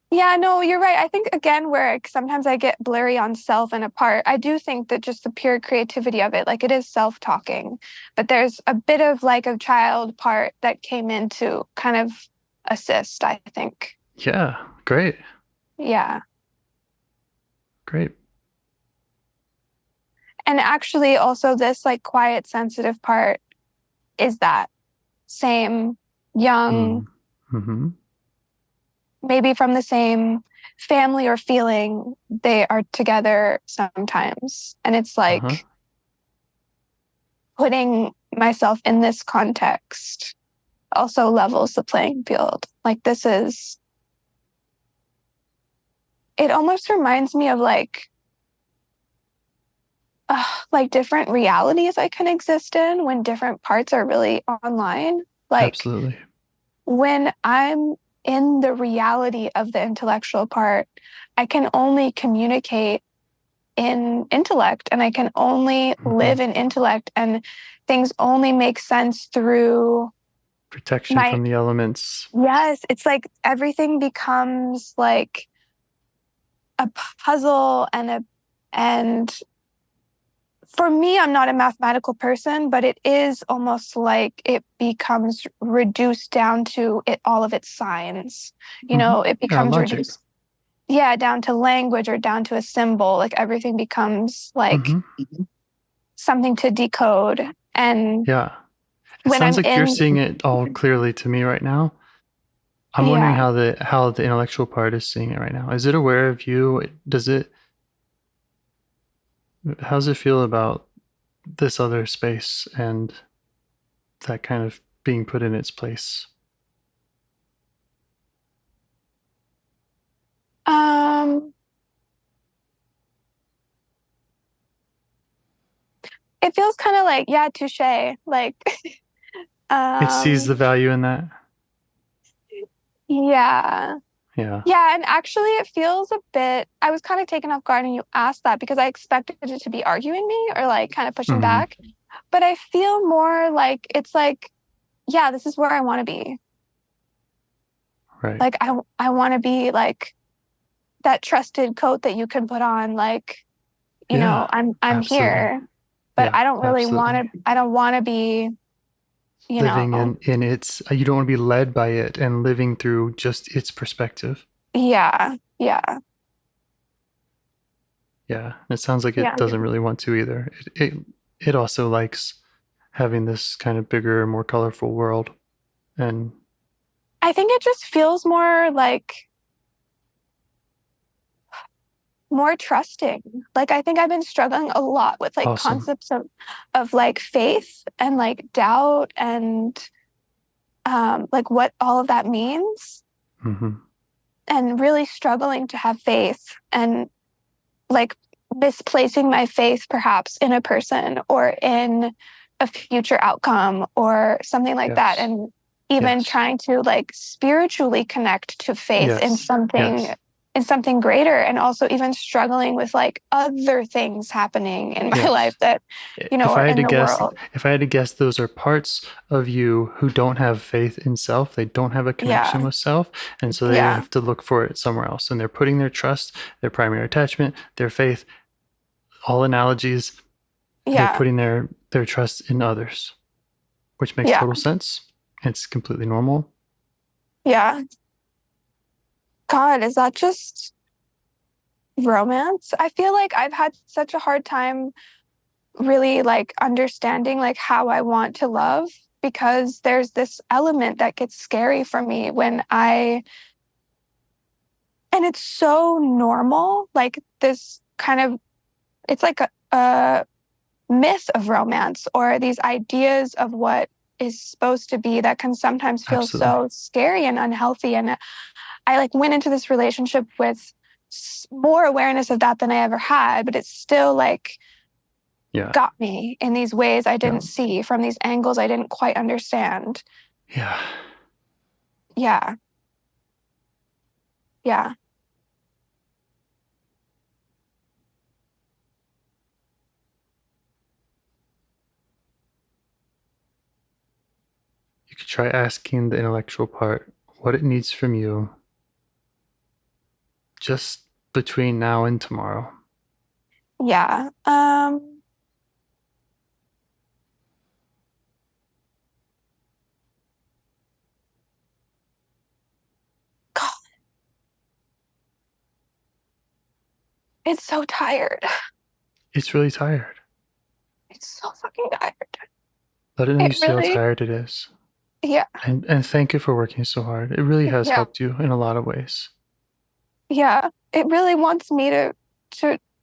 Yeah, no, you're right. I think, again, where sometimes I get blurry on self and a part, I do think that just the pure creativity of it, like it is self-talking, but there's a bit of like a child part that came in to kind of assist, I think. Yeah, great. Yeah. Great. And actually also this like quiet, sensitive part is that same young, maybe from the same family or feeling, they are together sometimes. And it's like putting myself in this context also levels the playing field. Like it almost reminds me of like different realities I can exist in when different parts are really online. Like Absolutely. when I'm in the reality of the intellectual part, I can only communicate in intellect, and I can only live in intellect, and things only make sense through protection from the elements. Yes, it's like everything becomes like a puzzle and for me, I'm not a mathematical person, but it is almost like it becomes reduced down to all of its signs. You know, it becomes reduced, down to language or down to a symbol. Like everything becomes like something to decode. And it sounds like you're seeing it all clearly to me right now. I'm wondering how the intellectual part is seeing it right now. Is it aware of you? How does it feel about this other space and that kind of being put in its place? It feels kind of like, yeah, touche. Like, it sees the value in that. Yeah. Yeah. Yeah, and actually it feels a bit, I was kind of taken off guard when you asked that because I expected it to be arguing me or like kind of pushing back. But I feel more like it's like, yeah, this is where I want to be. Right. Like I want to be like that trusted coat that you can put on, like, you know, I'm here. But I don't really want to, I don't want to be, you living know, in its, you don't want to be led by it and living through just its perspective. Yeah. It sounds like it doesn't really want to either. It also likes having this kind of bigger, more colorful world. And I think it just feels more like more trusting. Like I think I've been struggling a lot with like concepts of like faith and like doubt and like what all of that means. And really struggling to have faith and like misplacing my faith perhaps in a person or in a future outcome or something like that. And even trying to like spiritually connect to faith in something greater, and also even struggling with like other things happening in my life that, you know, are in the world. If I had to guess, those are parts of you who don't have faith in self. They don't have a connection with self. And so they have to look for it somewhere else. And they're putting their trust, their primary attachment, their faith, all analogies. They're putting their trust in others, which makes total sense. It's completely normal. Yeah. God, is that just romance? I feel like I've had such a hard time really like understanding like how I want to love, because there's this element that gets scary for me and it's so normal, like this kind of, it's like a myth of romance or these ideas of what is supposed to be that can sometimes feel so scary and unhealthy. And I like went into this relationship with more awareness of that than I ever had, but it's still like got me in these ways I didn't see, from these angles I didn't quite understand. Yeah. You could try asking the intellectual part what it needs from you just between now and tomorrow. Yeah. God. It's so tired. It's really tired. It's so fucking tired. Let it know you see how tired it is. Yeah. And thank you for working so hard. It really has helped you in a lot of ways. Yeah. It really wants me to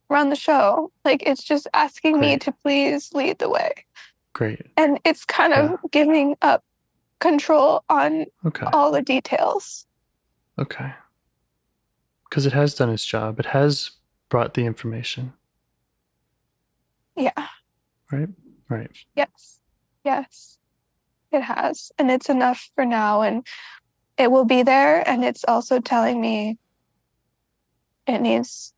run the show. Like it's just asking me to please lead the way. Great. And it's kind of giving up control on Okay. all the details. Okay. Because it has done its job. It has brought the information. Yeah. Right? Right. Yes. Yes. It has. And it's enough for now. And it will be there. And it's also telling me it needs,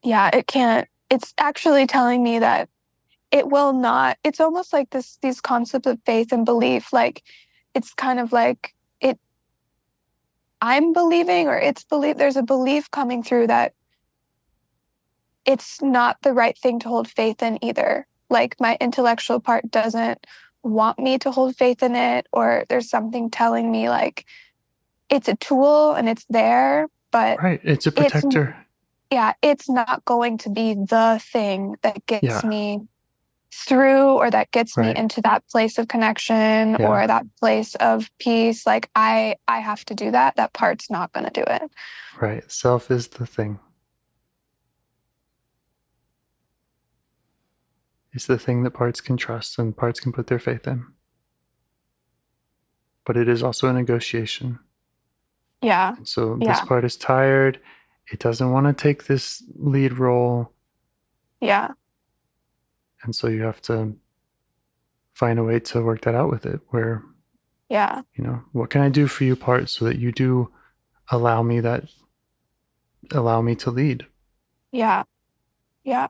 it can't. It's actually telling me that it will not. It's almost like these concepts of faith and belief. Like, it's kind of like I'm believing or it's belief. There's a belief coming through that it's not the right thing to hold faith in either. Like, my intellectual part doesn't want me to hold faith in it, or there's something telling me like it's a tool and it's there, but right. It's a protector. It's not going to be the thing that gets Yeah. me through or that gets me Right. into that place of connection or that place of peace. Like I have to do that. That part's not going to do it. Right. Self is the thing. It's the thing that parts can trust and parts can put their faith in. But it is also a negotiation. Yeah. And so this part is tired. It doesn't want to take this lead role. Yeah. And so you have to find a way to work that out with it where, what can I do for you part so that you do allow me to lead? Yeah. Yeah.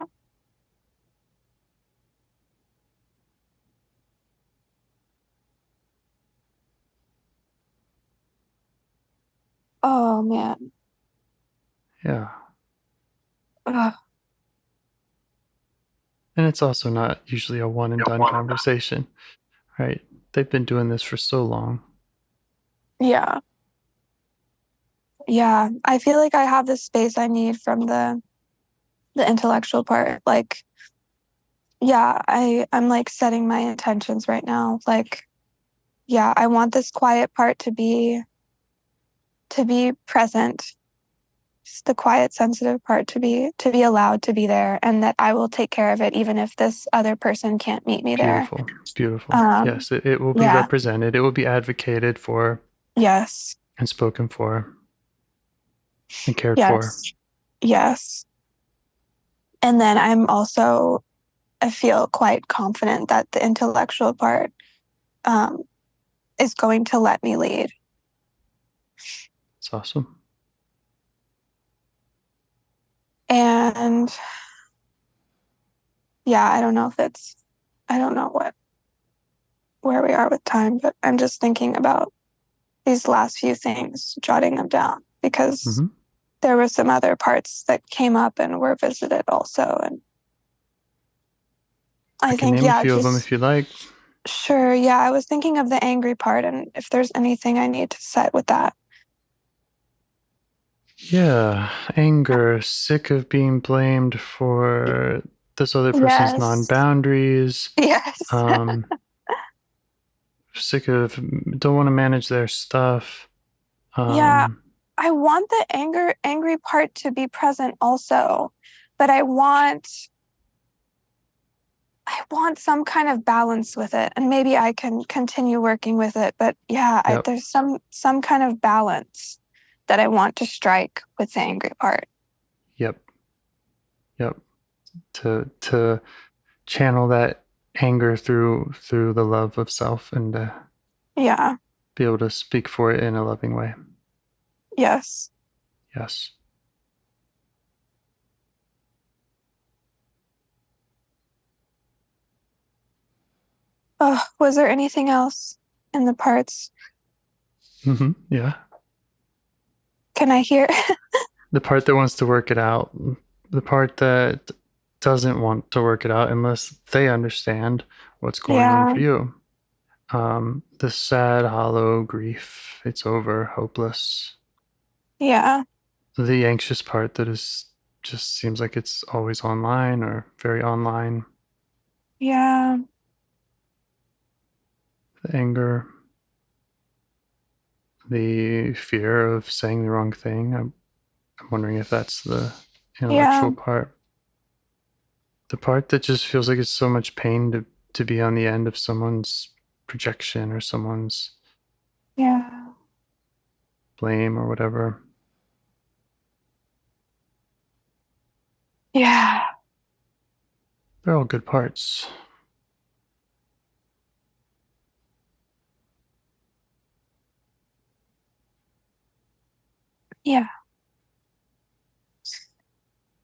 Oh, man. Yeah. Ugh. And it's also not usually a one and done conversation, right? They've been doing this for so long. Yeah. Yeah. I feel like I have the space I need from the intellectual part. Like, I'm like setting my intentions right now. Like, I want this quiet part to be present. Just the quiet, sensitive part to be allowed to be there, and that I will take care of it even if this other person can't meet me there. Beautiful. Yes, it will be represented. It will be advocated for. Yes. And spoken for. And cared for. Yes. And then I feel quite confident that the intellectual part is going to let me lead. It's awesome. And I don't know where we are with time, but I'm just thinking about these last few things, jotting them down, because there were some other parts that came up and were visited also. And I think, name a few of them if you like. Sure. Yeah. I was thinking of the angry part and if there's anything I need to set with that. Yeah. Anger, sick of being blamed for this other person's non-boundaries. Yes. Sick of, don't want to manage their stuff. I want the angry part to be present also, but I want some kind of balance with it, and maybe I can continue working with it. But there's some kind of balance that I want to strike with the angry part. Yep. To channel that anger through the love of self and be able to speak for it in a loving way. Yes. Oh, was there anything else in the parts? Yeah. Can I hear? The part that wants to work it out. The part that doesn't want to work it out unless they understand what's going on for you. The sad, hollow grief. It's over, hopeless. Yeah. The anxious part that is just seems like it's always online or very online. Yeah. The anger. The fear of saying the wrong thing. I'm wondering if that's the intellectual part. The part that just feels like it's so much pain to be on the end of someone's projection or someone's Yeah. blame or whatever. Yeah. They're all good parts. Yeah.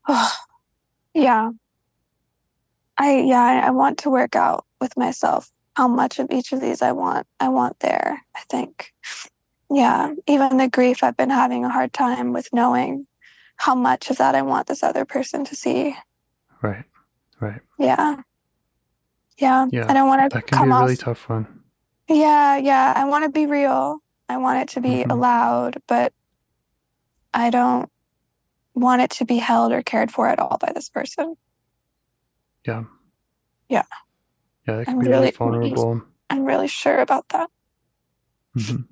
Oh, yeah. I want to work out with myself how much of each of these I want there, I think. Yeah. Even the grief, I've been having a hard time with knowing how much of that I want this other person to see. Right. Yeah. Yeah. Yeah, I don't want to that can be come a off. really tough one. Yeah. I want to be real. I want it to be allowed, but I don't want it to be held or cared for at all by this person. Yeah. Yeah. Yeah, that can be really vulnerable. I'm really sure about that. Mm-hmm.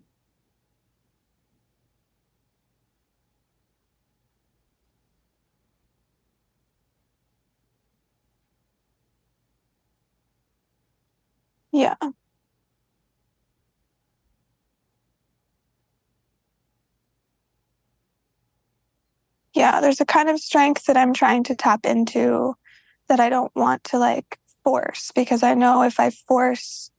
Yeah. Yeah. There's a kind of strength that I'm trying to tap into that I don't want to like force, because I know if I force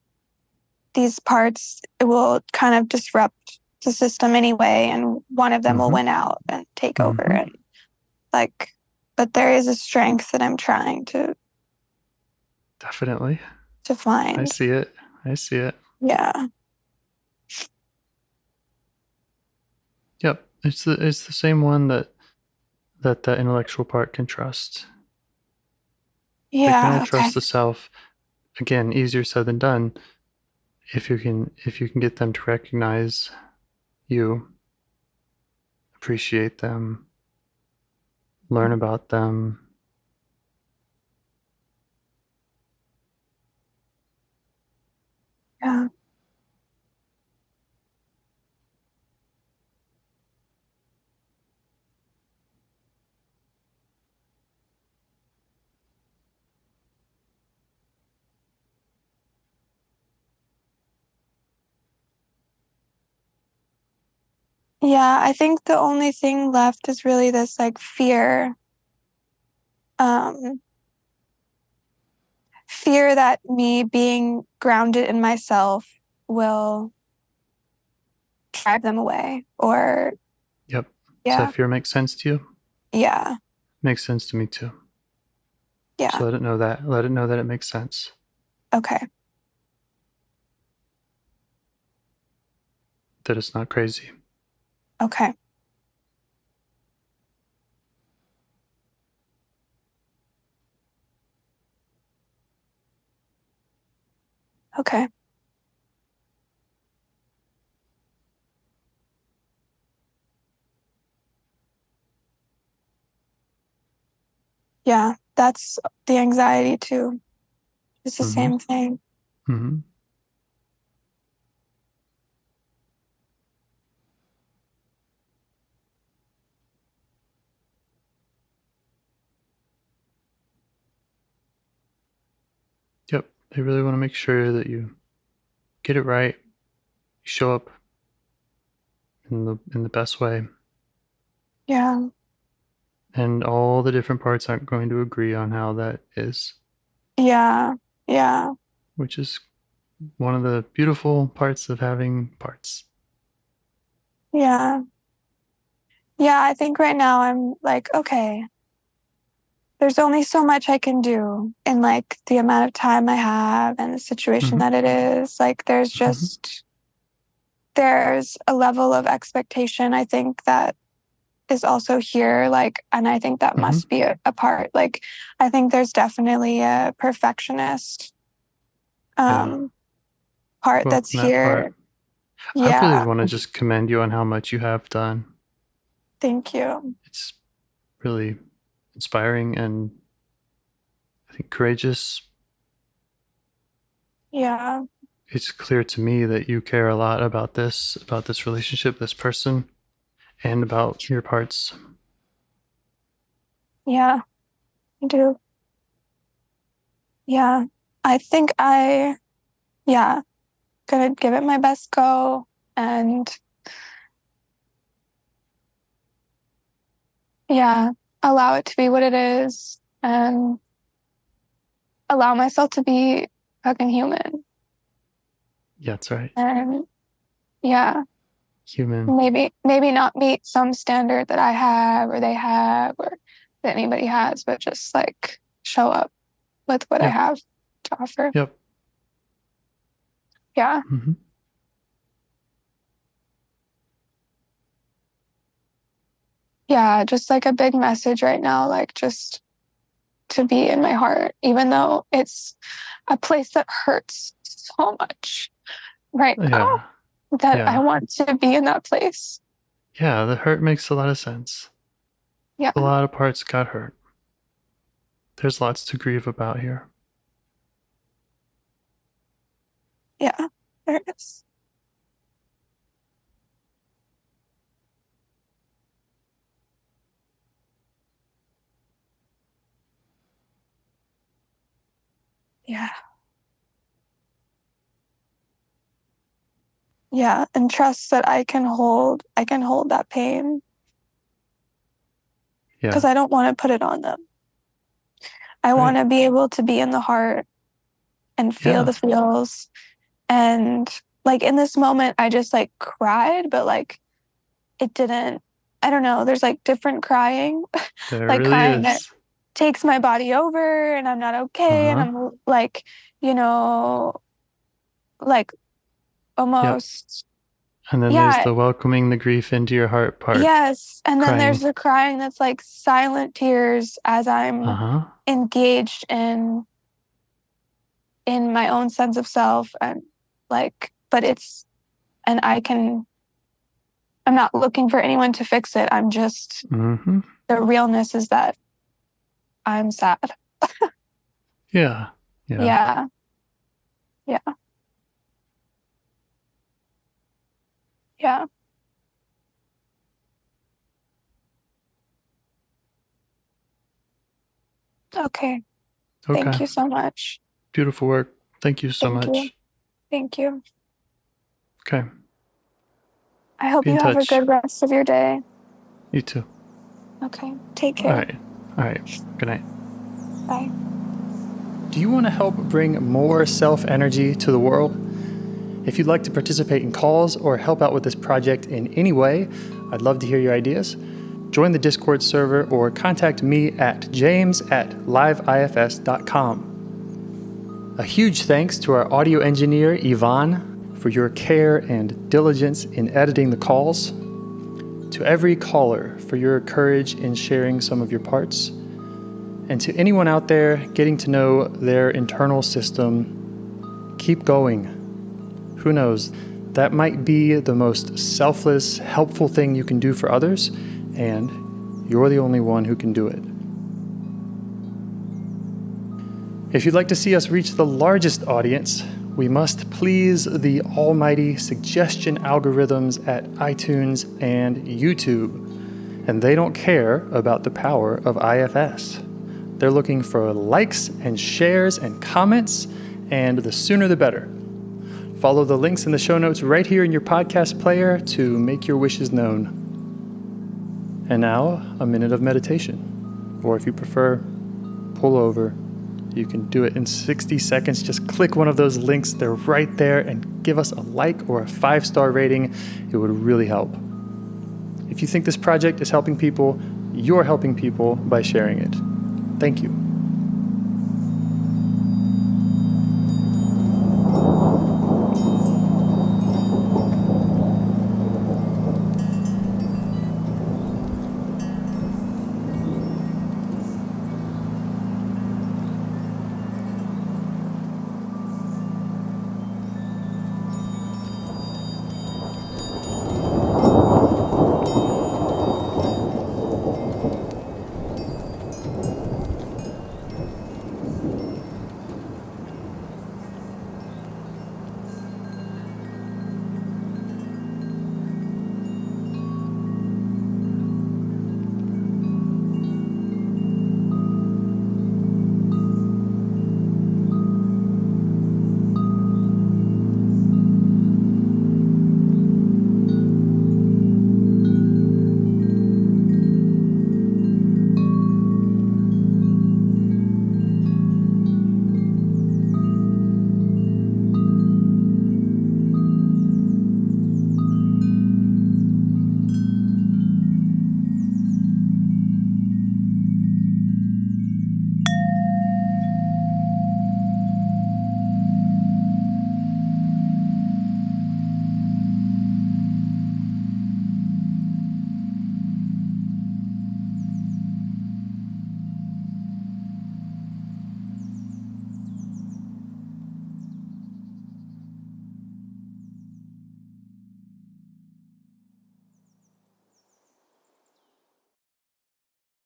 these parts, it will kind of disrupt the system anyway, and one of them will win out and take over. And like, but there is a strength that I'm trying to Definitely. find. I see it. Yeah. Yep. It's the same one that intellectual part can trust. They can all Yeah. Okay. trust the self. Again, easier said than done. If you can get them to recognize you, appreciate them, learn about them. Yeah. Yeah, I think the only thing left is really this like fear. Um, Fear that me being grounded in myself will drive them away. Or Yep. Does yeah. that fear make sense to you? Yeah. Makes sense to me too. Yeah. So let it know that. Let it know that it makes sense. Okay. That it's not crazy. Okay. Okay. Yeah, that's the anxiety too. It's the same thing. Mm-hmm. Yep. They really want to make sure that you get it right, you show up in the best way. Yeah. And all the different parts aren't going to agree on how that is, Yeah. Yeah. which is one of the beautiful parts of having parts. Yeah. Yeah, I think right now I'm like, okay, there's only so much I can do in like the amount of time I have and the situation that it is. Like there's a level of expectation I think that is also here, like, and I think that must be a part. Like, I think there's definitely a perfectionist part that's Welcome that here. part. I really Yeah. want to just commend you on how much you have done. Thank you. It's really inspiring and I think courageous. Yeah. It's clear to me that you care a lot about this relationship, this person, and about your parts. Yeah, I do. Yeah. I think yeah. gonna give it my best go and allow it to be what it is and allow myself to be fucking human. Yeah, that's right. And human. Maybe not meet some standard that I have or they have or that anybody has, but just like show up with what I have to offer. Yep. Yeah. Mm-hmm. Yeah, just like a big message right now, like just to be in my heart, even though it's a place that hurts so much right now, that I want to be in that place. Yeah, the hurt makes a lot of sense. Yeah. A lot of parts got hurt. There's lots to grieve about here. Yeah, there is. Yeah. Yeah, and trust that I can hold that pain. Yeah. Because I don't want to put it on them. I want to be able to be in the heart and feel the feels. And like in this moment, I just like cried, but like it didn't, I don't know, there's like different crying. There like really crying is. that takes my body over and I'm not okay. And I'm like, you know, like almost. Yep. And then there's the welcoming the grief into your heart part. Yes. And then crying. there's the crying that's like silent tears as I'm engaged in my own sense of self. And like, but it's, and I'm not looking for anyone to fix it. I'm just, the realness is that I'm sad. Yeah. Yeah. Okay. Thank you so much. Beautiful work. Thank you so much. Thank you. Okay. I hope you have a good rest of your day. You too. Okay. Take care. All right. Good night. Bye. Do you want to help bring more self-energy to the world? If you'd like to participate in calls or help out with this project in any way, I'd love to hear your ideas. Join the Discord server or contact me at james@liveifs.com. A huge thanks to our audio engineer, Yvonne, for your care and diligence in editing the calls. To every caller for your courage in sharing some of your parts. And to anyone out there getting to know their internal system, keep going. Who knows? That might be the most selfless, helpful thing you can do for others, and you're the only one who can do it. If you'd like to see us reach the largest audience, we must please the almighty suggestion algorithms at iTunes and YouTube. And they don't care about the power of IFS. They're looking for likes and shares and comments, and the sooner the better. Follow the links in the show notes right here in your podcast player to make your wishes known. And now, a minute of meditation. Or if you prefer, pull over. You can do it in 60 seconds. Just click one of those links. They're right there, and give us a like or a 5-star rating. It would really help. If you think this project is helping people, you're helping people by sharing it. Thank you.